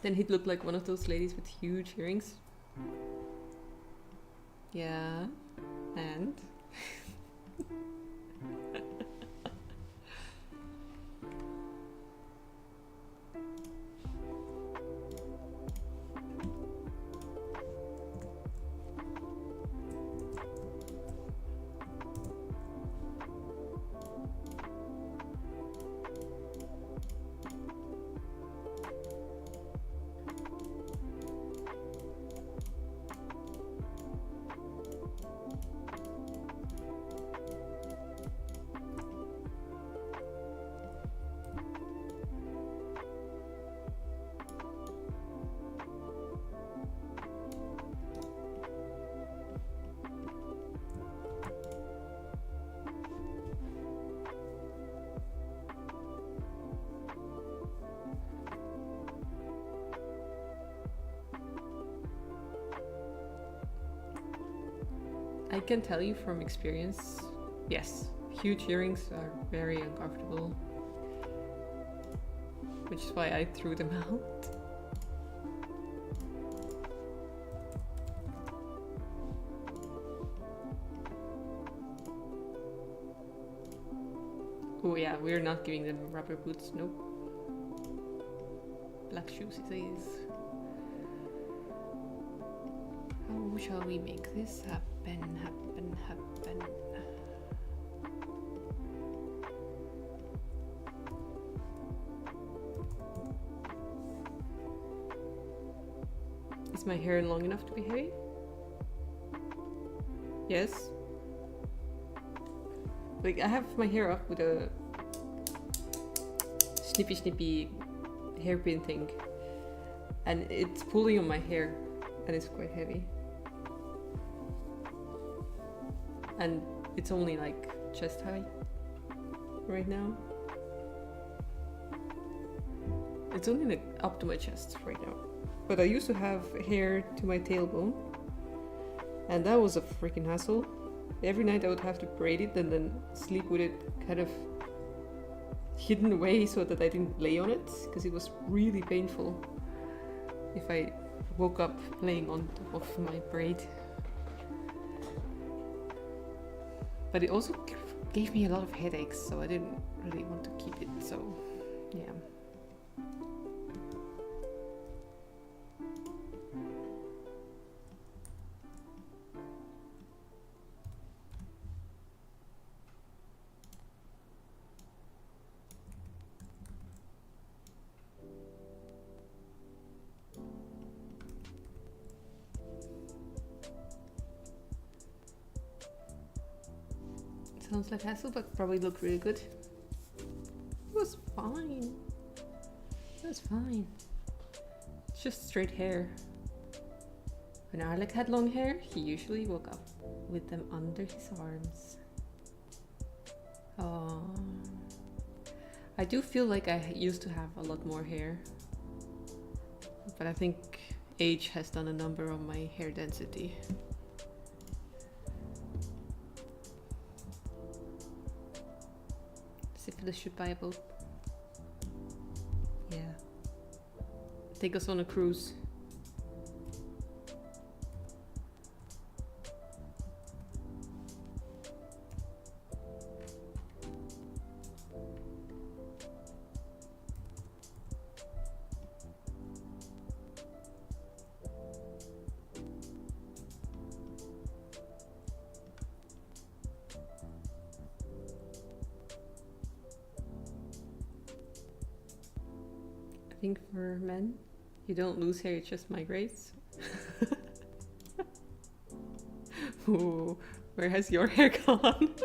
Then he'd look like one of those ladies with huge earrings. Yeah, and? I can tell you from experience, yes, huge earrings are very uncomfortable, which is why I threw them out. Oh yeah, we're not giving them rubber boots, nope. Black shoes it is. How shall we make this happen? Happen. Is my hair long enough to be heavy? Yes. Like, I have my hair up with a snippy hairpin thing, and it's pulling on my hair, and it's quite heavy. And it's only like chest height right now. It's only like up to my chest right now. But I used to have hair to my tailbone, and that was a freaking hassle. Every night I would have to braid it and then sleep with it kind of hidden away so that I didn't lay on it, because it was really painful if I woke up laying on top of my braid. But it also gave me a lot of headaches, so I didn't really want to keep it, so yeah. Sounds like hassle, but probably looked really good. It was fine. It was fine. It's just straight hair. When Arlek had long hair, he usually woke up with them under his arms. Oh, I do feel like I used to have a lot more hair, but I think age has done a number on my hair density. to the ship by a boat. Yeah. Take us on a cruise. I think for men, you don't lose hair, it just migrates. Ooh, where has your hair gone?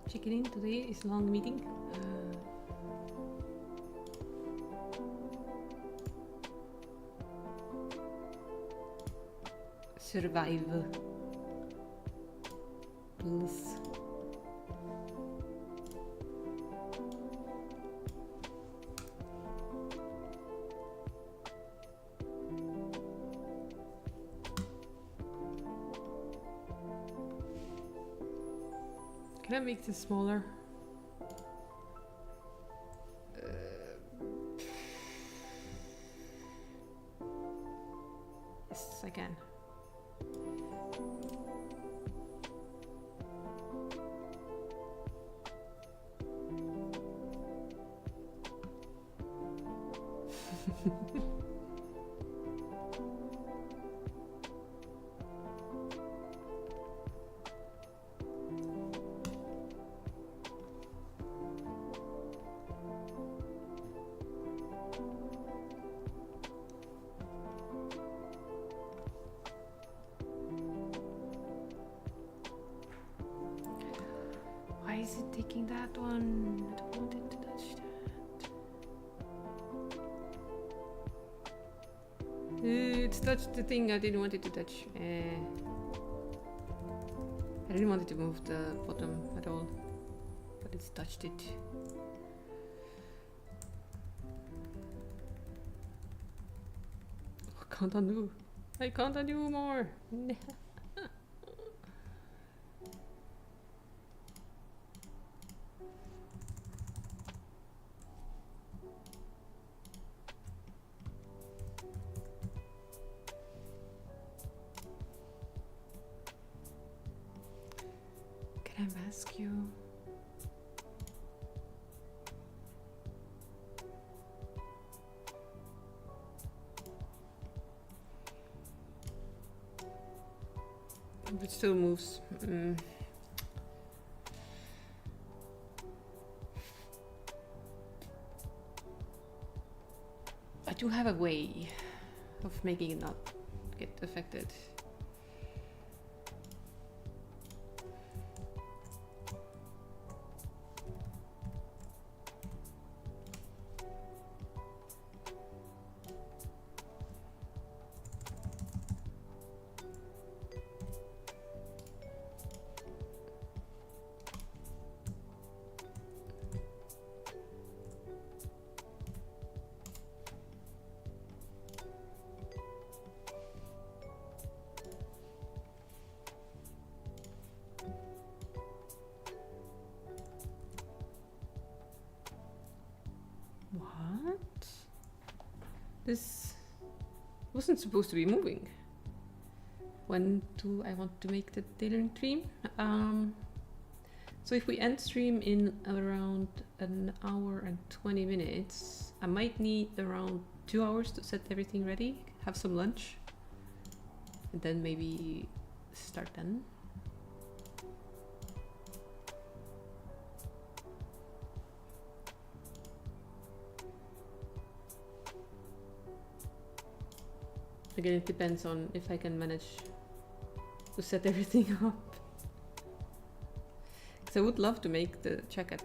Check it in, today is a long meeting. Survive. Please. Can I make this smaller? Yes, I can. Why is it taking that one? I don't want it to touch that. It's touched the thing I didn't want it to touch. I didn't want it to move the bottom at all, but it's touched it. I can't undo. I can't undo more. Can I mask you? It still moves. I do have a way of making it not get affected. What? This wasn't supposed to be moving. When do I want to make the tailoring stream? So if we end stream in around an hour and 20 minutes, I might need around 2 hours to set everything ready, have some lunch, and then maybe start then. Again, it depends on if I can manage to set everything up. Because I would love to make the jacket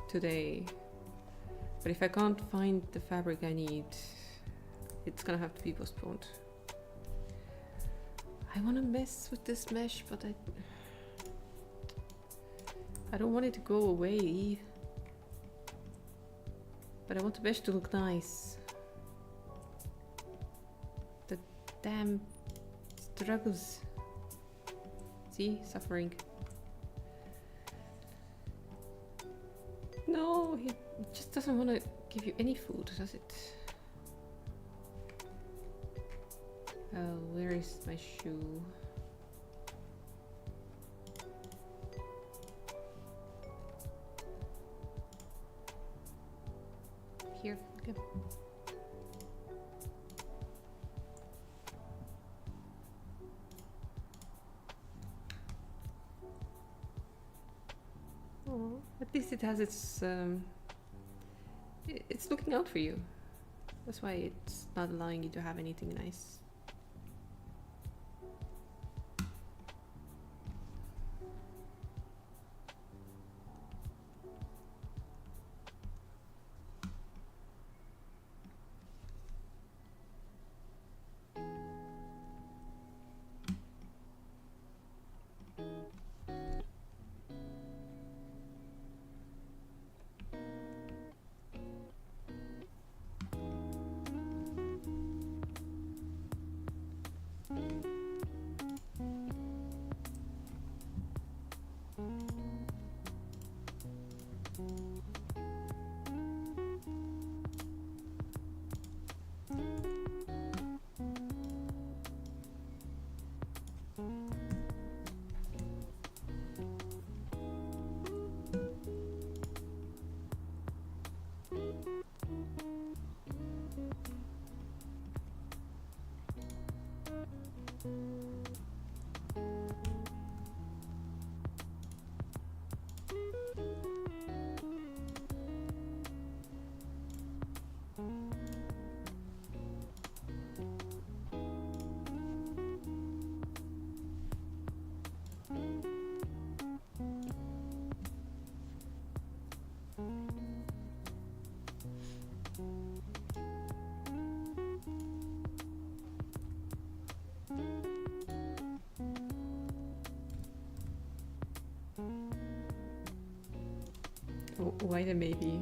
today, but if I can't find the fabric I need, it's gonna have to be postponed. I want to mess with this mesh, but I don't want it to go away. But I want the mesh to look nice. The damn struggles. See, suffering. No, it just doesn't want to give you any food, does it? Where is my shoe? Here, okay. Oh, at least it has its it's looking out for you. That's why it's not allowing you to have anything nice. Why the maybe?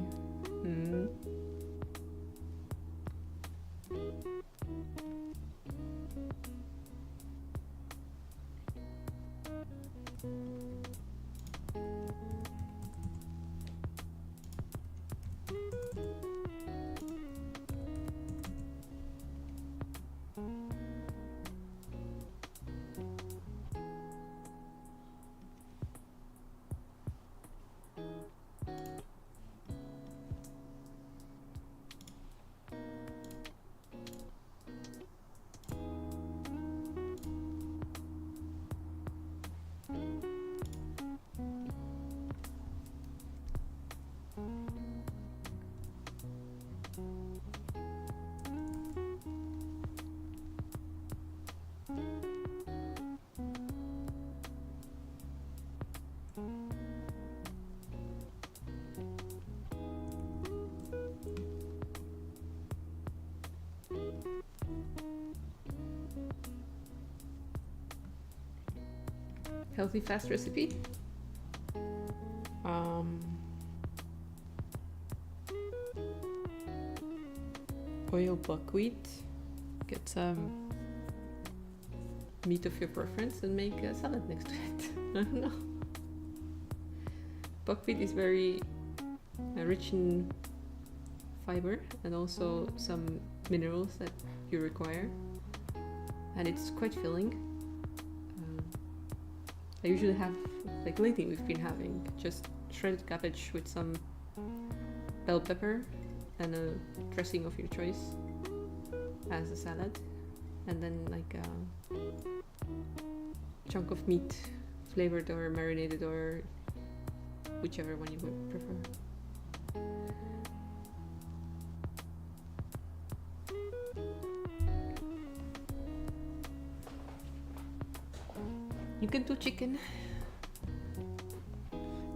Healthy fast recipe. Boil buckwheat. Get some meat of your preference and make a salad next to it. I don't know. Buckwheat is very rich in fiber and also some minerals that you require, and it's quite filling. I usually have, like lately we've been having just shredded cabbage with some bell pepper and a dressing of your choice as a salad, and then like a chunk of meat, flavored or marinated or whichever one you would prefer. You can do chicken.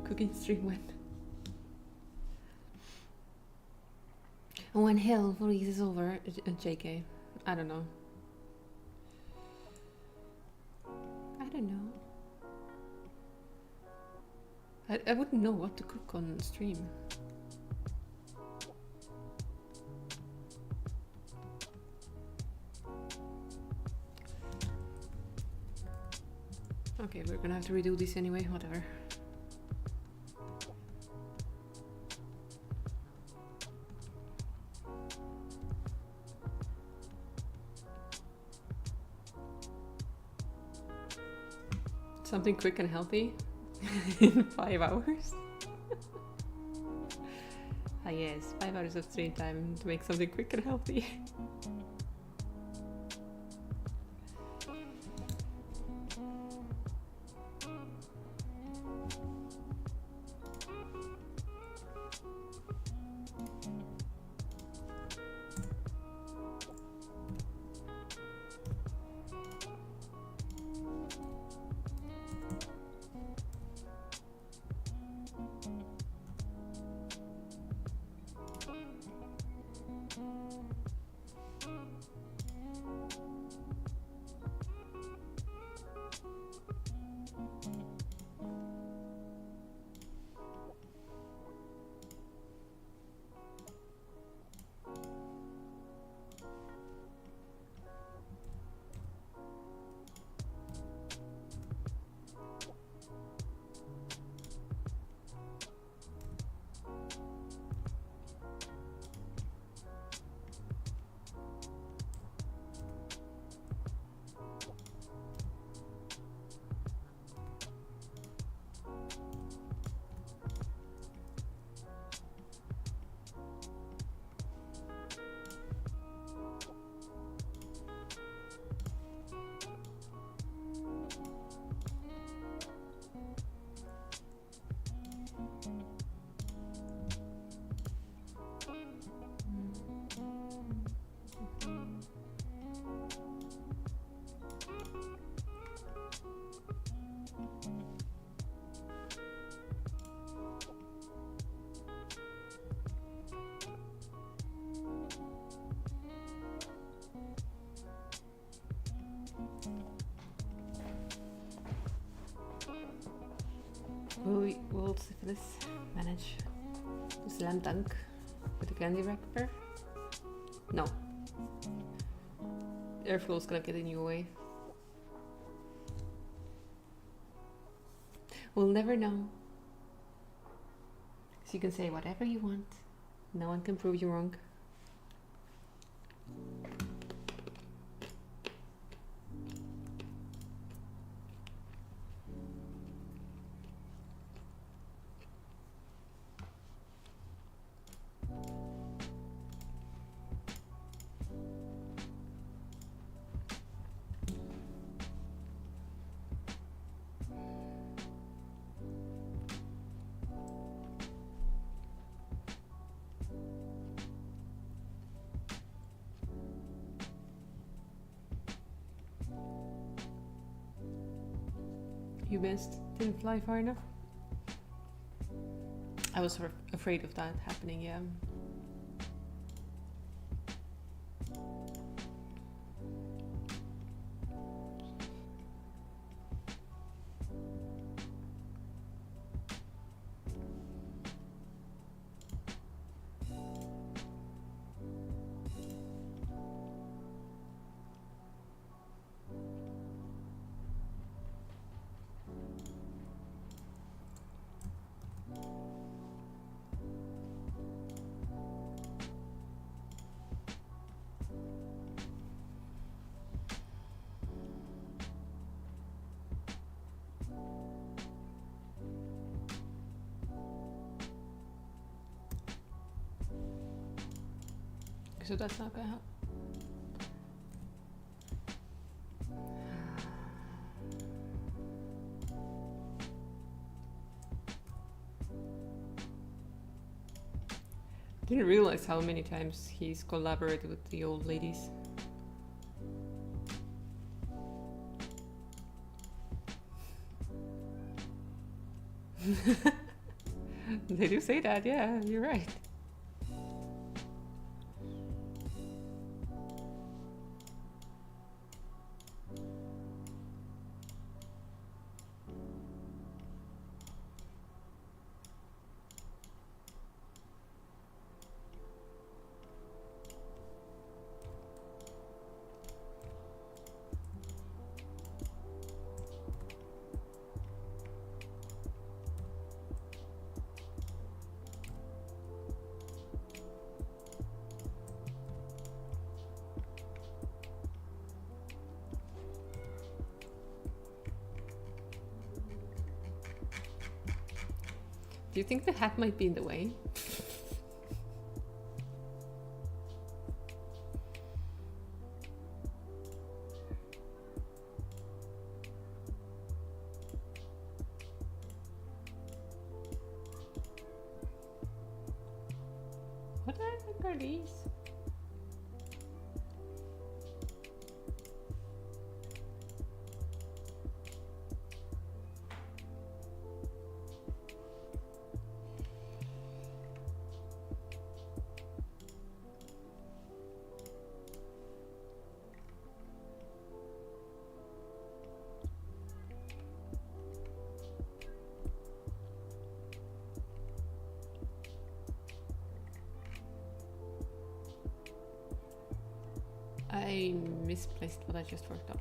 Cooking stream when hell freezes over. JK. I don't know. I wouldn't know what to cook on stream. Okay, we're gonna have to redo this anyway, whatever. Something quick and healthy in 5 hours? Ah yes, 5 hours of stream time to make something quick and healthy. Will Syphilis manage to slam dunk with the candy wrapper? No. Airflow's gonna get in your way. We'll never know. So you can say whatever you want. No one can prove you wrong. You missed. Didn't fly far enough. I was sort of afraid of that happening, yeah. so that's not gonna help. Didn't realize how many times he's collaborated with the old ladies. They do say that, yeah, you're right. Do you think the hat might be in the way? What the heck are these? I misplaced what I just worked on.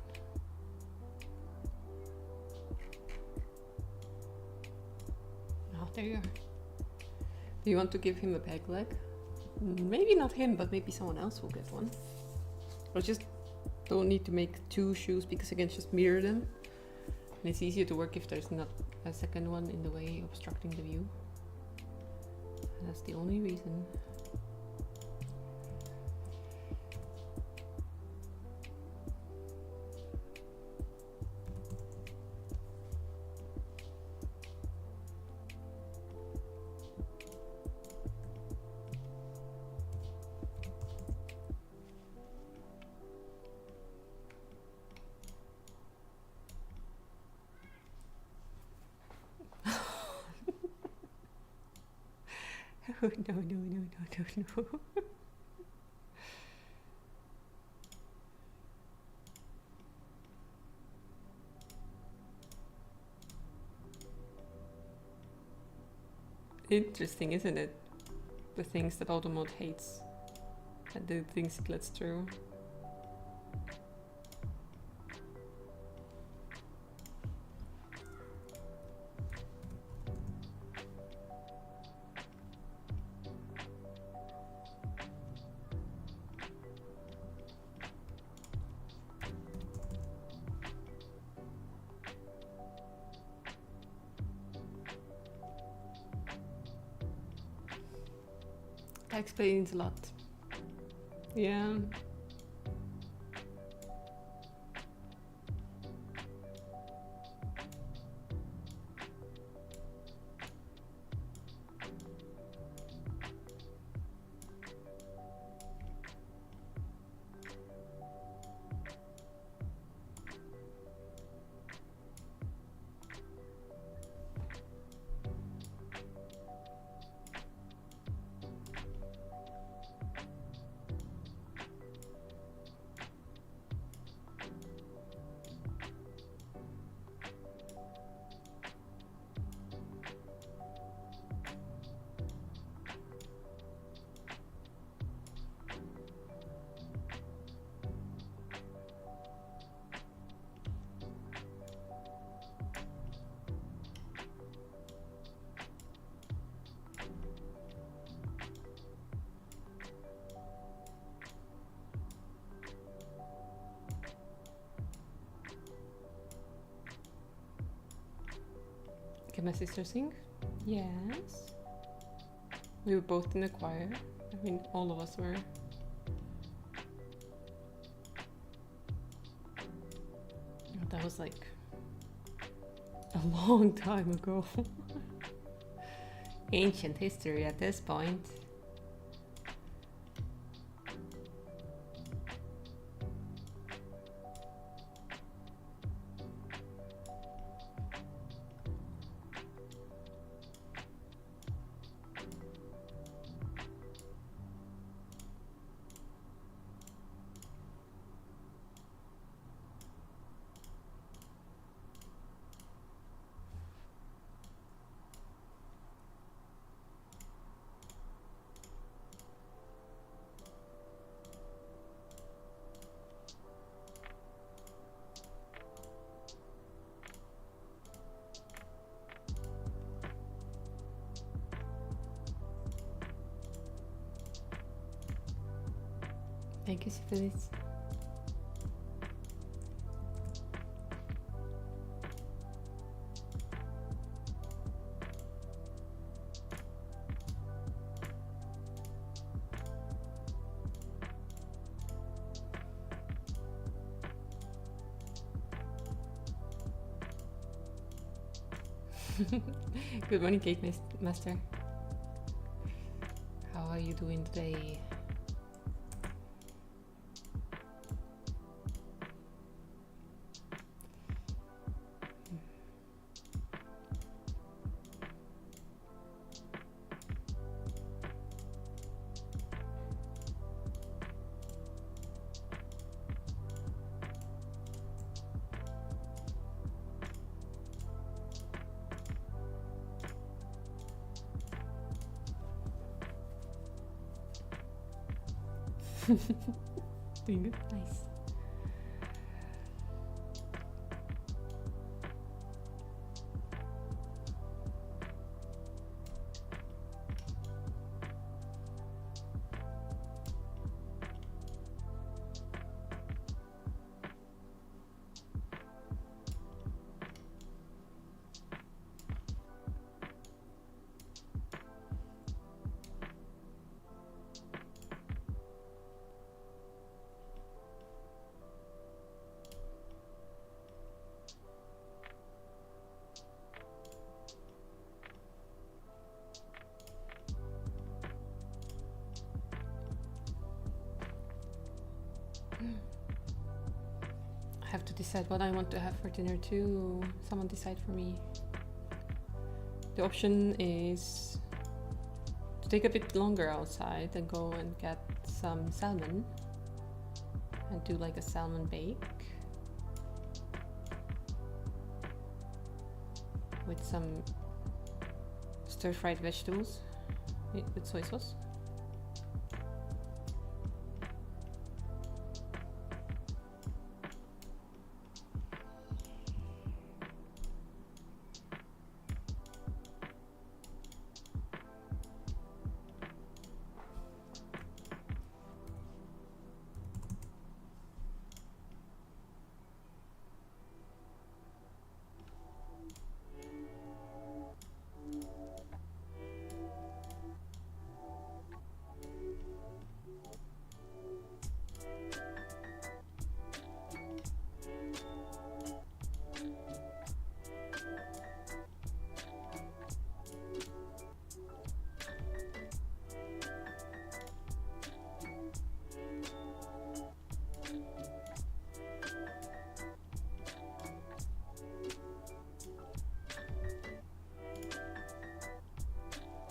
Oh, there you are. Do you want to give him a peg leg? Maybe not him, but maybe someone else will get one. Or just don't need to make two shoes because again, just mirror them. And it's easier to work if there's not a second one in the way obstructing the view. And that's the only reason. Oh, no. Interesting, isn't it? The things that Automod hates and the things it lets through. That explains a lot. Yeah. Can my sister sing? Yes. We were both in the choir. I mean, all of us were. that was like a long time ago. Ancient history at this point. Thank you, Syphilis. Good morning, Cake Master. How are you doing today? Doing good? Nice. I have to decide what I want to have for dinner too. Someone decide for me. The option is to take a bit longer outside and go and get some salmon and do like a salmon bake with some stir-fried vegetables with soy sauce.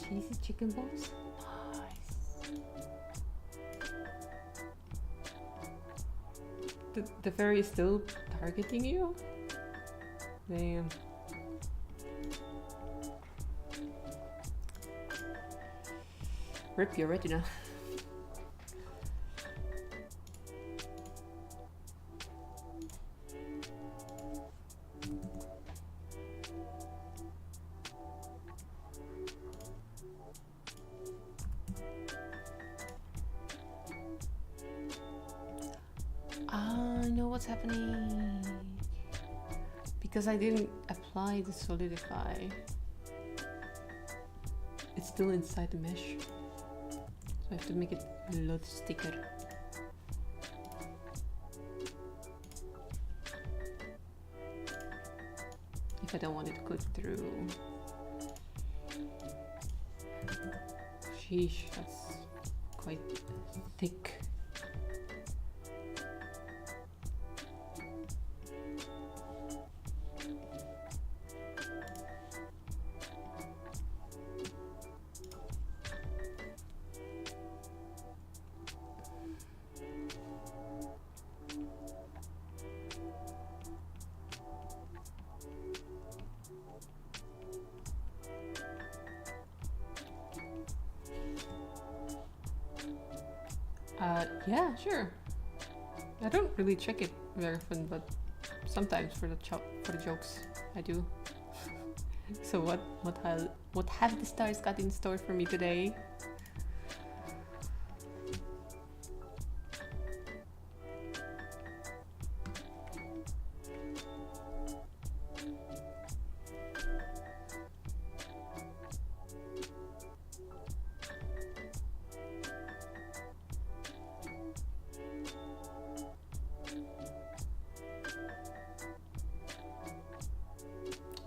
Cheesy chicken balls? Nice. The fairy is still targeting you? Damn. Rip your retina. I know what's happening. Because I didn't apply the solidify. It's still inside the mesh. So I have to make it a lot thicker. if I don't want it to go through. Sheesh, that's quite thick. Yeah, sure. I don't really check it very often, but sometimes for the jokes, I do. So what have the stars got in store for me today?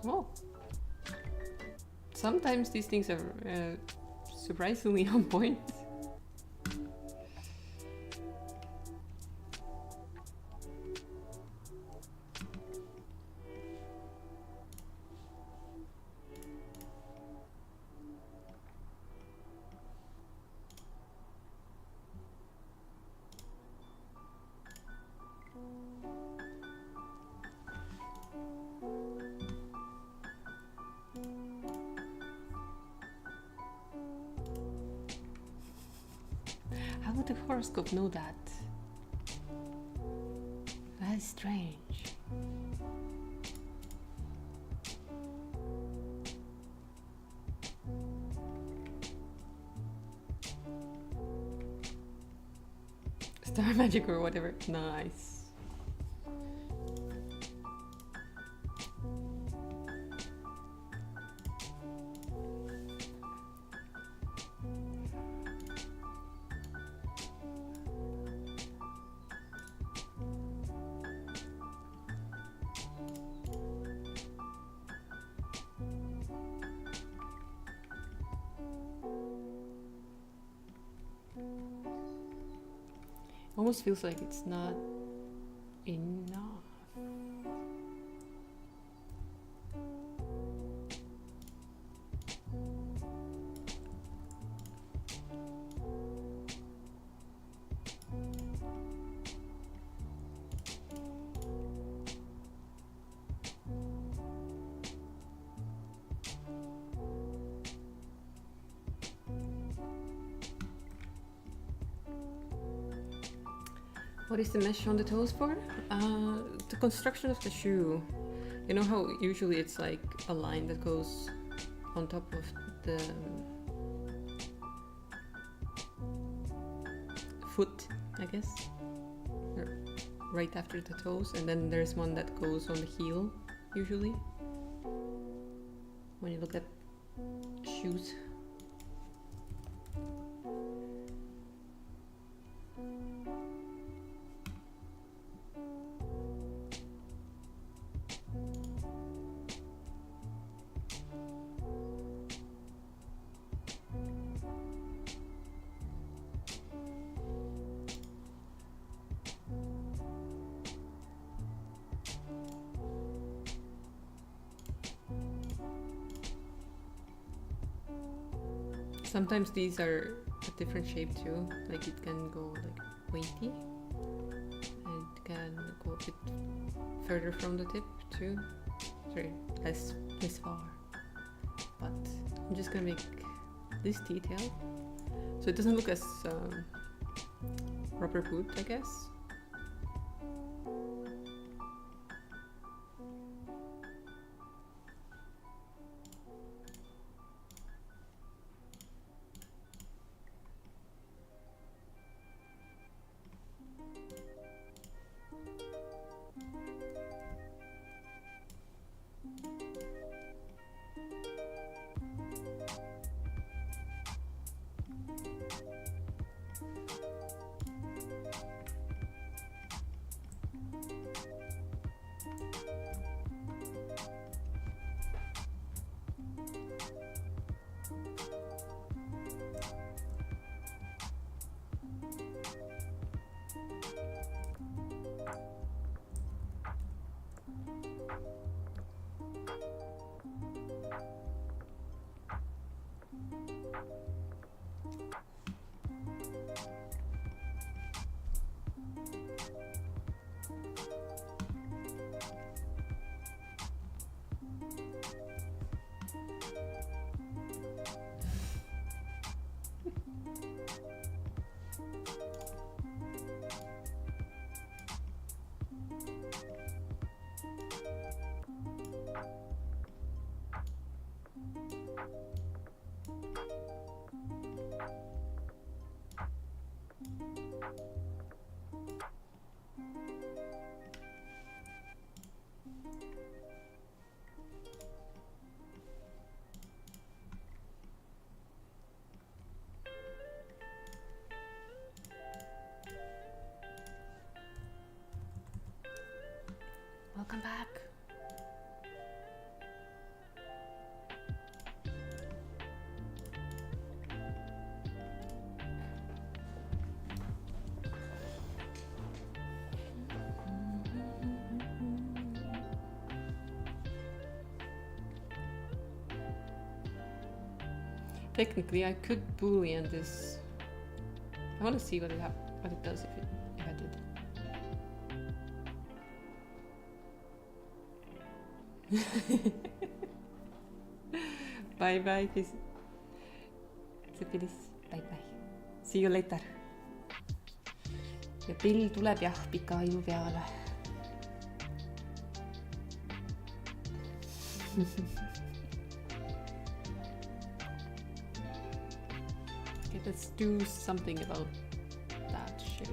Oh, sometimes these things are surprisingly on point. How would the horoscope know that? That is strange. Star magic or whatever. Nice. Almost feels like it's not enough. What is the mesh on the toes for? The construction of the shoe. You know how usually it's like a line that goes on top of the foot, I guess, or right after the toes, and then there's one that goes on the heel, usually, when you look at shoes. Sometimes these are a different shape too, like it can go like pointy, and it can go a bit further from the tip too, sorry, less far, but I'm just gonna make this detail so it doesn't look as rubber boot, I guess. Welcome back. Technically, I could boolean this. I want to see what it does if I did. Bye bye, Sepilis. Bye bye. See you later. ja pill tuleb jah pika aju peale. Okay, let's do something about that shape.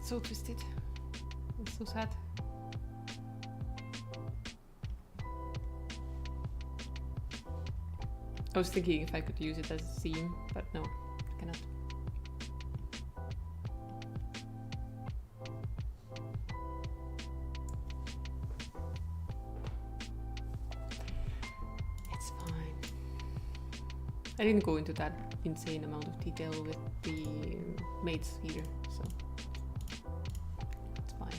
It's so twisted. It's so sad. I was thinking if I could use it as a seam, but no, I cannot. It's fine. I didn't go into that insane amount of detail with the mates either, so it's fine.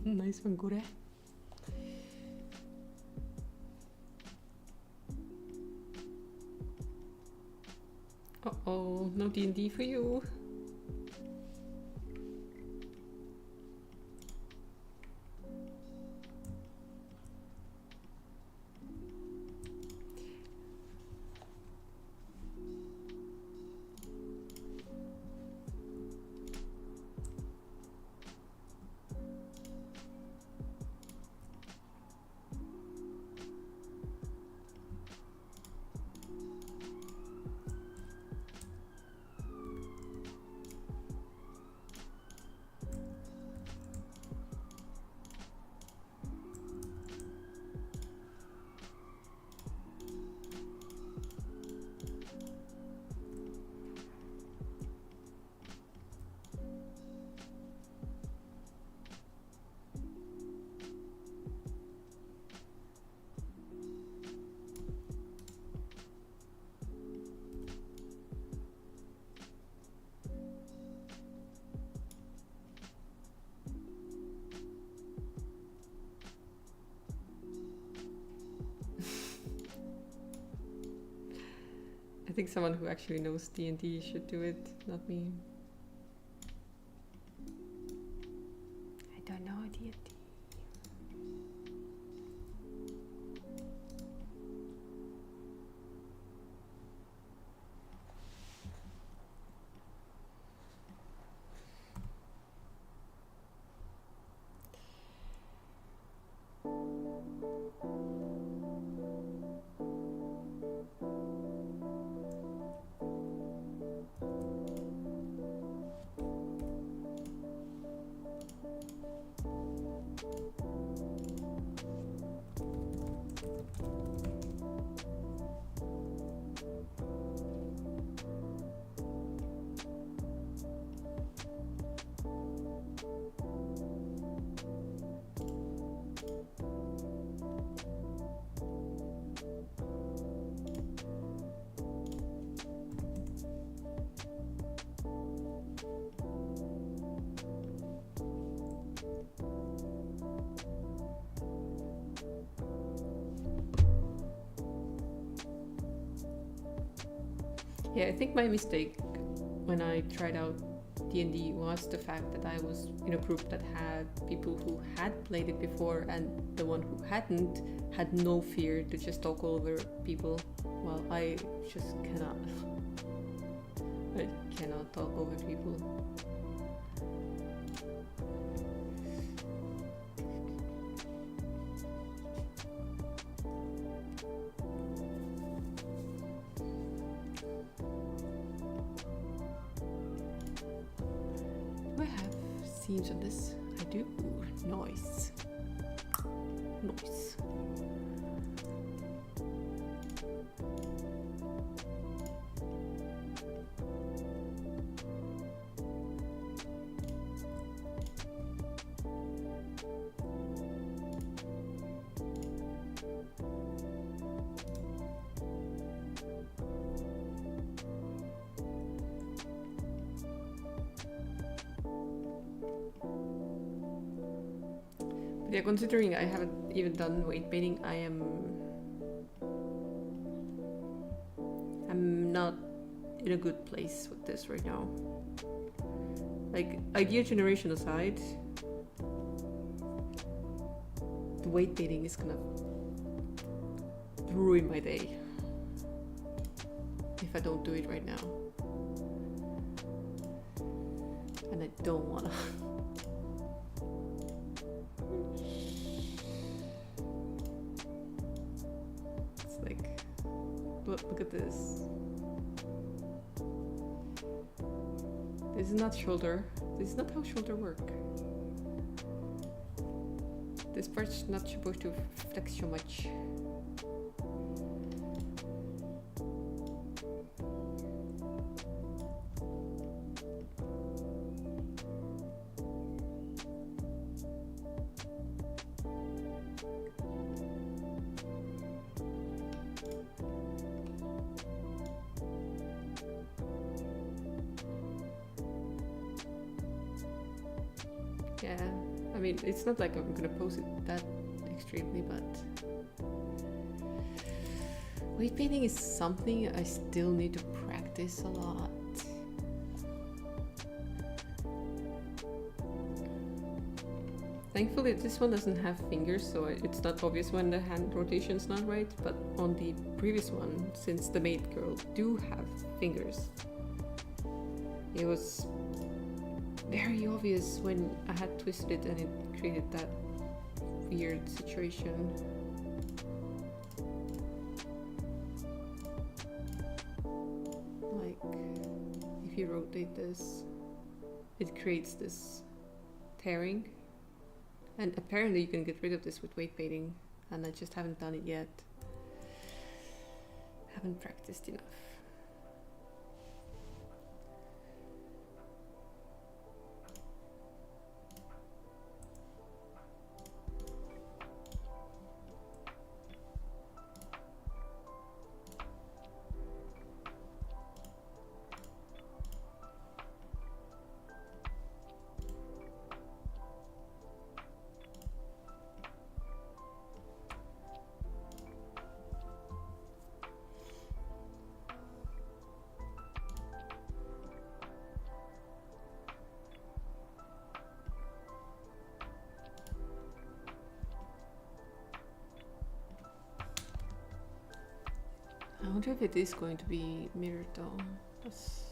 Nice one, Gore. Uh-oh, no D&D for you. I think someone who actually knows D&D should do it, not me. I don't know D&D. Yeah, I think my mistake when I tried out D&D was the fact that I was in a group that had people who had played it before, and the one who hadn't had no fear to just talk over people. Well, I just cannot. I cannot talk over people. Do I have scenes on this? I do. Nice. Nice. But yeah, considering I haven't even done weight painting, I'm not in a good place with this right now. Like, idea generation aside, the weight painting is gonna ruin my day if I don't do it right now. And I don't wanna. It's like, look at this. This is not shoulder. This is not how shoulder work. This part's not supposed to flex so much. Yeah, I mean, it's not like I'm gonna pose it that extremely, but weight painting is something I still need to practice a lot. Thankfully, this one doesn't have fingers, so it's not obvious when the hand rotation's not right, but on the previous one, since the maid girl do have fingers, it was very obvious when I had twisted it and it created that weird situation. Like, if you rotate this, it creates this tearing. And apparently you can get rid of this with weight painting, and I just haven't done it yet. Haven't practiced enough. I wonder if it is going to be mirrored though. That's...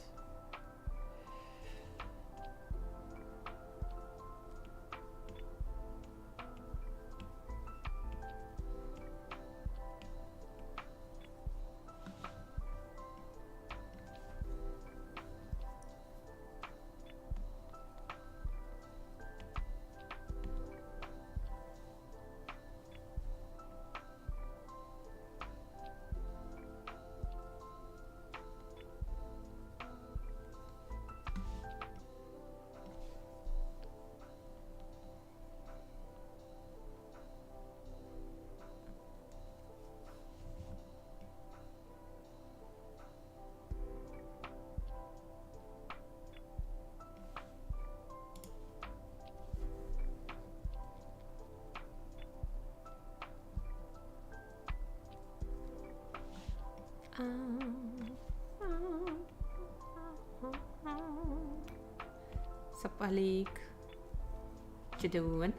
Sup, Alik? What you doing?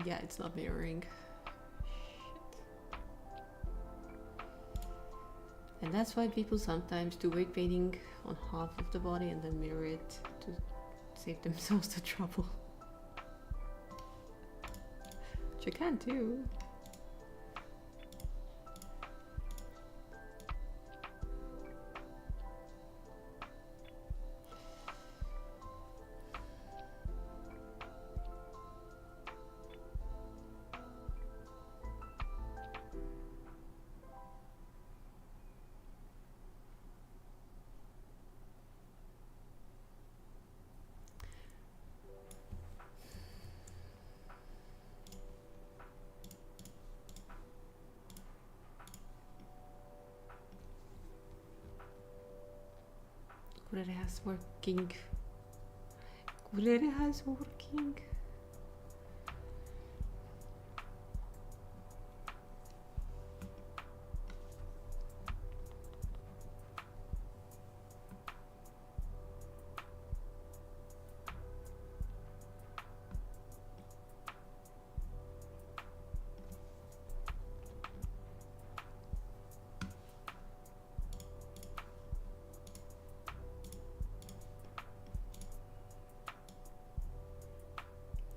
Yeah, it's not mirroring. Shit. And that's why people sometimes do weight painting on half of the body and then mirror it to save themselves the trouble. Which you can too. Kurere's working. Kurere's working.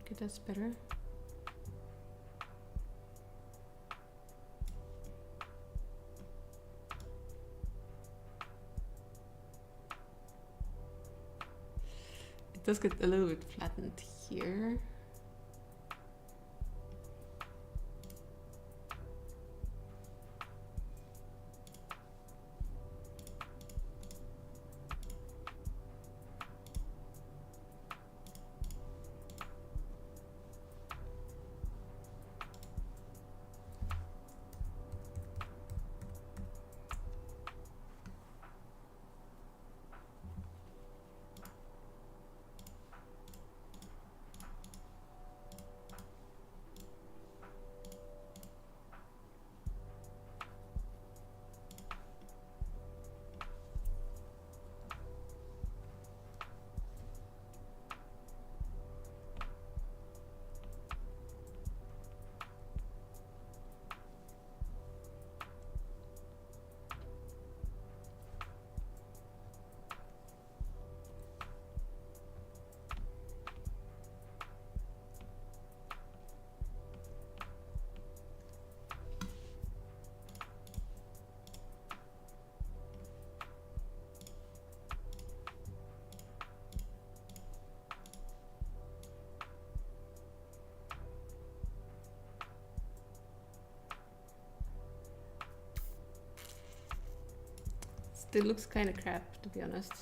Okay, that's better. It does get a little bit flattened here. Still looks kind of crap, to be honest.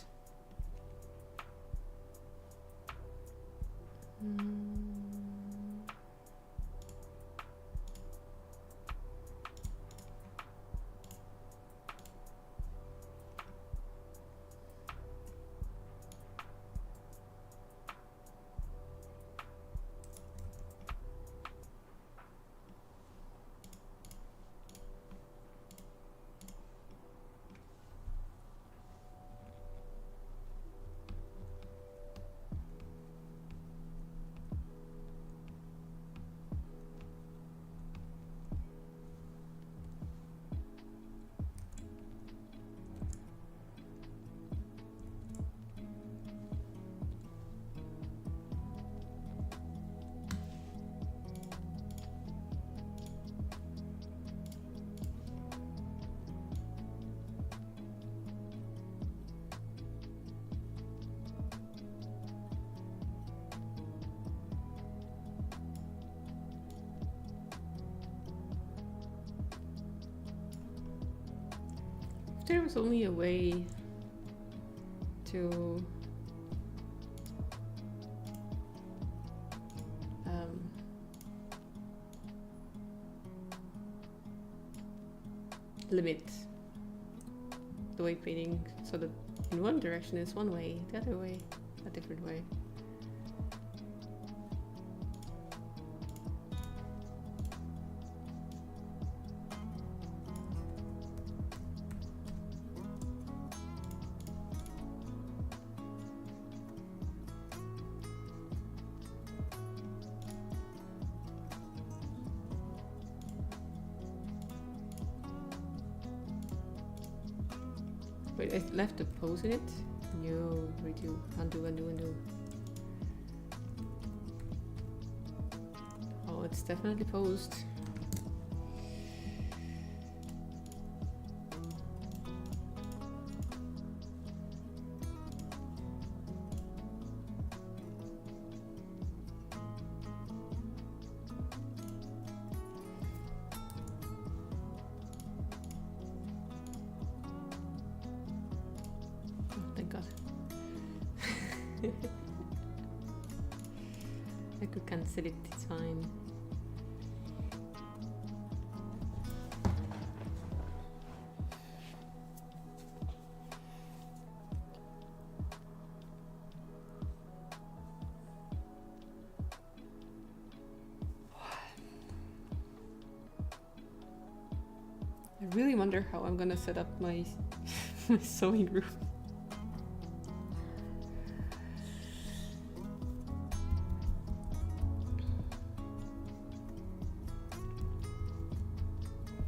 There was only a way to limit the weight painting so that in one direction is one way, the other way a different way. Wait, I left the pose in it? No, redo, undo. Oh, it's definitely posed. I could cancel it, it's fine. I really wonder how I'm gonna set up my, my sewing room.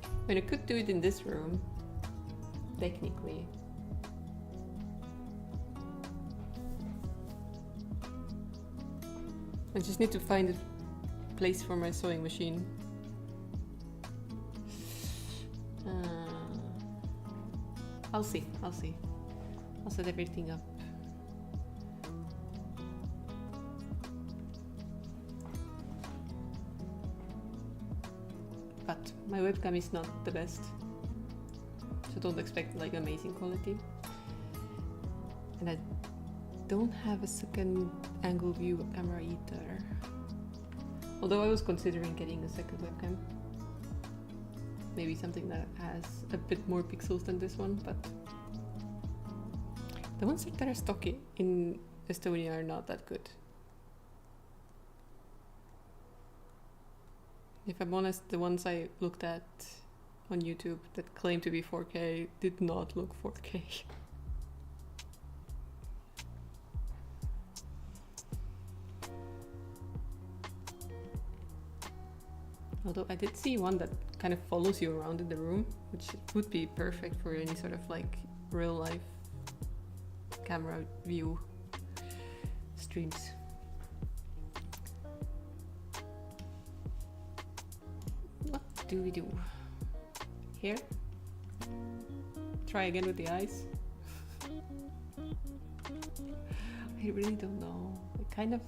I mean, I could do it in this room, technically. I just need to find a place for my sewing machine. I'll see. I'll set everything up. But my webcam is not the best, so don't expect like amazing quality. And I don't have a second angle view camera either. Although I was considering getting a second webcam. Maybe something that has a bit more pixels than this one, but the ones that are stock in Estonia are not that good. If I'm honest, the ones I looked at on YouTube that claim to be 4K did not look 4K. Although I did see one that kind of follows you around in the room, which would be perfect for any sort of like real life camera view streams. What do we do? Here? Try again with the eyes? I really don't know. I kind of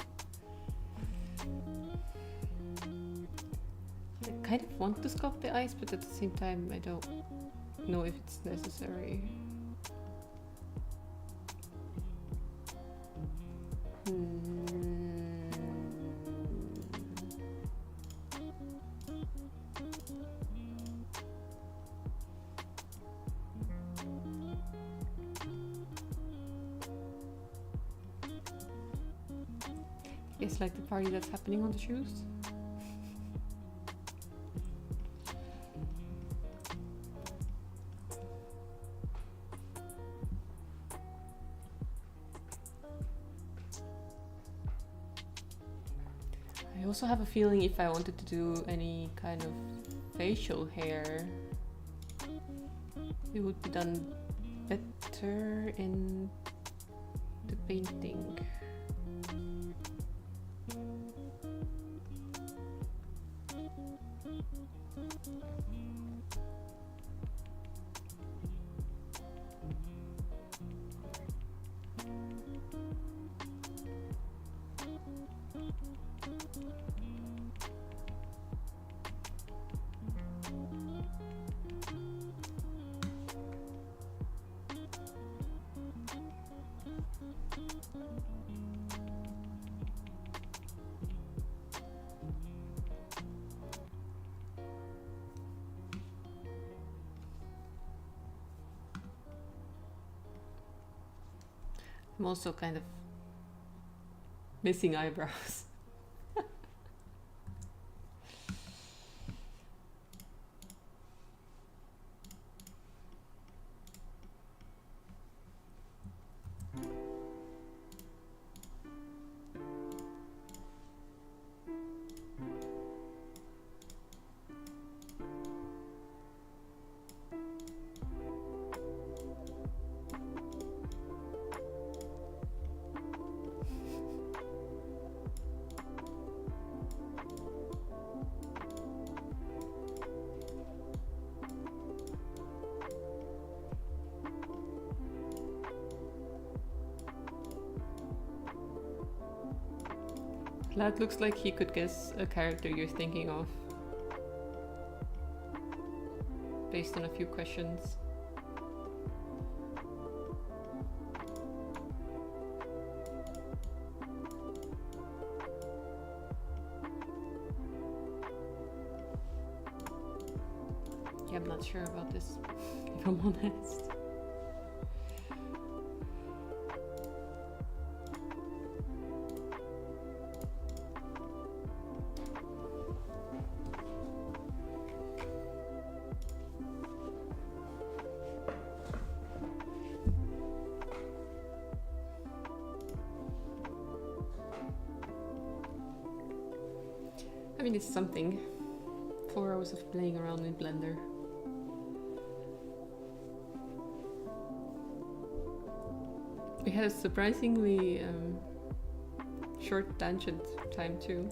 want to sculpt the eyes, but at the same time I don't know if it's necessary. It's like the party that's happening on the shoes. I also have a feeling if I wanted to do any kind of facial hair, it would be done better in the painting. I'm also kind of missing eyebrows. That looks like he could guess a character you're thinking of based on a few questions. Yeah, I'm not sure about this, if I'm honest. I mean, it's something. 4 hours of playing around in Blender. We had a surprisingly short tangent time too.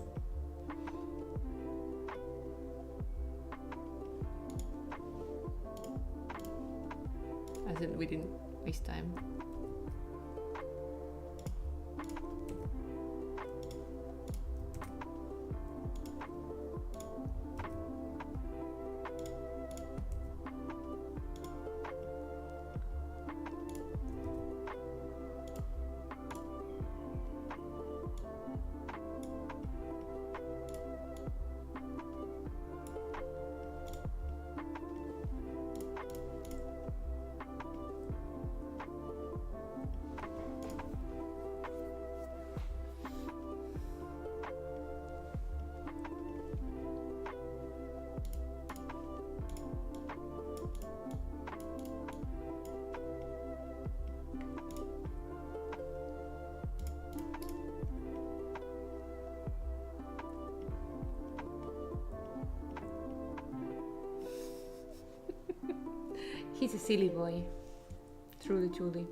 As in, we didn't waste time. He's a silly boy. Truly, truly.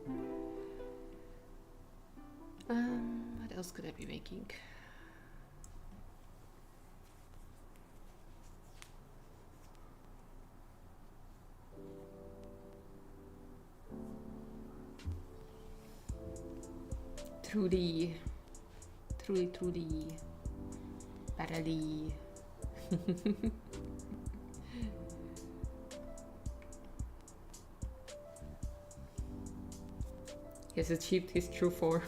What else could I be making? Truly. Truly, truly. Barely. He has achieved his true form.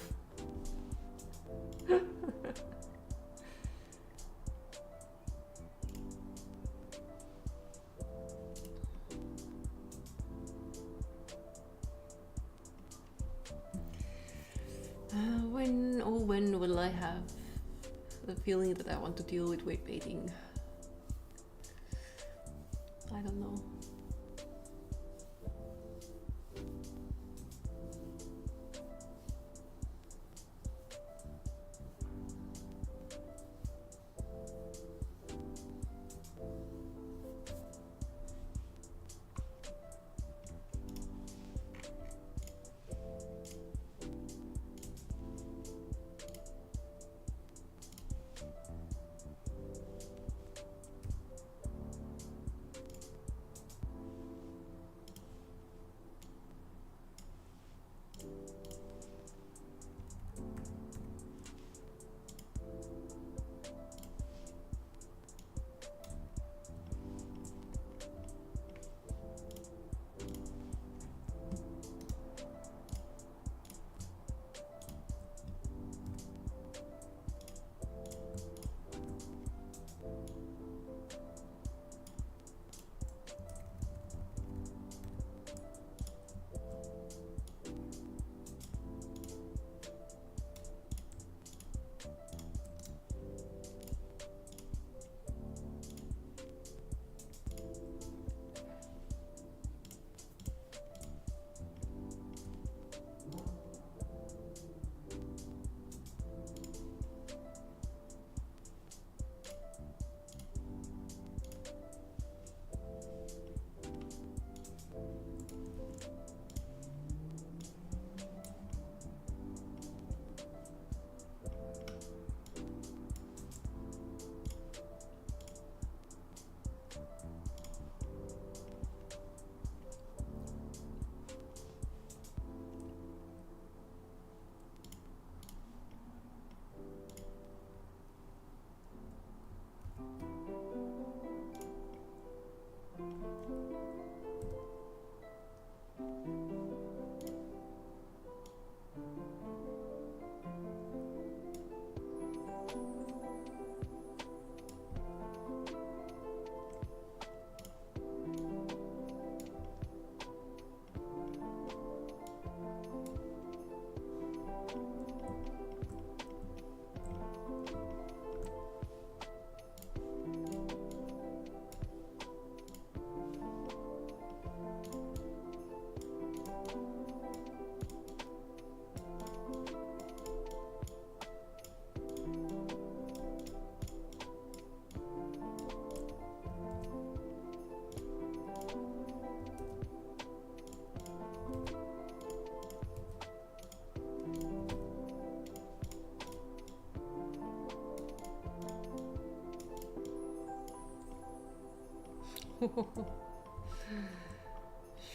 When will I have the feeling that I want to deal with weight baiting? I don't know.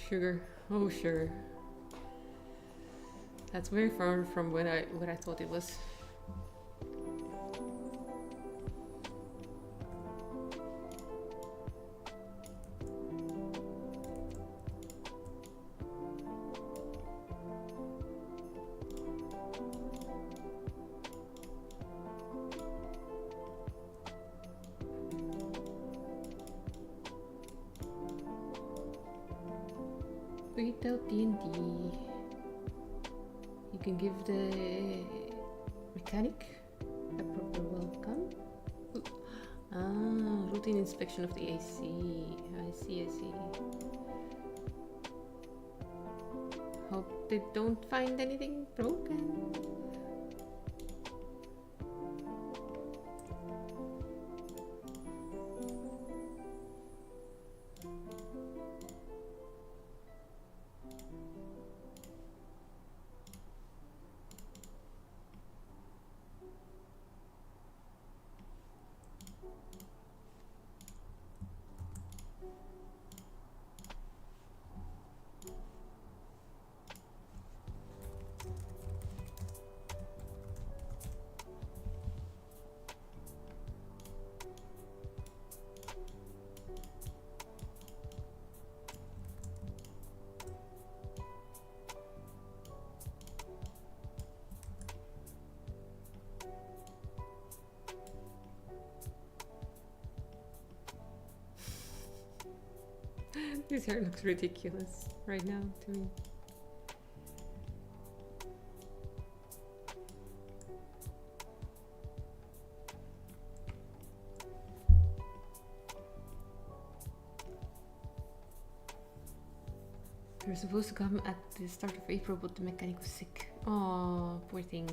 Sugar. Oh, sugar. That's very far from what I thought it was. Without D&D, you can give the mechanic a proper welcome. Ooh. Ah, routine inspection of the AC. I see. Hope they don't find anything broken. His hair looks ridiculous right now to me. They were supposed to come at the start of April, but the mechanic was sick. Oh, poor thing.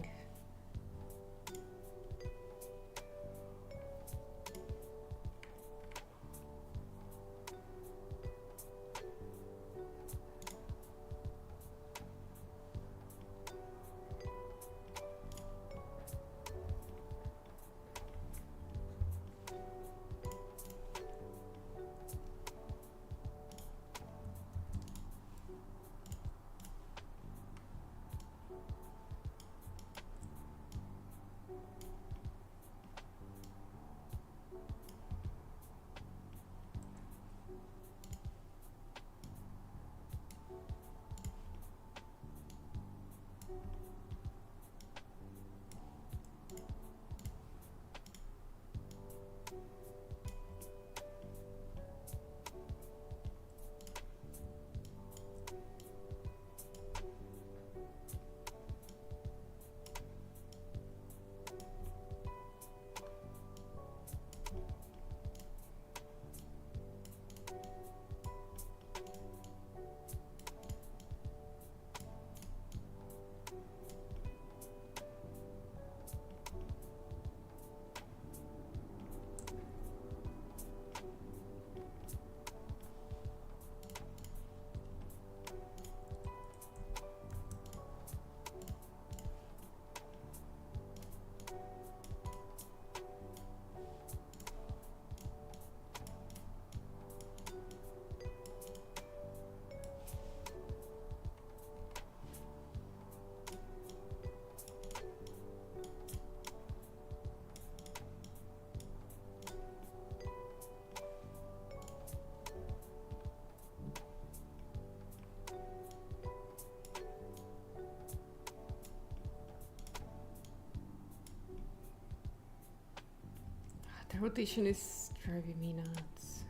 The rotation is driving me nuts.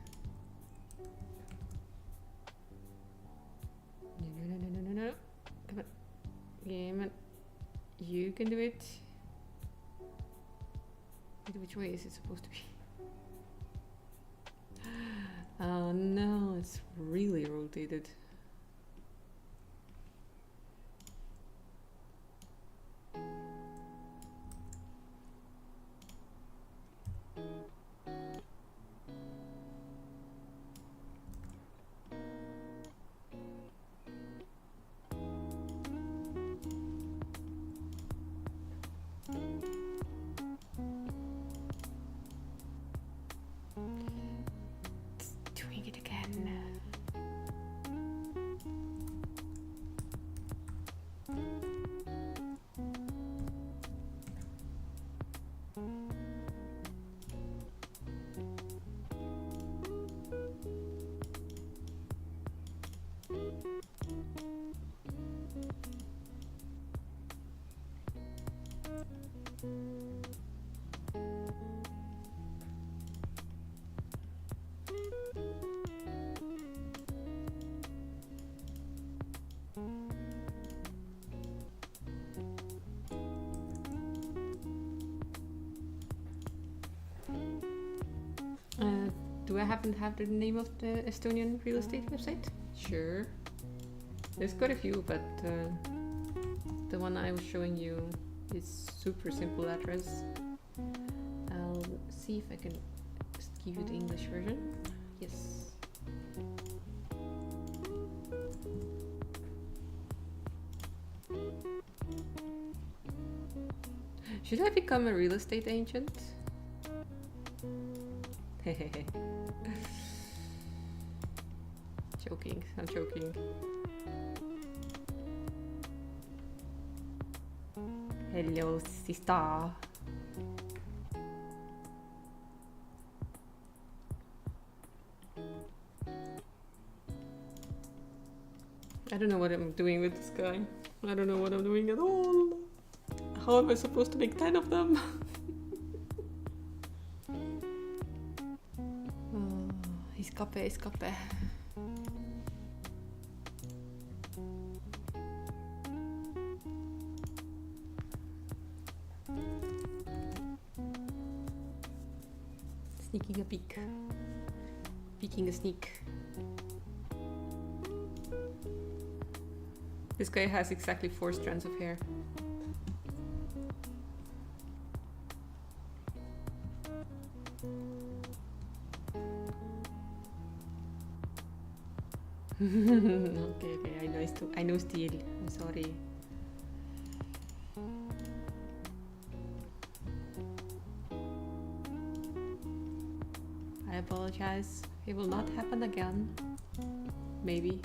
No. Come on. Game on. You can do it. Which way is it supposed to be? Oh no, it's really rotated. It's doing it Do I happen to have the name of the Estonian real estate website? Sure. There's quite a few, but the one I was showing you is super simple address. I'll see if I can just give you the English version. Yes. Should I become a real estate agent? Joking, I'm joking. Hello, sister. I don't know what I'm doing with this guy. I don't know what I'm doing at all. How am I supposed to make 10 of them? Escape, escape. Sneaking a peek. Peeking a sneak. This guy has exactly 4 strands of hair. Okay, I know steel. I'm sorry. I apologize. It will not happen again. Maybe.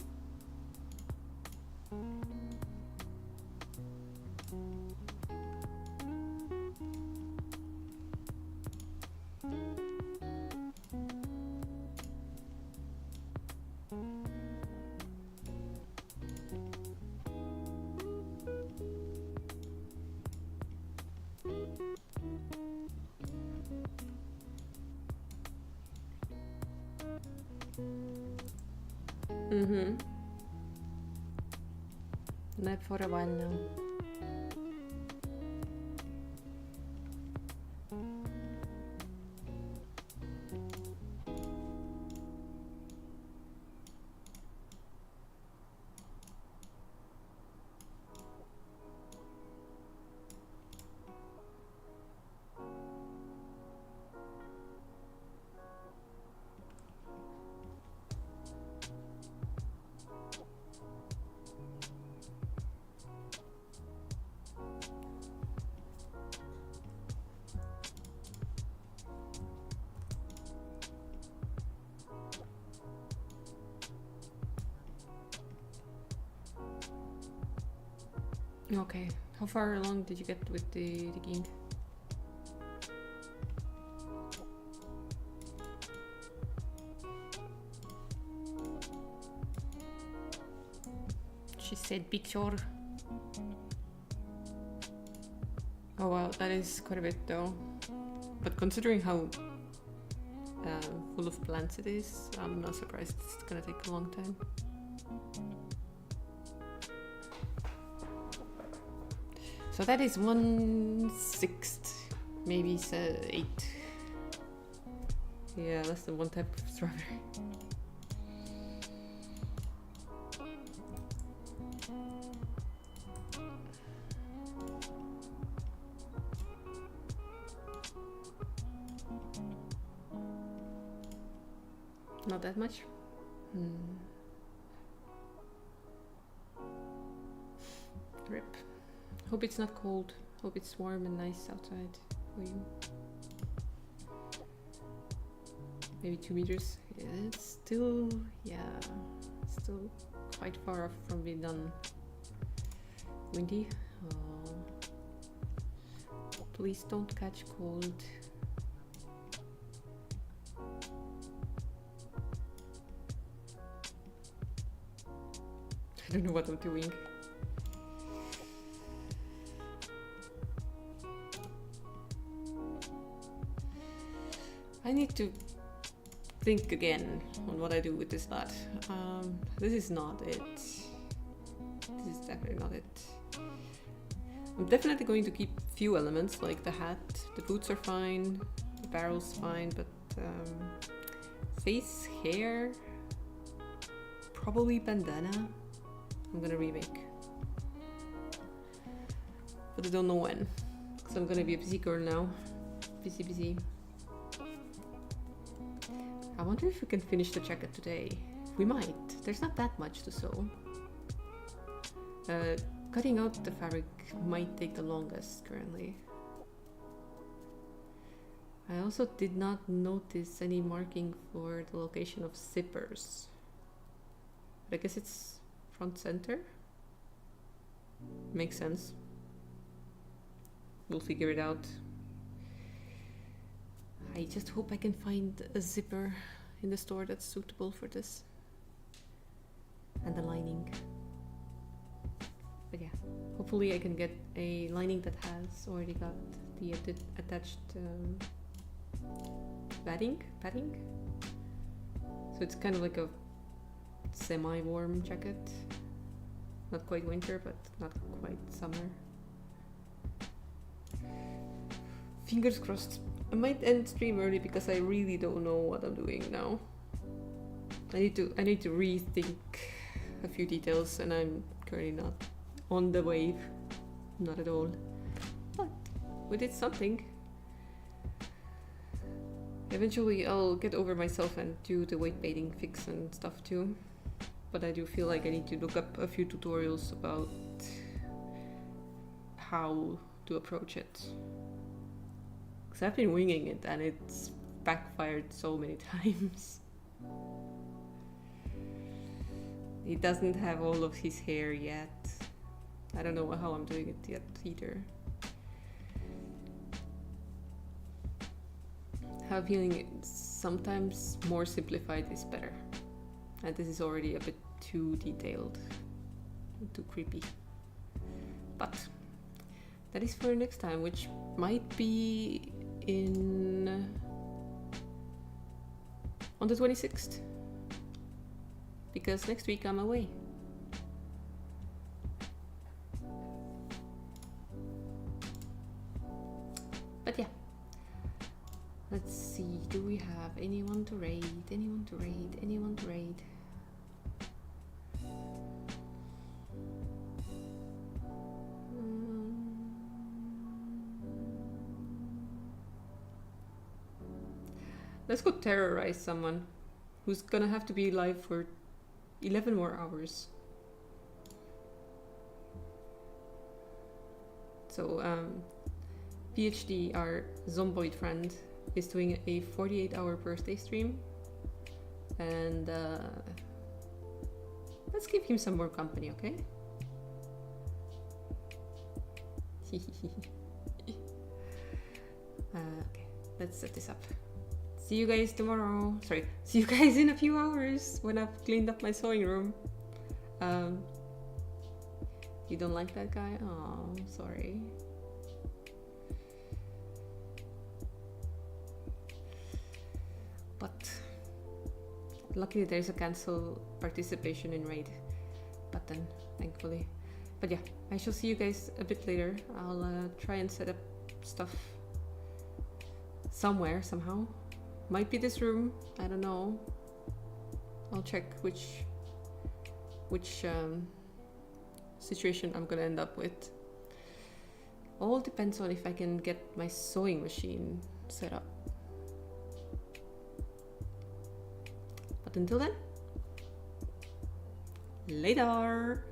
Not for a while now. Okay, how far along did you get with the digging? She said picture. Oh wow, that is quite a bit though. But considering how full of plants it is, I'm not surprised it's gonna take a long time. So that is 1/6, maybe 8. Yeah, less than one type of strawberry. Not that much. Rip. Hope it's not cold. Hope it's warm and nice outside for you. Maybe 2 meters. It's still, yeah, still quite far off from being done. Windy. Oh. Please don't catch cold. I don't know what I'm doing. I need to think again on what I do with this lot. This is not it. This is definitely not it. I'm definitely going to keep few elements like the hat. The boots are fine, the barrel's fine, but face, hair, probably bandana, I'm gonna remake. But I don't know when, because I'm gonna be a busy girl now. Busy. I wonder if we can finish the jacket today. We might. There's not that much to sew. Cutting out the fabric might take the longest currently. I also did not notice any marking for the location of zippers. But I guess it's front center. Makes sense. We'll figure it out. I just hope I can find a zipper in the store that's suitable for this. And the lining. But yeah, hopefully I can get a lining that has already got the attached padding. So it's kind of like a semi-warm jacket. Not quite winter, but not quite summer. Fingers crossed. I might end stream early because I really don't know what I'm doing now. I need to rethink a few details, and I'm currently not on the wave, not at all. But we did something. Eventually I'll get over myself and do the weight baiting fix and stuff too. But I do feel like I need to look up a few tutorials about how to approach it. Because I've been winging it and it's backfired so many times. He doesn't have all of his hair yet. I don't know how I'm doing it yet either. I have a feeling sometimes more simplified is better. And this is already a bit too detailed, too creepy. But that is for next time, which might be on the 26th. Because next week I'm away. But yeah. Let's see, do we have anyone to raid? Anyone to raid? Anyone to raid? Let's go terrorize someone who's gonna have to be live for 11 more hours. So, PhD, our zomboid friend, is doing a 48-hour birthday stream. And let's give him some more company, okay? Okay, let's set this up. See you guys tomorrow. Sorry, see you guys in a few hours when I've cleaned up my sewing room. You don't like that guy? Oh, sorry. But luckily there's a cancel participation in raid button, thankfully. But yeah, I shall see you guys a bit later. I'll try and set up stuff somewhere, somehow. Might be this room, I don't know. I'll check which situation I'm gonna end up with. All depends on if I can get my sewing machine set up. But until then, later!